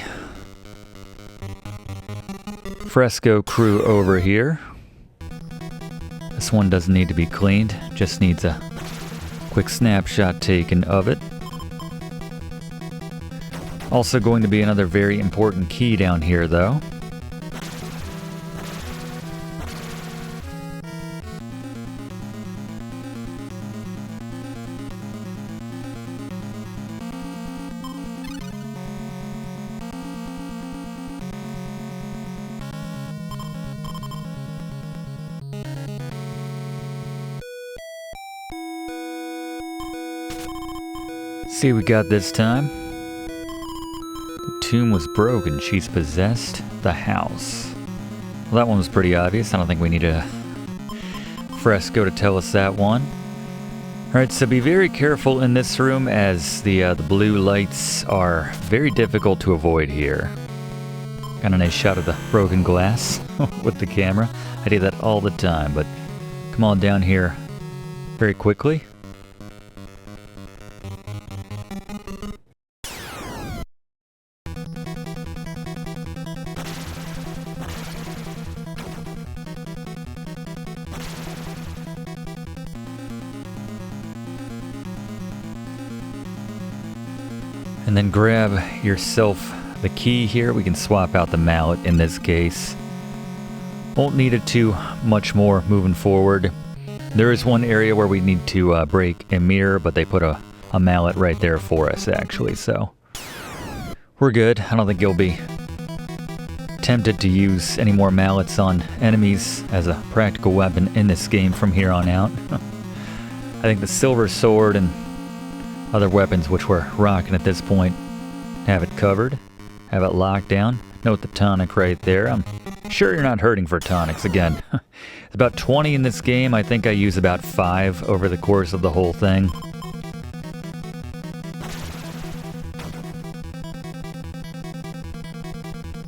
A: fresco crew over here. This one doesn't need to be cleaned, just needs a quick snapshot taken of it. Also going to be another very important key down here, though. See what we got this time. The tomb was broken. She's possessed the house. Well, that one was pretty obvious. I don't think we need a fresco to tell us that one. Alright, so be very careful in this room, as the blue lights are very difficult to avoid here. Got a nice shot of the broken glass with the camera. I do that all the time, but come on down here very quickly. And then grab yourself the key here. We can swap out the mallet in this case. Won't need it too much more moving forward. There is one area where we need to break a mirror, but they put a mallet right there for us, actually, so we're good. I don't think you'll be tempted to use any more mallets on enemies as a practical weapon in this game from here on out. I think the silver sword and other weapons which we're rocking at this point. Have it covered, have it locked down. Note the tonic right there. I'm sure you're not hurting for tonics again. It's about 20 in this game. I think I use about 5 over the course of the whole thing.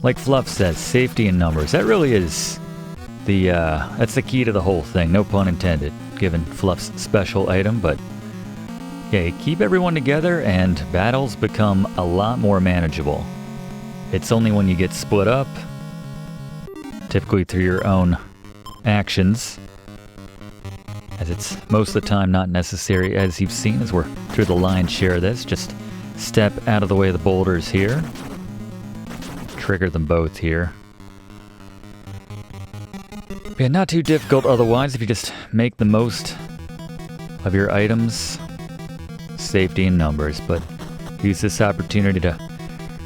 A: Like Fluff says, safety in numbers. That really is that's the key to the whole thing. No pun intended, given Fluff's special item, but yeah, you keep everyone together and battles become a lot more manageable. It's only when you get split up, typically through your own actions, as it's most of the time not necessary, as you've seen as we're through the lion's share of this. Just step out of the way of the boulders here. Trigger them both here. Yeah, not too difficult otherwise if you just make the most of your items. Safety in numbers, but use this opportunity to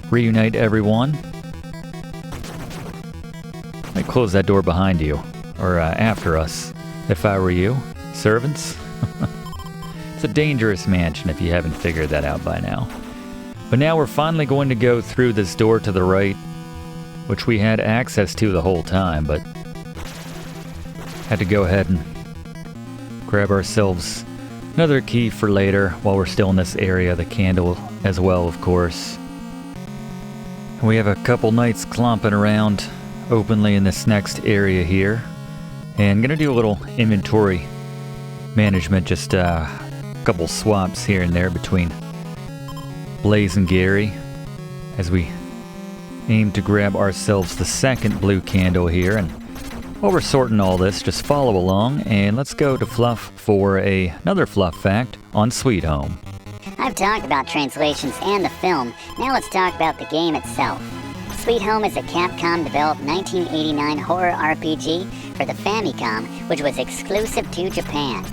A: reunite everyone. I'd close that door behind you, or after us, if I were you. Servants? It's a dangerous mansion if you haven't figured that out by now. But now we're finally going to go through this door to the right, which we had access to the whole time, but had to go ahead and grab ourselves another key for later while we're still in this area, the candle as well, of course. We have a couple knights clomping around openly in this next area here. And gonna do a little inventory management, just a couple swaps here and there between Blaze and Gary as we aim to grab ourselves the second blue candle here. And while we're sorting all this, just follow along and let's go to Fluff for another Fluff fact on Sweet Home.
C: I've talked about translations and the film, now let's talk about the game itself. Sweet Home is a Capcom-developed 1989 horror RPG for the Famicom, which was exclusive to Japan.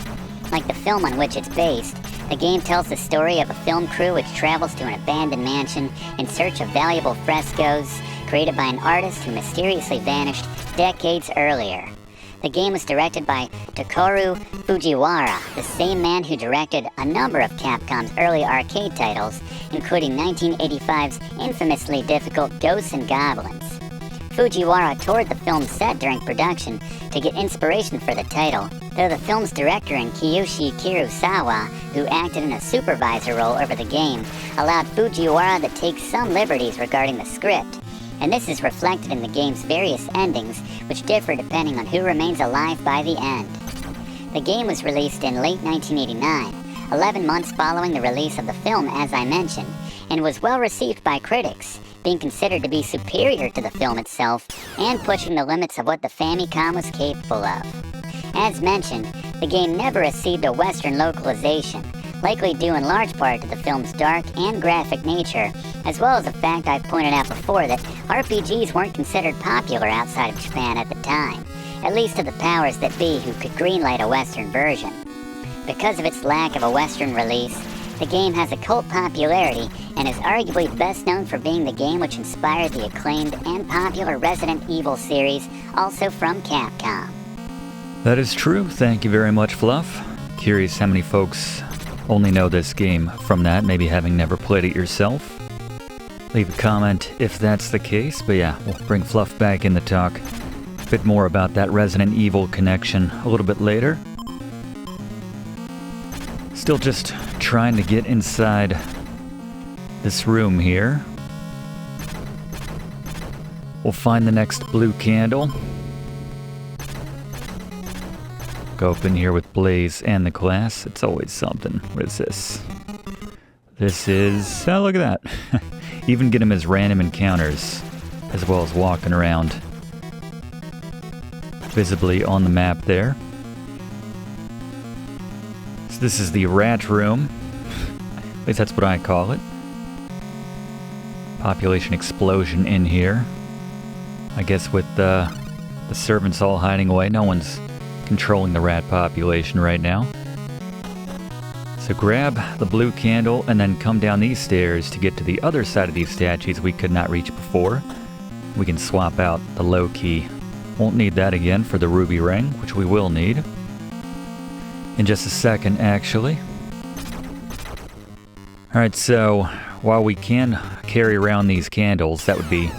C: Like the film on which it's based, the game tells the story of a film crew which travels to an abandoned mansion in search of valuable frescoes created by an artist who mysteriously vanished decades earlier. The game was directed by Takeru Fujiwara, the same man who directed a number of Capcom's early arcade titles, including 1985's infamously difficult Ghosts and Goblins. Fujiwara toured the film's set during production to get inspiration for the title, though the film's director and Kiyoshi Kurosawa, who acted in a supervisor role over the game, allowed Fujiwara to take some liberties regarding the script, and this is reflected in the game's various endings, which differ depending on who remains alive by the end. The game was released in late 1989, 11 months following the release of the film, as I mentioned, and was well received by critics, being considered to be superior to the film itself and pushing the limits of what the Famicom was capable of. As mentioned, the game never received a Western localization, likely due in large part to the film's dark and graphic nature, as well as the fact I've pointed out before that RPGs weren't considered popular outside of Japan at the time, at least to the powers that be who could greenlight a Western version. Because of its lack of a Western release, the game has a cult popularity and is arguably best known for being the game which inspired the acclaimed and popular Resident Evil series, also from Capcom.
A: That is true. Thank you very much, Fluff. Curious how many folks only know this game from that, maybe having never played it yourself. Leave a comment if that's the case, but yeah, we'll bring Fluff back in to talk a bit more about that Resident Evil connection a little bit later. Still just trying to get inside this room here. We'll find the next blue candle. Go up in here with Blaze and the class. It's always something. What is this? This is... oh, look at that. Even get him as random encounters, as well as walking around visibly on the map there. So this is the rat room. At least that's what I call it. Population explosion in here. I guess with the servants all hiding away, no one's controlling the rat population right now. So grab the blue candle and then come down these stairs to get to the other side of these statues we could not reach before. We can swap out the low key. Won't need that again for the ruby ring, which we will need in just a second, actually. Alright, so while we can carry around these candles, that would be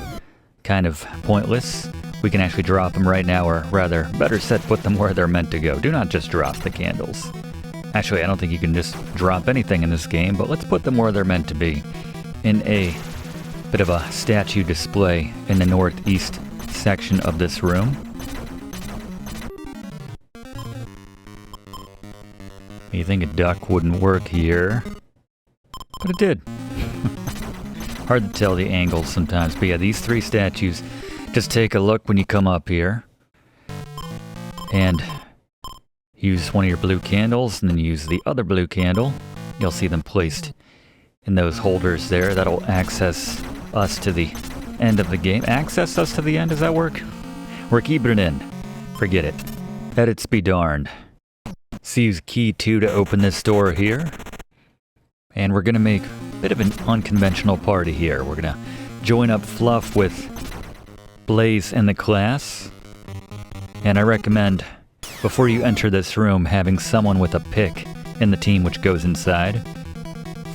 A: kind of pointless. We can actually drop them right now, or rather, better said, put them where they're meant to go. Do not just drop the candles. Actually, I don't think you can just drop anything in this game, but let's put them where they're meant to be. In a bit of a statue display in the northeast section of this room. You think a duck wouldn't work here, but it did. Hard to tell the angles sometimes, but yeah, these three statues, just take a look when you come up here. And use one of your blue candles, and then use the other blue candle. You'll see them placed in those holders there. That'll access us to the end of the game. Access us to the end, does that work? We're keeping it in. Forget it. Edits be darned. So use key 2 to open this door here. And we're gonna make a bit of an unconventional party here. We're gonna join up Fluff with Blaze in the class. And I recommend, before you enter this room, having someone with a pick in the team which goes inside.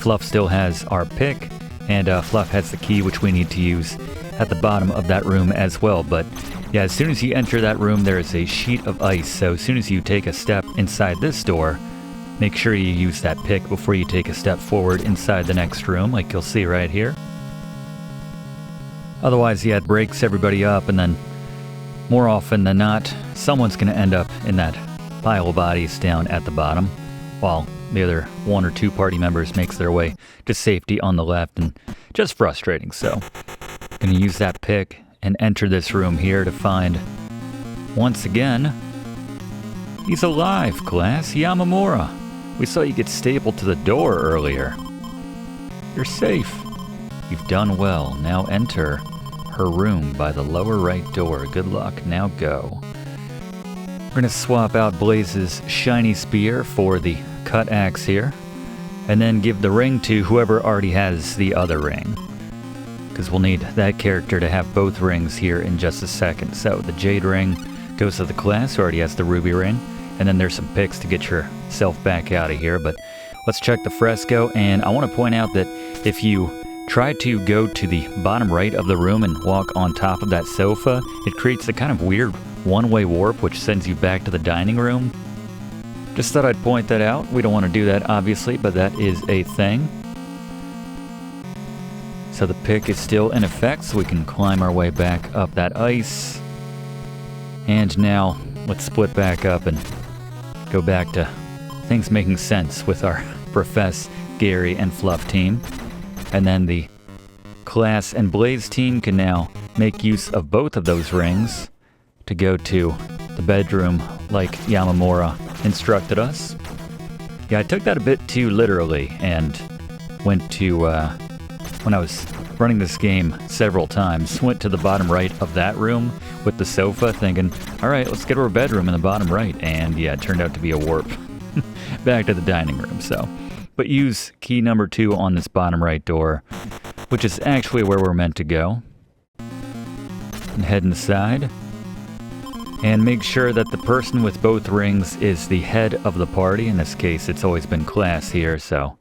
A: Fluff still has our pick, and Fluff has the key which we need to use at the bottom of that room as well. But yeah, as soon as you enter that room, there is a sheet of ice. So as soon as you take a step inside this door, make sure you use that pick before you take a step forward inside the next room, like you'll see right here. Otherwise, yeah, it breaks everybody up, and then more often than not, someone's going to end up in that pile of bodies down at the bottom, while the other 1 or 2 party members makes their way to safety on the left, and just frustrating. So, going to use that pick and enter this room here to find, once again, he's alive, class, Yamamura. We saw you get stapled to the door earlier. You're safe. You've done well. Now enter her room by the lower right door. Good luck. Now go. We're going to swap out Blaze's shiny spear for the cut axe here, and then give the ring to whoever already has the other ring, because we'll need that character to have both rings here in just a second. So the jade ring goes to the class who already has the ruby ring, and then there's some picks to get yourself back out of here. But let's check the fresco, and I want to point out that if you try to go to the bottom right of the room and walk on top of that sofa, it creates a kind of weird one-way warp which sends you back to the dining room. Just thought I'd point that out. We don't want to do that, obviously, but that is a thing. So the pick is still in effect, so we can climb our way back up that ice. And now, let's split back up and go back to things making sense with our Profess, Gary, and Fluff team. And then the class and Blaze team can now make use of both of those rings to go to the bedroom like Yamamura instructed us. Yeah, I took that a bit too literally and went to, when I was running this game several times, went to the bottom right of that room with the sofa thinking, alright, let's get to our bedroom in the bottom right. And yeah, it turned out to be a warp back to the dining room, so. But use key number 2 on this bottom right door, which is actually where we're meant to go. And head inside. And make sure that the person with both rings is the head of the party. In this case, it's always been class here, so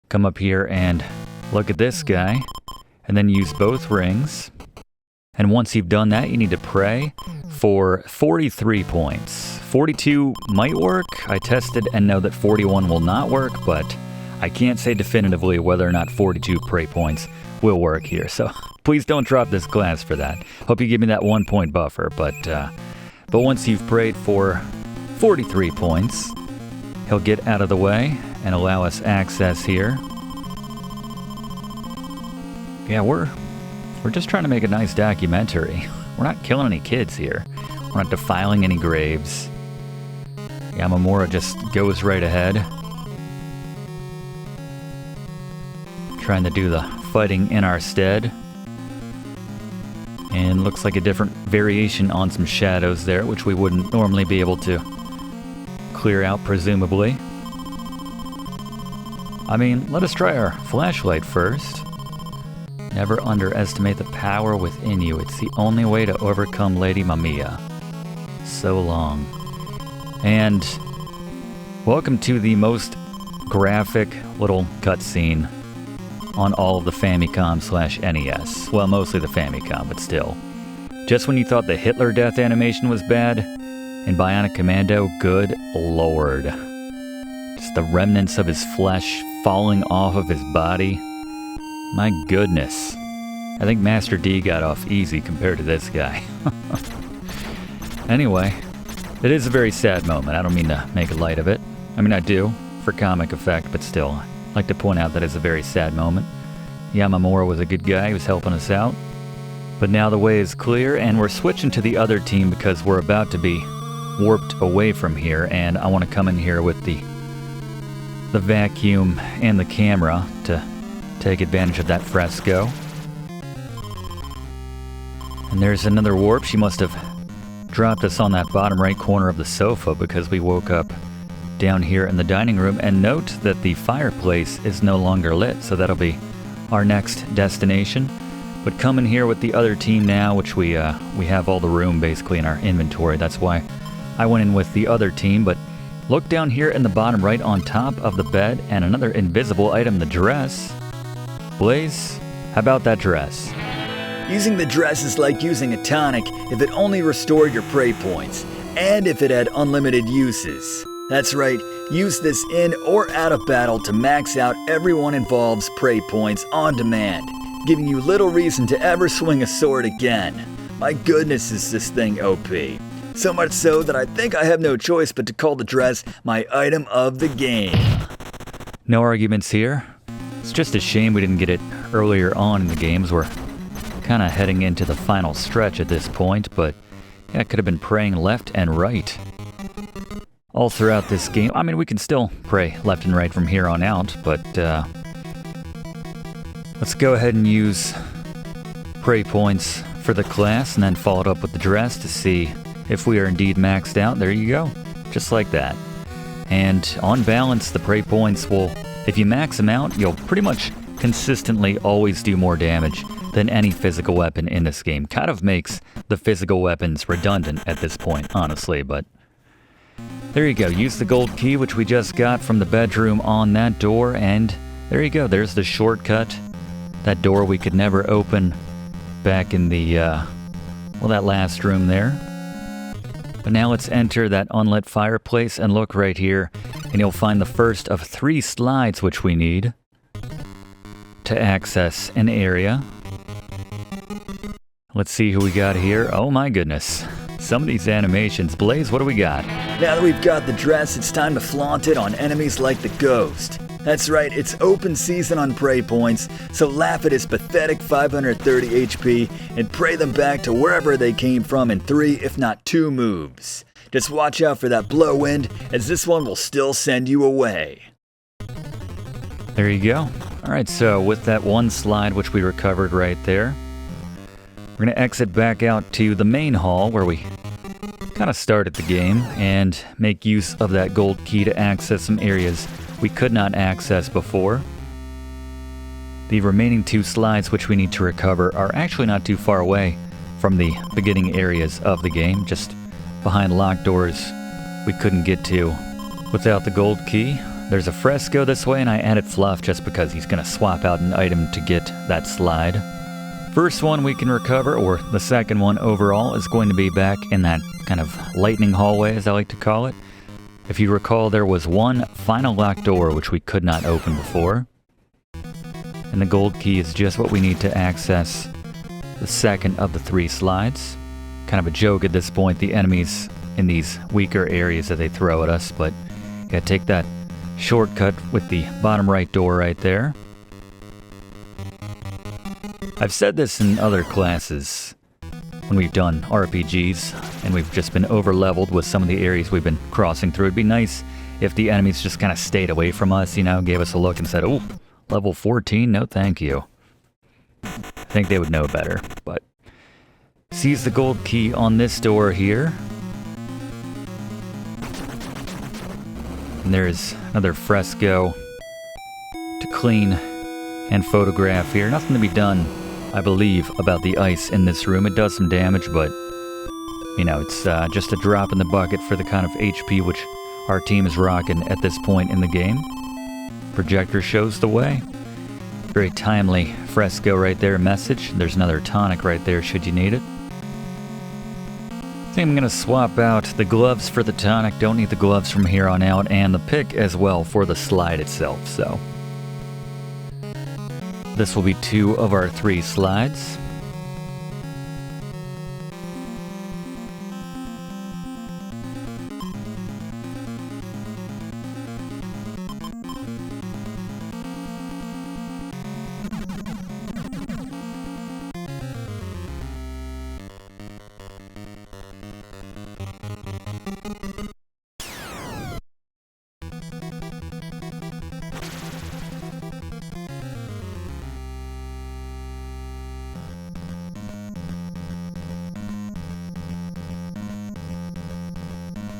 A: come up here and look at this guy, and then use both rings. And once you've done that, you need to pray for 43 points. 42 might work. I tested and know that 41 will not work, but I can't say definitively whether or not 42 pray points will work here. So please don't drop this class for that. Hope you give me that 1 point buffer, but once you've prayed for 43 points, he'll get out of the way and allow us access here. Yeah, we're just trying to make a nice documentary. We're not killing any kids here. We're not defiling any graves. Yamamura just goes right ahead, trying to do the fighting in our stead. And looks like a different variation on some shadows there, which we wouldn't normally be able to clear out, presumably. I mean, let us try our flashlight first. Never underestimate the power within you. It's the only way to overcome Lady Mamiya. So long. And welcome to the most graphic little cutscene on all of the Famicom/NES. Well, mostly the Famicom, but still. Just when you thought the Hitler death animation was bad, in Bionic Commando, good lord. Just the remnants of his flesh falling off of his body. My goodness. I think Master D got off easy compared to this guy. Anyway, it is a very sad moment. I don't mean to make light of it. I mean, I do, for comic effect, but still, I'd like to point out that it's a very sad moment. Yamamura was a good guy, he was helping us out. But now the way is clear, and we're switching to the other team because we're about to be warped away from here, and I want to come in here with the vacuum and the camera to take advantage of that fresco. And there's another warp. She must have dropped us on that bottom right corner of the sofa because we woke up down here in the dining room. And note that the fireplace is no longer lit, so that'll be our next destination. But come in here with the other team now, which we have all the room basically in our inventory. That's why I went in with the other team. But look down here in the bottom right on top of the bed, and another invisible item, the dress. Blaze, how about that dress?
B: Using the dress is like using a tonic if it only restored your prey points, and if it had unlimited uses. That's right, use this in or out of battle to max out everyone involved's prey points on demand, giving you little reason to ever swing a sword again. My goodness, is this thing OP. So much so that I think I have no choice but to call the dress my item of the game.
A: No arguments here. It's just a shame we didn't get it earlier on in the games. We're kind of heading into the final stretch at this point, but yeah, it could have been praying left and right all throughout this game. I mean, we can still pray left and right from here on out, but let's go ahead and use pray points for the class and then follow it up with the dress to see if we are indeed maxed out. There you go, just like that. And on balance, the pray points will, if you max them out, you'll pretty much consistently always do more damage than any physical weapon in this game. Kind of makes the physical weapons redundant at this point, honestly, but there you go. Use the gold key, which we just got from the bedroom on that door, and there you go. There's the shortcut. That door we could never open back in the, well, that last room there. But now let's enter that unlit fireplace and look right here, and you'll find the first of 3 slides which we need to access an area. Let's see who we got here. Oh my goodness. Some of these animations. Blaze, what do we got?
B: Now that we've got the dress, it's time to flaunt it on enemies like the Ghost. That's right, it's open season on prey points, so laugh at his pathetic 530 HP and pray them back to wherever they came from in 3, if not 2 moves. Just watch out for that blow wind, as this one will still send you away.
A: There you go. Alright, so with that one slide which we recovered right there, we're going to exit back out to the main hall where we kind of started the game and make use of that gold key to access some areas we could not access before. The remaining 2 slides which we need to recover are actually not too far away from the beginning areas of the game, just behind locked doors we couldn't get to without the gold key. There's a fresco this way, and I added Fluff just because he's going to swap out an item to get that slide. First one we can recover, or the second one overall, is going to be back in that kind of lightning hallway, as I like to call it. If you recall, there was one final locked door which we could not open before. And the gold key is just what we need to access the second of the 3 slides. Kind of a joke at this point, the enemies in these weaker areas that they throw at us, but you gotta take that shortcut with the bottom right door right there. I've said this in other classes when we've done RPGs and we've just been over-leveled with some of the areas we've been crossing through. It'd be nice if the enemies just kind of stayed away from us, you know, gave us a look and said, "Oh, level 14, no thank you." I think they would know better, but seize the gold key on this door here. And there's another fresco to clean and photograph here. Nothing to be done, I believe, about the ice in this room. It does some damage, but, you know, it's just a drop in the bucket for the kind of HP which our team is rocking at this point in the game. projector shows the way. Very timely fresco right there, message. There's another tonic right there should you need it. I think I'm going to swap out the gloves for the tonic. Don't need the gloves from here on out, and the pick as well for the slide itself. So this will be 2 of our 3 slides.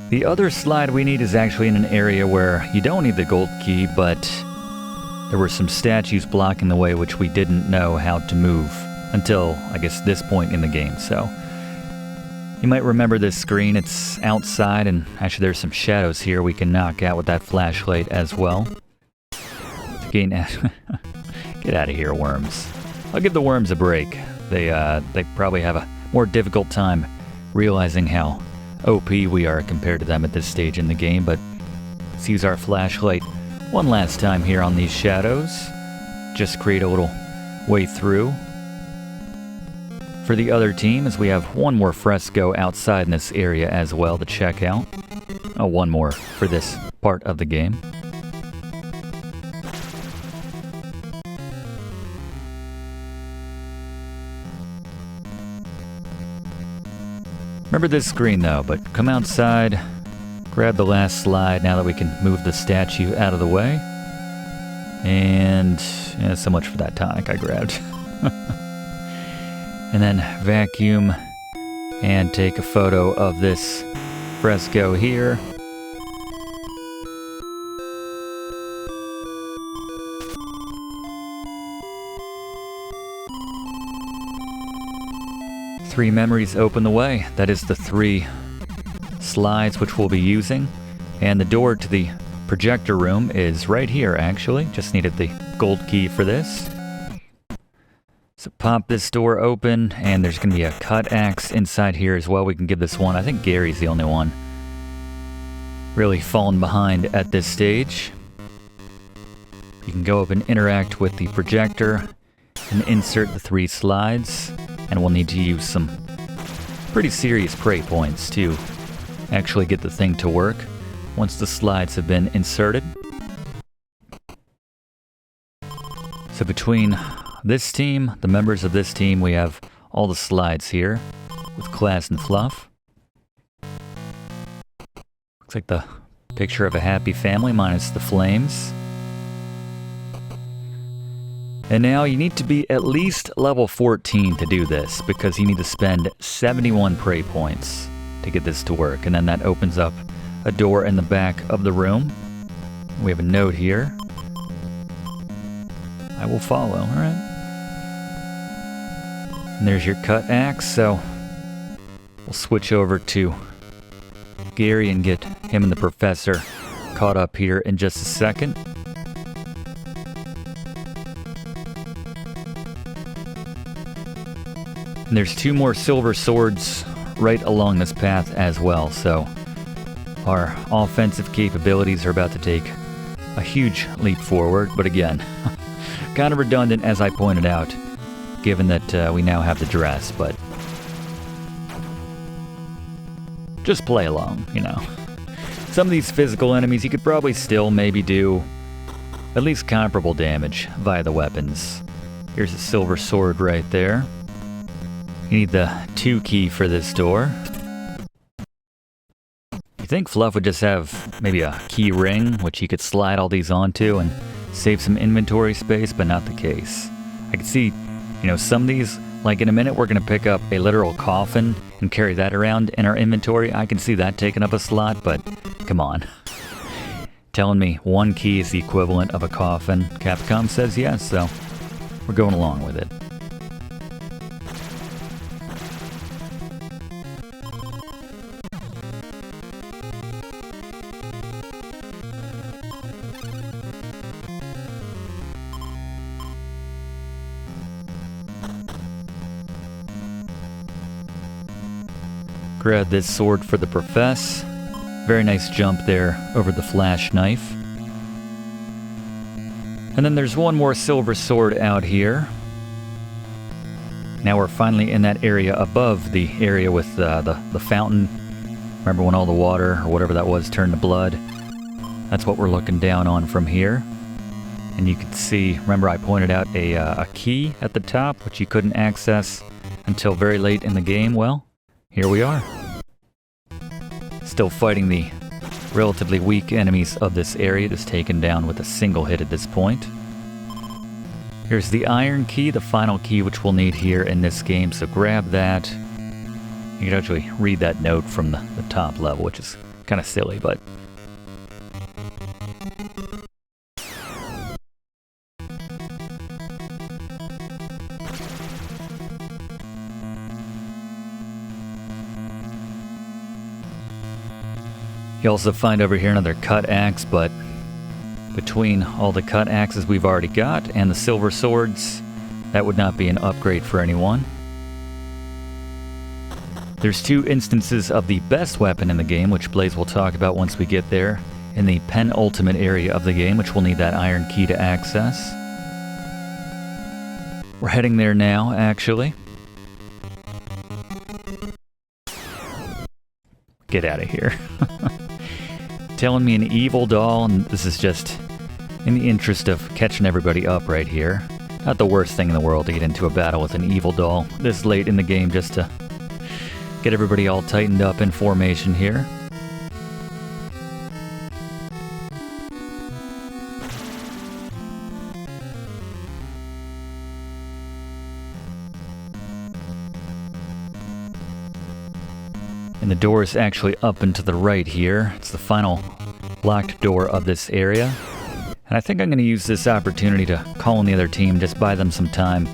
A: The other slide we need is actually in an area where you don't need the gold key, but there were some statues blocking the way which we didn't know how to move until, I guess, this point in the game. So you might remember this screen. It's outside, and actually there's some shadows here we can knock out with that flashlight as well. Get out of here, worms. I'll give the worms a break. They probably have a more difficult time realizing how OP we are compared to them at this stage in the game, but let's use our flashlight one last time here on these shadows. Just create a little way through for the other team, as we have one more fresco outside in this area as well to check out. Oh, one more for this part of the game. Remember this screen though, but come outside, grab the last slide now that we can move the statue out of the way. And yeah, so much for that tonic I grabbed. And then vacuum and take a photo of this fresco here. Three memories open the way. That is the 3 slides which we'll be using. And the door to the projector room is right here, actually. Just needed the gold key for this. So pop this door open, and there's going to be a cut axe inside here as well. We can give this one. I think Gary's the only one really falling behind at this stage. You can go up and interact with the projector and insert the 3 slides. And we'll need to use some pretty serious prey points to actually get the thing to work once the slides have been inserted. So between this team, the members of this team, we have all the slides here with Class and Fluff. Looks like the picture of a happy family minus the flames. And now you need to be at least level 14 to do this, because you need to spend 71 prey points to get this to work. And then that opens up a door in the back of the room. We have a note here. I will follow, alright. And there's your cut axe, so we'll switch over to Gary and get him and the professor caught up here in just a second. And there's 2 more silver swords right along this path as well, so our offensive capabilities are about to take a huge leap forward. But again, kind of redundant as I pointed out, given that we now have the dress, but just play along, you know. Some of these physical enemies you could probably still maybe do at least comparable damage via the weapons. Here's a silver sword right there. You need the 2 key for this door. You think Fluff would just have maybe a key ring, which he could slide all these onto and save some inventory space, but not the case. I can see, you know, some of these, like in a minute we're going to pick up a literal coffin and carry that around in our inventory. I can see that taking up a slot, but come on. Telling me 1 key is the equivalent of a coffin. Capcom says yes, so we're going along with it. Grab this sword for the Profess. Very nice jump there over the flash knife. And then there's one more silver sword out here. Now we're finally in that area above the area with the fountain. Remember when all the water, or whatever that was, turned to blood? That's what we're looking down on from here. And you can see, remember I pointed out a key at the top, which you couldn't access until very late in the game? Well, here we are. Still fighting the relatively weak enemies of this area, just taken down with a single hit at this point. Here's the iron key, the final key which we'll need here in this game, so grab that. You can actually read that note from the top level, which is kind of silly, but... You also find over here another cut axe, but between all the cut axes we've already got and the silver swords, that would not be an upgrade for anyone. There's two instances of the best weapon in the game, which Blaze will talk about once we get there, in the penultimate area of the game, which we'll need that iron key to access. We're heading there now, actually. Get out of here. Telling me an evil doll, and this is just in the interest of catching everybody up right here. Not the worst thing in the world to get into a battle with an evil doll this late in the game, just to get everybody all tightened up in formation here. And the door is actually up and to the right here. It's the final locked door of this area. And I think I'm going to use this opportunity to call in the other team, just buy them some time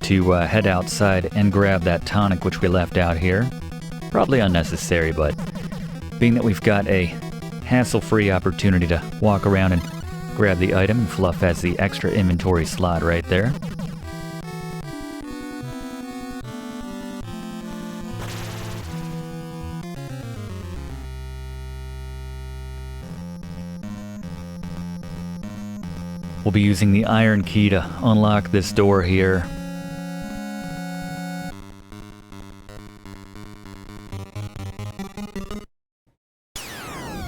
A: to head outside and grab that tonic which we left out here. Probably unnecessary, but being that we've got a hassle-free opportunity to walk around and grab the item, Fluff has the extra inventory slot right there. We'll be using the iron key to unlock this door here.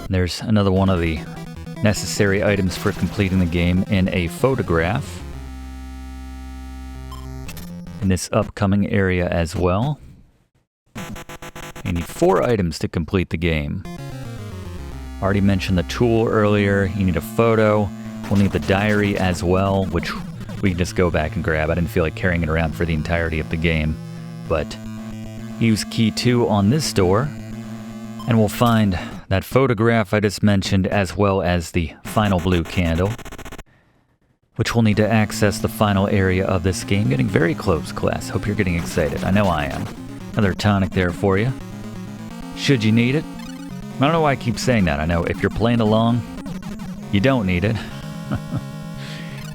A: There's another one of the necessary items for completing the game in a photograph in this upcoming area as well. You need 4 items to complete the game. Already mentioned the tool earlier. You need a photo. We'll need the diary as well, which we can just go back and grab. I didn't feel like carrying it around for the entirety of the game. But use key 2 on this door, and we'll find that photograph I just mentioned, as well as the final blue candle, which we'll need to access the final area of this game. Getting very close, class. Hope you're getting excited. I know I am. Another tonic there for you, should you need it. I don't know why I keep saying that. I know if you're playing along, you don't need it.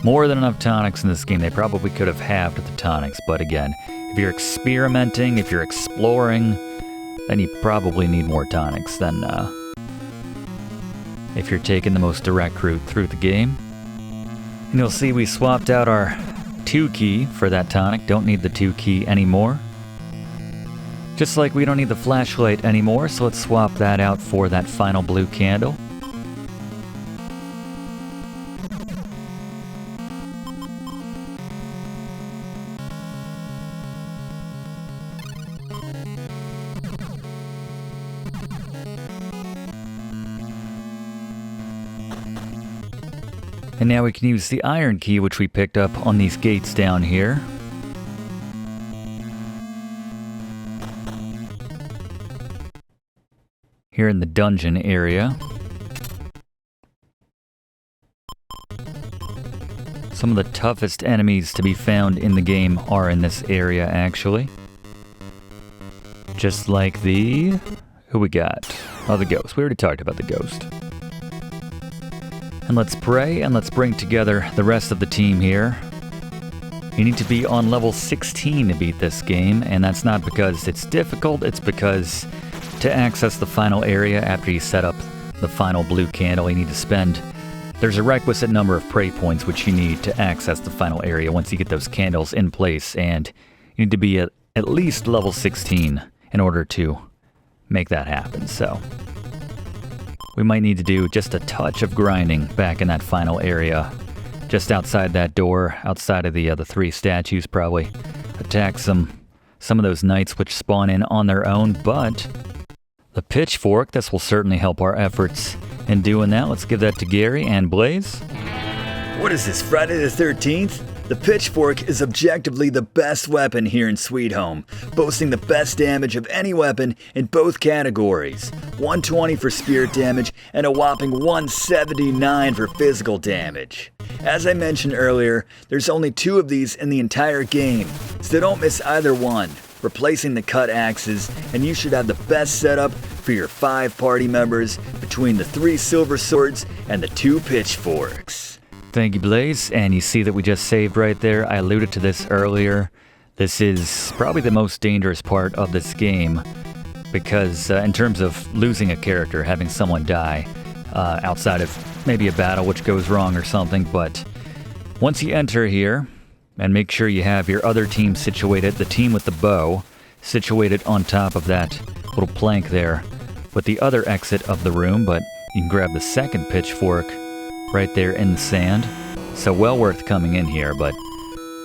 A: More than enough tonics in this game. They probably could have halved the tonics, but again, if you're experimenting, if you're exploring, then you probably need more tonics than if you're taking the most direct route through the game. And you'll see we swapped out our 2 key for that tonic. Don't need the 2 key anymore. Just like we don't need the flashlight anymore, so let's swap that out for that final blue candle. And now we can use the iron key, which we picked up on these gates down here. Here in the dungeon area. Some of the toughest enemies to be found in the game are in this area, actually. Just like the... who we got? Oh, the ghost. We already talked about the ghost. And let's pray, and let's bring together the rest of the team here. You need to be on level 16 to beat this game, and that's not because it's difficult, it's because to access the final area after you set up the final blue candle, you need to spend... There's a requisite number of prey points which you need to access the final area once you get those candles in place, and you need to be at least level 16 in order to make that happen. So we might need to do just a touch of grinding back in that final area, just outside that door, outside of the 3 statues. Probably attack some of those knights which spawn in on their own, but the pitchfork, this will certainly help our efforts in doing that. Let's give that to Gary and Blaze.
B: What is this, Friday the 13th? The pitchfork is objectively the best weapon here in Sweet Home, boasting the best damage of any weapon in both categories. 120 for spirit damage and a whopping 179 for physical damage. As I mentioned earlier, there's only 2 of these in the entire game, so don't miss either one, replacing the cut axes, and you should have the best setup for your 5 party members between the 3 silver swords and the 2 pitchforks.
A: Thank you, Blaze. And you see that we just saved right there. I alluded to this earlier. This is probably the most dangerous part of this game because in terms of losing a character, having someone die outside of maybe a battle which goes wrong or something, but once you enter here, and make sure you have your other team situated, the team with the bow, situated on top of that little plank there with the other exit of the room, but you can grab the second pitchfork right there in the sand. So well worth coming in here, but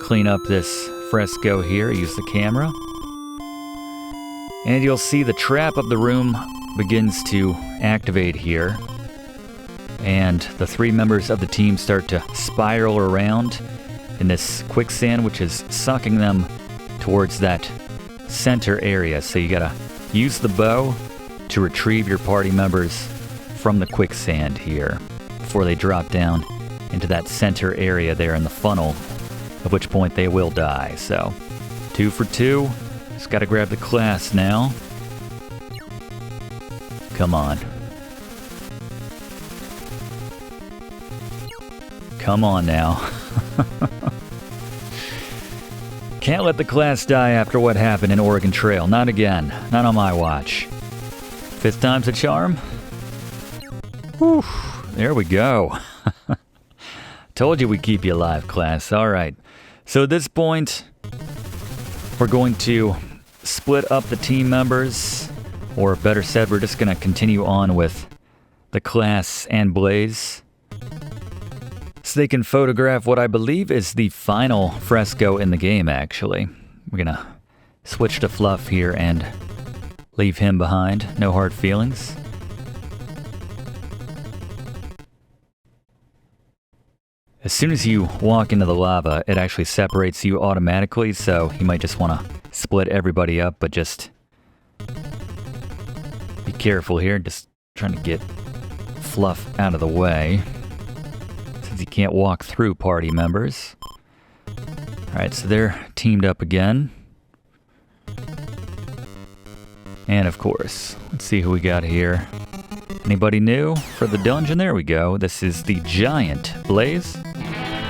A: clean up this fresco here, use the camera. And you'll see the trap of the room begins to activate here. And the 3 members of the team start to spiral around in this quicksand, which is sucking them towards that center area. So you gotta use the bow to retrieve your party members from the quicksand here before they drop down into that center area there in the funnel, at which point they will die. So 2 for 2. Just gotta grab the class now. Come on. Come on now. Can't let the class die after what happened in Oregon Trail. Not again. Not on my watch. 5th time's a charm. Whew. There we go. Told you we'd keep you alive, class. All right. So at this point, we're going to split up the team members, or better said, we're just going to continue on with the class and Blaze, so they can photograph what I believe is the final fresco in the game, actually. We're going to switch to Fluff here and leave him behind. No hard feelings. As soon as you walk into the lava, it actually separates you automatically, so you might just want to split everybody up, but just be careful here. Just trying to get Fluff out of the way, since he can't walk through party members. Alright, so they're teamed up again. And of course, let's see who we got here. Anybody new for the dungeon? There we go. This is the Giant. Blaze?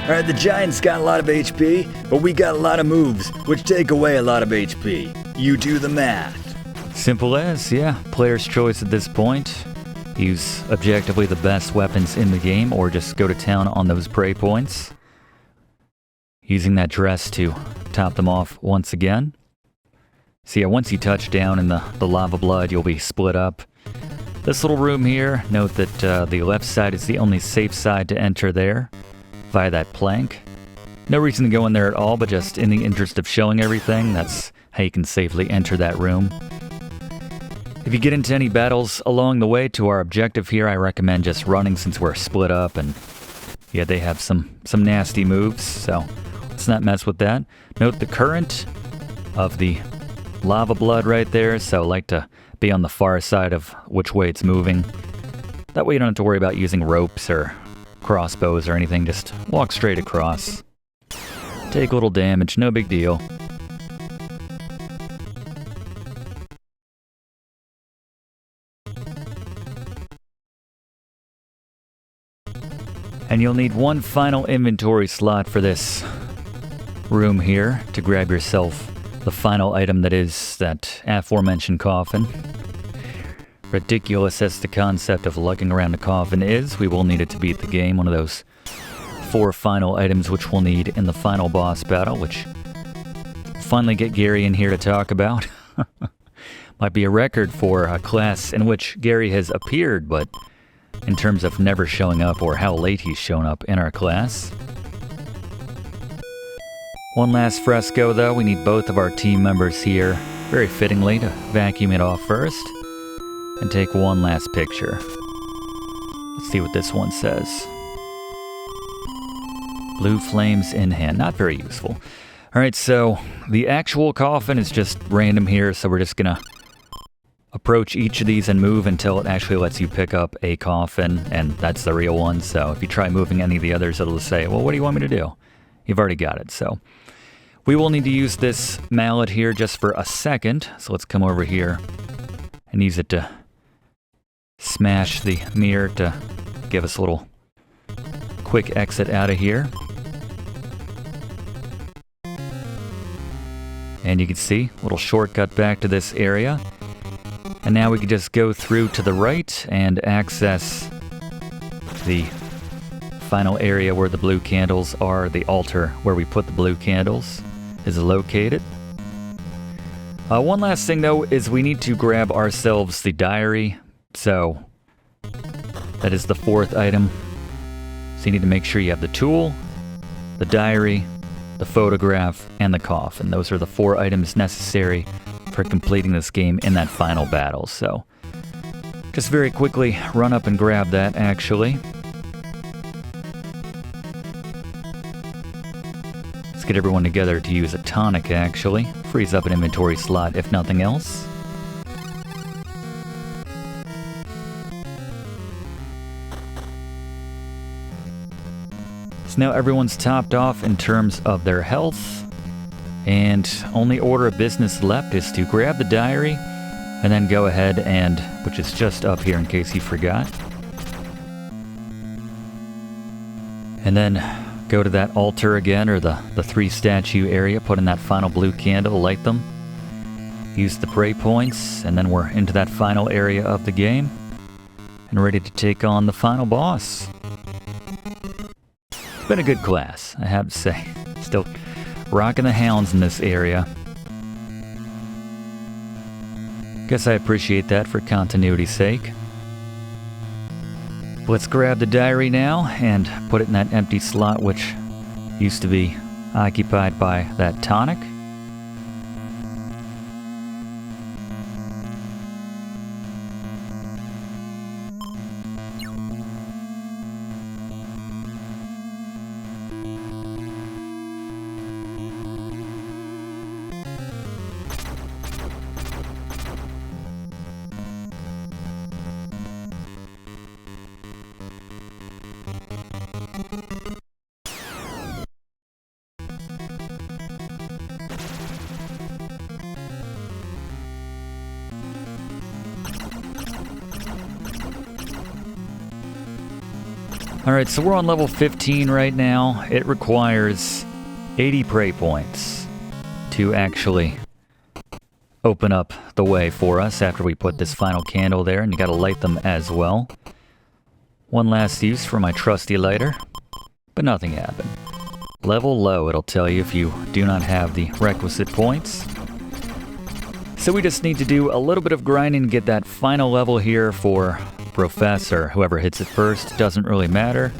B: Alright, the Giant's got a lot of HP, but we got a lot of moves, which take away a lot of HP. You do the math.
A: Simple as, yeah. Player's choice at this point. Use objectively the best weapons in the game, or just go to town on those prey points. Using that dress to top them off once again. So yeah, once you touch down in the lava blood, you'll be split up. This little room here, note that the left side is the only safe side to enter there, via that plank. No reason to go in there at all, but just in the interest of showing everything, that's how you can safely enter that room. If you get into any battles along the way to our objective here, I recommend just running since we're split up, and yeah, they have some nasty moves, so let's not mess with that. Note the current of the lava blood right there, so I like to be on the far side of which way it's moving. That way you don't have to worry about using ropes or crossbows or anything, just walk straight across. Take a little damage, no big deal. And you'll need one final inventory slot for this room here to grab yourself the final item that is that aforementioned coffin. Ridiculous as the concept of lugging around a coffin is, we will need it to beat the game. One of those 4 final items which we'll need in the final boss battle, which we'll finally get Gary in here to talk about. Might be a record for a class in which Gary has appeared, but in terms of never showing up or how late he's shown up in our class. One last fresco though, we need both of our team members here, very fittingly, to vacuum it off first. And take one last picture. Let's see what this one says. Blue flames in hand. Not very useful. Alright, so the actual coffin is just random here, so we're just gonna approach each of these and move until it actually lets you pick up a coffin, and that's the real one. So if you try moving any of the others, it'll say, well, what do you want me to do? You've already got it, so. We will need to use this mallet here just for a second, so let's come over here and use it to smash the mirror to give us a little quick exit out of here. And you can see a little shortcut back to this area. And now we can just go through to the right and access the final area where the blue candles are. The altar where we put the blue candles is located. One last thing though is we need to grab ourselves the diary. So, that is the 4th item. So you need to make sure you have the tool, the diary, the photograph, and the coffin. Those are the 4 items necessary for completing this game in that final battle. So, just very quickly run up and grab that, actually. Let's get everyone together to use a tonic, actually. Frees up an inventory slot, if nothing else. So now everyone's topped off in terms of their health, and only order of business left is to grab the diary and then go ahead and, which is just up here in case you forgot, and then go to that altar again, or the 3 statue area, put in that final blue candle, light them, use the pray points, and then we're into that final area of the game and ready to take on the final boss. It's been a good class, I have to say. Still rocking the hounds in this area. Guess I appreciate that for continuity's sake. Let's grab the diary now and put it in that empty slot which used to be occupied by that tonic. Alright, so we're on level 15 right now. It requires 80 prey points to actually open up the way for us after we put this final candle there, and you gotta light them as well. One last use for my trusty lighter, but nothing happened. Level low, it'll tell you if you do not have the requisite points. So we just need to do a little bit of grinding to get that final level here for Professor. Whoever hits it first, doesn't really matter.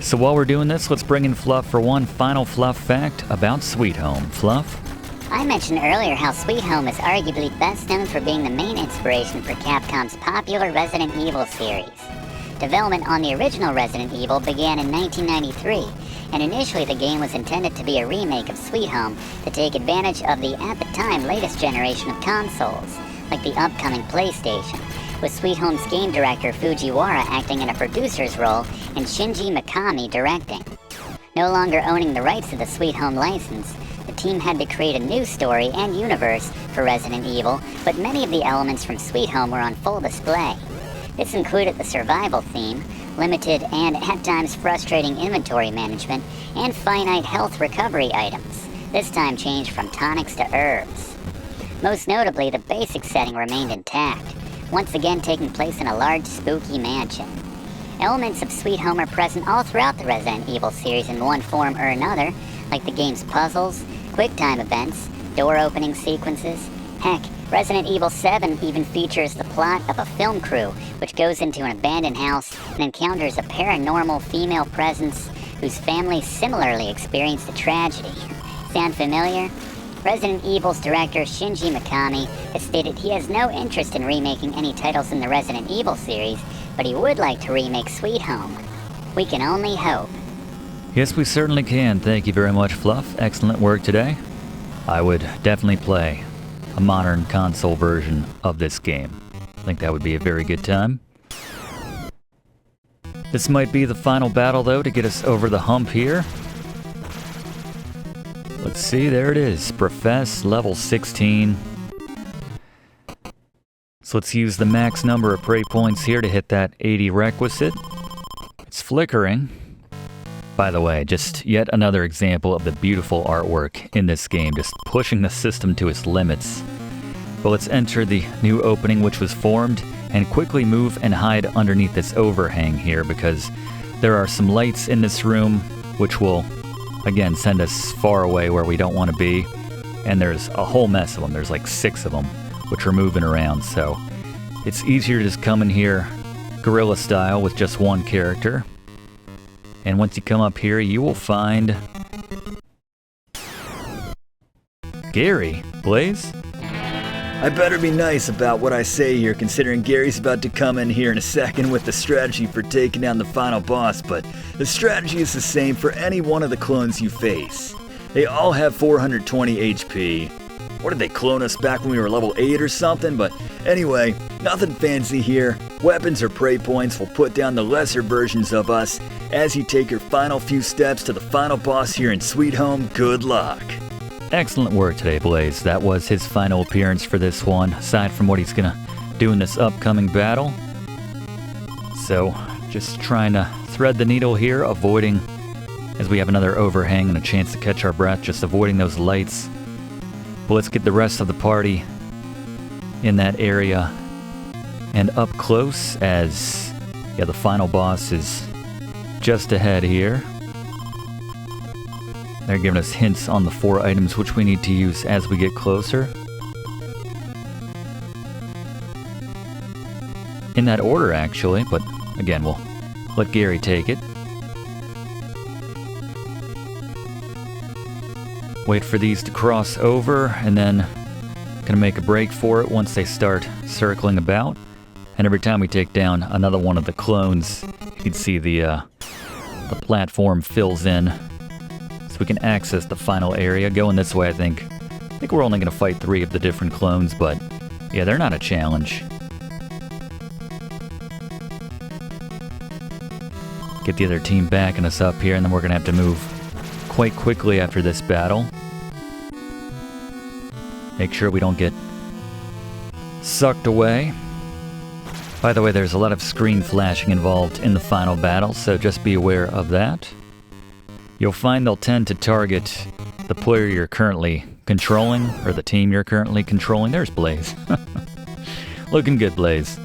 A: So while we're doing this, let's bring in Fluff for one final Fluff fact about Sweet Home. Fluff?
C: I mentioned earlier how Sweet Home is arguably best known for being the main inspiration for Capcom's popular Resident Evil series. Development on the original Resident Evil began in 1993, and initially the game was intended to be a remake of Sweet Home to take advantage of the, at the time, latest generation of consoles, like the upcoming PlayStation, with Sweet Home's game director Fujiwara acting in a producer's role and Shinji Mikami directing. No longer owning the rights to the Sweet Home license, the team had to create a new story and universe for Resident Evil, but many of the elements from Sweet Home were on full display. This included the survival theme, limited and at times frustrating inventory management, and finite health recovery items, this time changed from tonics to herbs. Most notably, the basic setting remained intact, once again taking place in a large, spooky mansion. Elements of Sweet Home are present all throughout the Resident Evil series in one form or another, like the game's puzzles, quick-time events, door-opening sequences. Heck, Resident Evil 7 even features the plot of a film crew which goes into an abandoned house and encounters a paranormal female presence whose family similarly experienced a tragedy. Sound familiar? Resident Evil's director Shinji Mikami has stated he has no interest in remaking any titles in the Resident Evil series, but he would like to remake Sweet Home. We can only hope.
A: Yes, we certainly can. Thank you very much, Fluff. Excellent work today. I would definitely play a modern console version of this game. I think that would be a very good time. This might be the final battle, though, to get us over the hump here. Let's see, there it is. Profess, level 16. So let's use the max number of prey points here to hit that 80 requisite. It's flickering. By the way, just yet another example of the beautiful artwork in this game, just pushing the system to its limits. But let's enter the new opening which was formed and quickly move and hide underneath this overhang here because there are some lights in this room which will, again, send us far away where we don't want to be. And there's a whole mess of them. There's like 6 of them which are moving around, so it's easier to just come in here guerrilla style with just one character. And once you come up here, you will find Gary. Blaze?
B: I better be nice about what I say here, considering Gary's about to come in here in a second with the strategy for taking down the final boss, but the strategy is the same for any one of the clones you face. They all have 420 HP. What did they clone us back when we were level 8 or something? But anyway, nothing fancy here. Weapons or prey points will put down the lesser versions of us. As you take your final few steps to the final boss here in Sweet Home, good luck.
A: Excellent work today, Blaze. That was his final appearance for this one, aside from what he's gonna do in this upcoming battle. So, just trying to thread the needle here, avoiding, as we have another overhang and a chance to catch our breath, just avoiding those lights. But let's get the rest of the party in that area and up close as, yeah, the final boss is just ahead here. They're giving us hints on the 4 items which we need to use as we get closer. In that order, actually, but again, we'll let Gary take it. Wait for these to cross over, and then gonna make a break for it once they start circling about. And every time we take down another one of the clones, you can see the platform fills in, so we can access the final area. Going this way, I think we're only gonna fight 3 of the different clones, but yeah, they're not a challenge. Get the other team backing us up here, and then we're gonna have to move quite quickly after this battle. Make sure we don't get sucked away. By the way, there's a lot of screen flashing involved in the final battle, so just be aware of that. You'll find they'll tend to target the player you're currently controlling, or the team you're currently controlling. There's Blaze. Looking good, Blaze.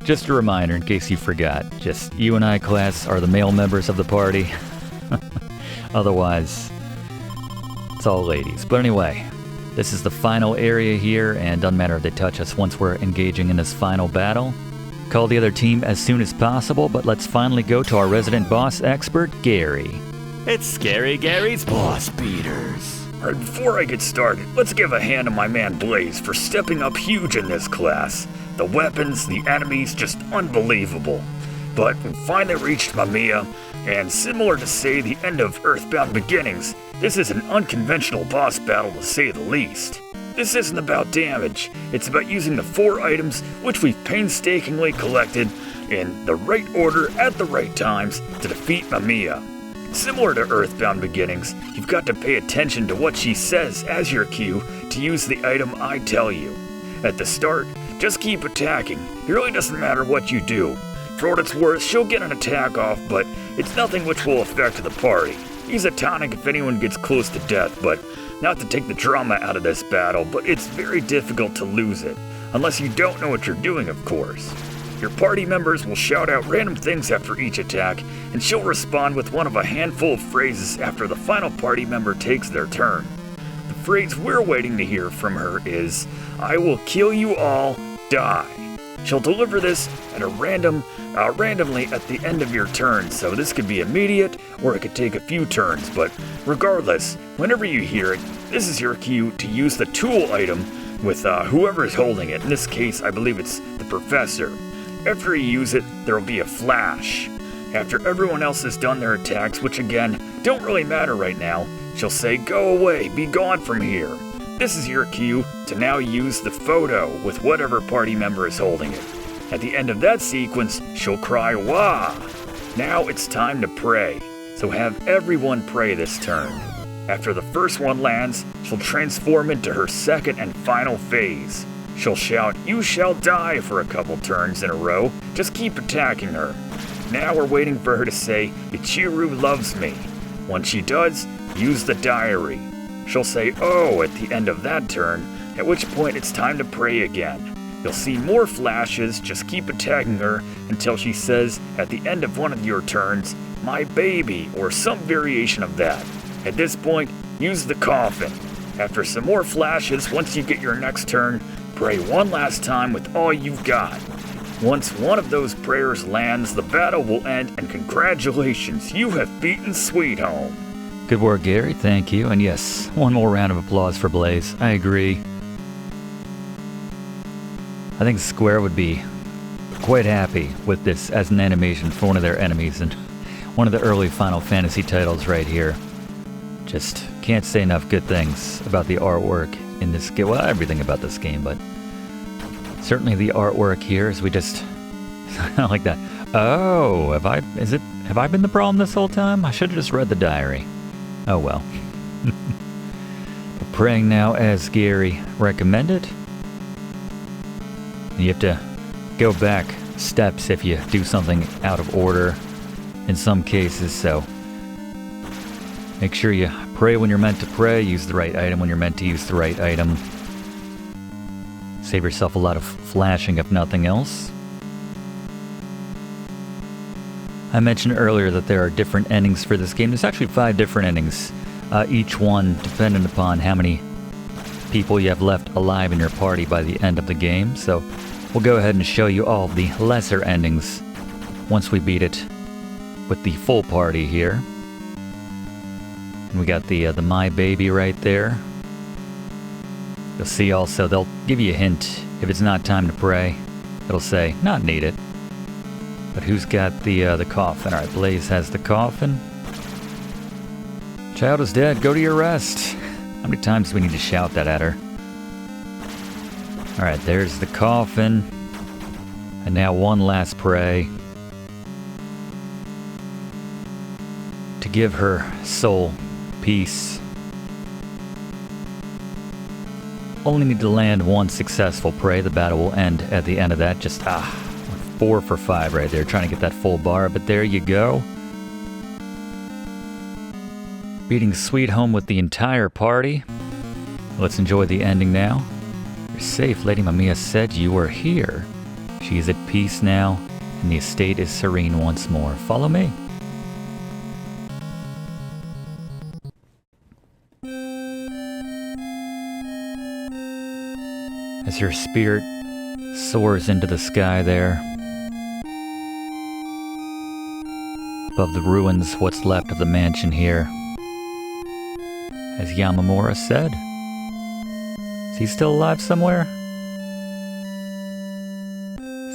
A: Just a reminder, in case you forgot, just you and I class are the male members of the party. Otherwise, it's all ladies. But anyway, this is the final area here, and doesn't matter if they touch us once we're engaging in this final battle. Call the other team as soon as possible, but let's finally go to our resident boss expert, Gary.
D: It's Scary Gary's Boss Beaters.
E: Alright, before I get started, let's give a hand to my man Blaze for stepping up huge in this class. The weapons, the enemies, just unbelievable. But we finally reached Mamiya, and similar to, say, the end of Earthbound Beginnings, this is an unconventional boss battle to say the least. This isn't about damage, it's about using the 4 items which we've painstakingly collected in the right order at the right times to defeat Mamiya. Similar to Earthbound Beginnings, you've got to pay attention to what she says as your cue to use the item I tell you. At the start, just keep attacking. It really doesn't matter what you do. For what it's worth, she'll get an attack off, but it's nothing which will affect the party. Use a tonic if anyone gets close to death, but not to take the drama out of this battle, but it's very difficult to lose it. unless you don't know what you're doing, of course. Your party members will shout out random things after each attack, and she'll respond with one of a handful of phrases after the final party member takes their turn. The phrase we're waiting to hear from her is, "I will kill you all, die." She'll deliver this at randomly at the end of your turn, so this could be immediate or it could take a few turns, but regardless, whenever you hear it, this is your cue to use the tool item with whoever is holding it. In this case, I believe it's the professor. After you use it, there will be a flash. After everyone else has done their attacks, which again, don't really matter right now, she'll say, "Go away, be gone from here." This is your cue to now use the photo with whatever party member is holding it. At the end of that sequence, she'll cry, "Wah!" Now it's time to pray, so have everyone pray this turn. After the first one lands, she'll transform into her second and final phase. She'll shout, "You shall die," for a couple turns in a row. Just keep attacking her. Now we're waiting for her to say, "Ichiru loves me." Once she does, use the diary. She'll say, "Oh," at the end of that turn, at which point it's time to pray again. You'll see more flashes, just keep attacking her until she says, at the end of one of your turns, "My baby," or some variation of that. At this point, use the coffin. After some more flashes, once you get your next turn, pray one last time with all you've got. Once one of those prayers lands, the battle will end, and congratulations, you have beaten Sweet Home.
A: Good work, Gary. Thank you. And yes, one more round of applause for Blaze. I agree. I think Square would be quite happy with this as an animation for one of their enemies and one of the early Final Fantasy titles right here. Just can't say enough good things about the artwork in this game. Well, everything about this game, but certainly the artwork here as we just like that. Oh, have I been the problem this whole time? I should have just read the diary. Oh well. We're praying now as Gary recommended. You have to go back steps if you do something out of order in some cases, so make sure you pray when you're meant to pray, use the right item when you're meant to use the right item. Save yourself a lot of flashing if nothing else. I mentioned earlier that there are different endings for this game. There's actually 5 different endings, each one dependent upon how many people you have left alive in your party by the end of the game. So we'll go ahead and show you all the lesser endings once we beat it with the full party here. And we got the My Baby right there. You'll see also they'll give you a hint if it's not time to pray. It'll say not needed. But who's got the coffin? All right, Blaze has the coffin. Child is dead. Go to your rest. How many times do we need to shout that at her? All right, there's the coffin. And now one last pray to give her soul peace. Only need to land one successful pray. The battle will end at the end of that. Just 4 for 5 right there, trying to get that full bar, but there you go. Beating Sweet Home with the entire party. Let's enjoy the ending now. You're safe, Lady Mamiya said you were here. She is at peace now, and the estate is serene once more. Follow me. As your spirit soars into the sky there, above the ruins, what's left of the mansion here. As Yamamura said. Is he still alive somewhere?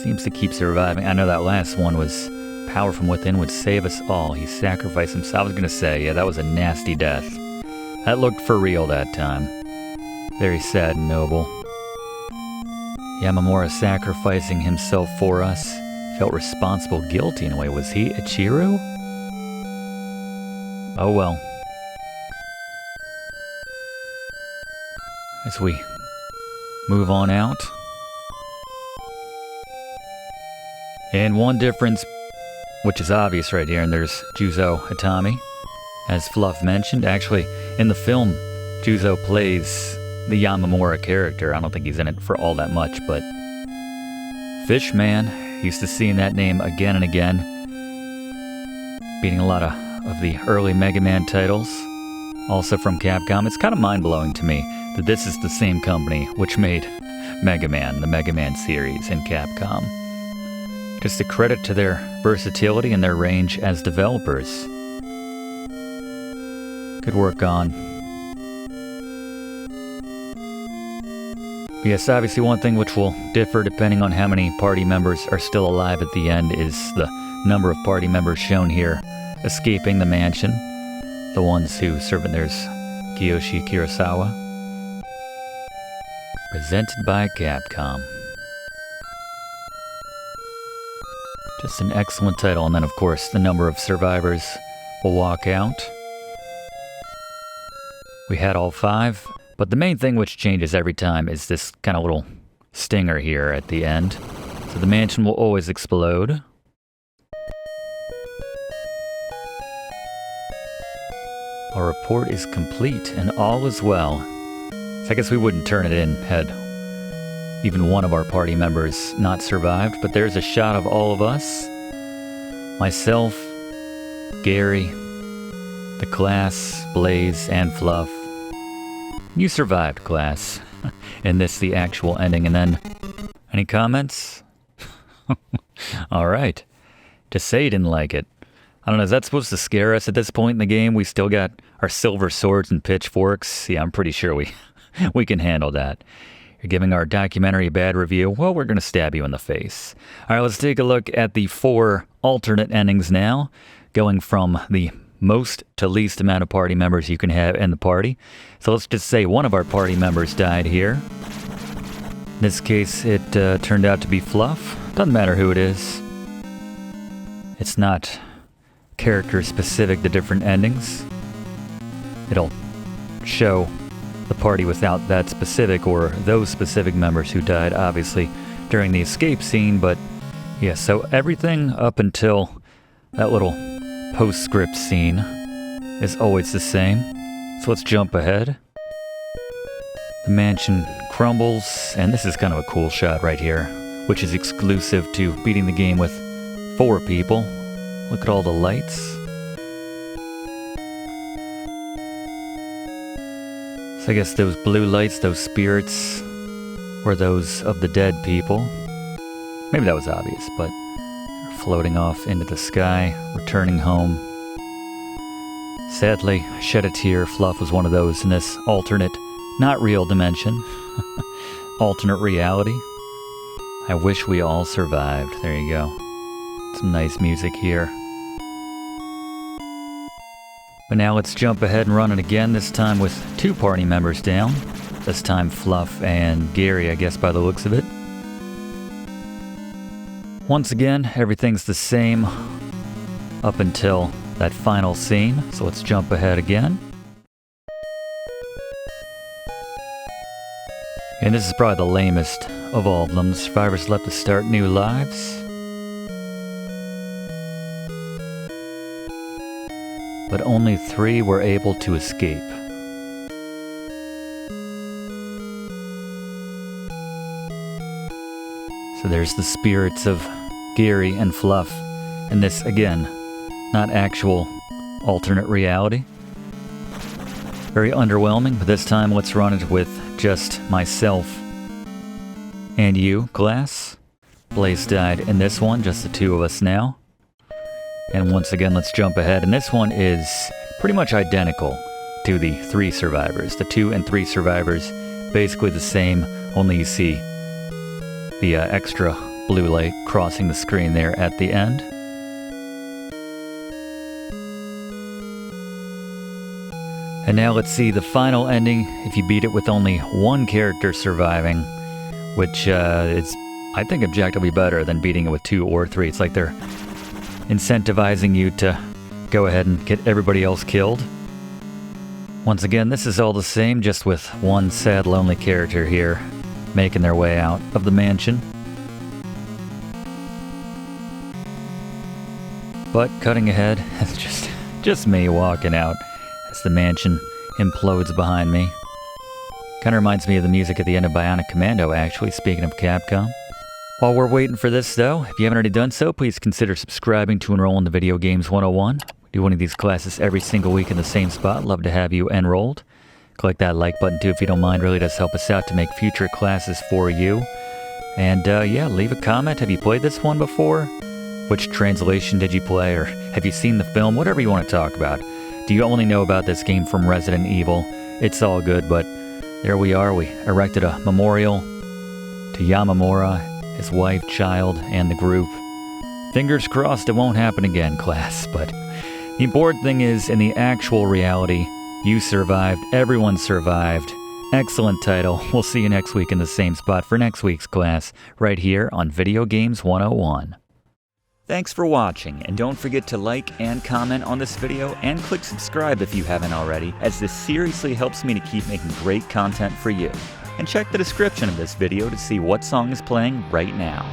A: Seems to keep surviving. I know that last one was power from within would save us all. He sacrificed himself. I was going to say, yeah, that was a nasty death. That looked for real that time. Very sad and noble. Yamamura sacrificing himself for us. Felt responsible, guilty in a way. Was he Ichiru? Oh well. As we move on out. And one difference, which is obvious right here, and there's Juzo Itami. As Fluff mentioned, actually, in the film, Juzo plays the Yamamura character. I don't think he's in it for all that much, but Fishman, used to seeing that name again and again, beating a lot of the early Mega Man titles, also from Capcom. It's kind of mind-blowing to me that this is the same company which made Mega Man, the Mega Man series in Capcom. Just a credit to their versatility and their range as developers. Good work on. Yes, obviously one thing which will differ depending on how many party members are still alive at the end is the number of party members shown here escaping the mansion. The ones who serve, there's Kiyoshi Kurosawa. Presented by Capcom. Just an excellent title, and then of course the number of survivors will walk out. We had all 5, but the main thing which changes every time is this kind of little stinger here at the end. So the mansion will always explode. Our report is complete and all is well. So I guess we wouldn't turn it in had even one of our party members not survived, but there's a shot of all of us. Myself, Gary, the class, Blaze, and Fluff. You survived, class. And this the actual ending. And then, any comments? Alright. Just say you didn't like it. I don't know, is that supposed to scare us at this point in the game? We still got our silver swords and pitchforks. Yeah, I'm pretty sure we can handle that. You're giving our documentary a bad review? Well, we're going to stab you in the face. Alright, let's take a look at the 4 alternate endings now, going from the most to least amount of party members you can have in the party. So let's just say one of our party members died here. In this case, it turned out to be Fluff. Doesn't matter who it is. It's not character specific to different endings. It'll show the party without that specific or those specific members who died, obviously, during the escape scene. But yeah, so everything up until that little postscript scene is always the same. So let's jump ahead. The mansion crumbles, and this is kind of a cool shot right here, which is exclusive to beating the game with 4 people. Look at all the lights. So I guess those blue lights, those spirits, were those of the dead people. Maybe that was obvious, but they're floating off into the sky, returning home. Sadly, I shed a tear. Fluff was one of those in this alternate, not real dimension. Alternate reality. I wish we all survived. There you go. Some nice music here. But now let's jump ahead and run it again, this time with 2 party members down. This time Fluff and Gary, I guess, by the looks of it. Once again, everything's the same up until that final scene. So let's jump ahead again. And this is probably the lamest of all of them. The survivors left to start new lives. But only 3 were able to escape. So there's the spirits of Gary and Fluff. And this, again, not actual alternate reality. Very underwhelming, but this time let's run it with just myself and you, class. Blaze died in this one, just the 2 of us now. And once again, let's jump ahead. And this one is pretty much identical to the 3 survivors. The 2 and 3 survivors, basically the same, only you see the extra blue light crossing the screen there at the end. And now let's see the final ending, if you beat it with only 1 character surviving, which is, I think, objectively better than beating it with 2 or 3. It's like they're incentivizing you to go ahead and get everybody else killed. Once again, this is all the same, just with 1 sad, lonely character here making their way out of the mansion. But cutting ahead, it's just me walking out as the mansion implodes behind me. Kinda reminds me of the music at the end of Bionic Commando, actually, speaking of Capcom. While we're waiting for this, though, if you haven't already done so, please consider subscribing to enroll in the Video Games 101. We do one of these classes every single week in the same spot. Love to have you enrolled. Click that like button, too, if you don't mind. Really does help us out to make future classes for you. And, yeah, leave a comment. Have you played this one before? Which translation did you play? Or have you seen the film? Whatever you want to talk about. Do you only know about this game from Resident Evil? It's all good, but there we are. We erected a memorial to Yamamura, his wife, child, and the group. Fingers crossed it won't happen again, class. But the important thing is, in the actual reality, you survived. Everyone survived. Excellent title. We'll see you next week in the same spot for next week's class, right here on Video Games 101. Thanks for watching, and don't forget to like and comment on this video, and click subscribe if you haven't already, as this seriously helps me to keep making great content for you. And check the description of this video to see what song is playing right now.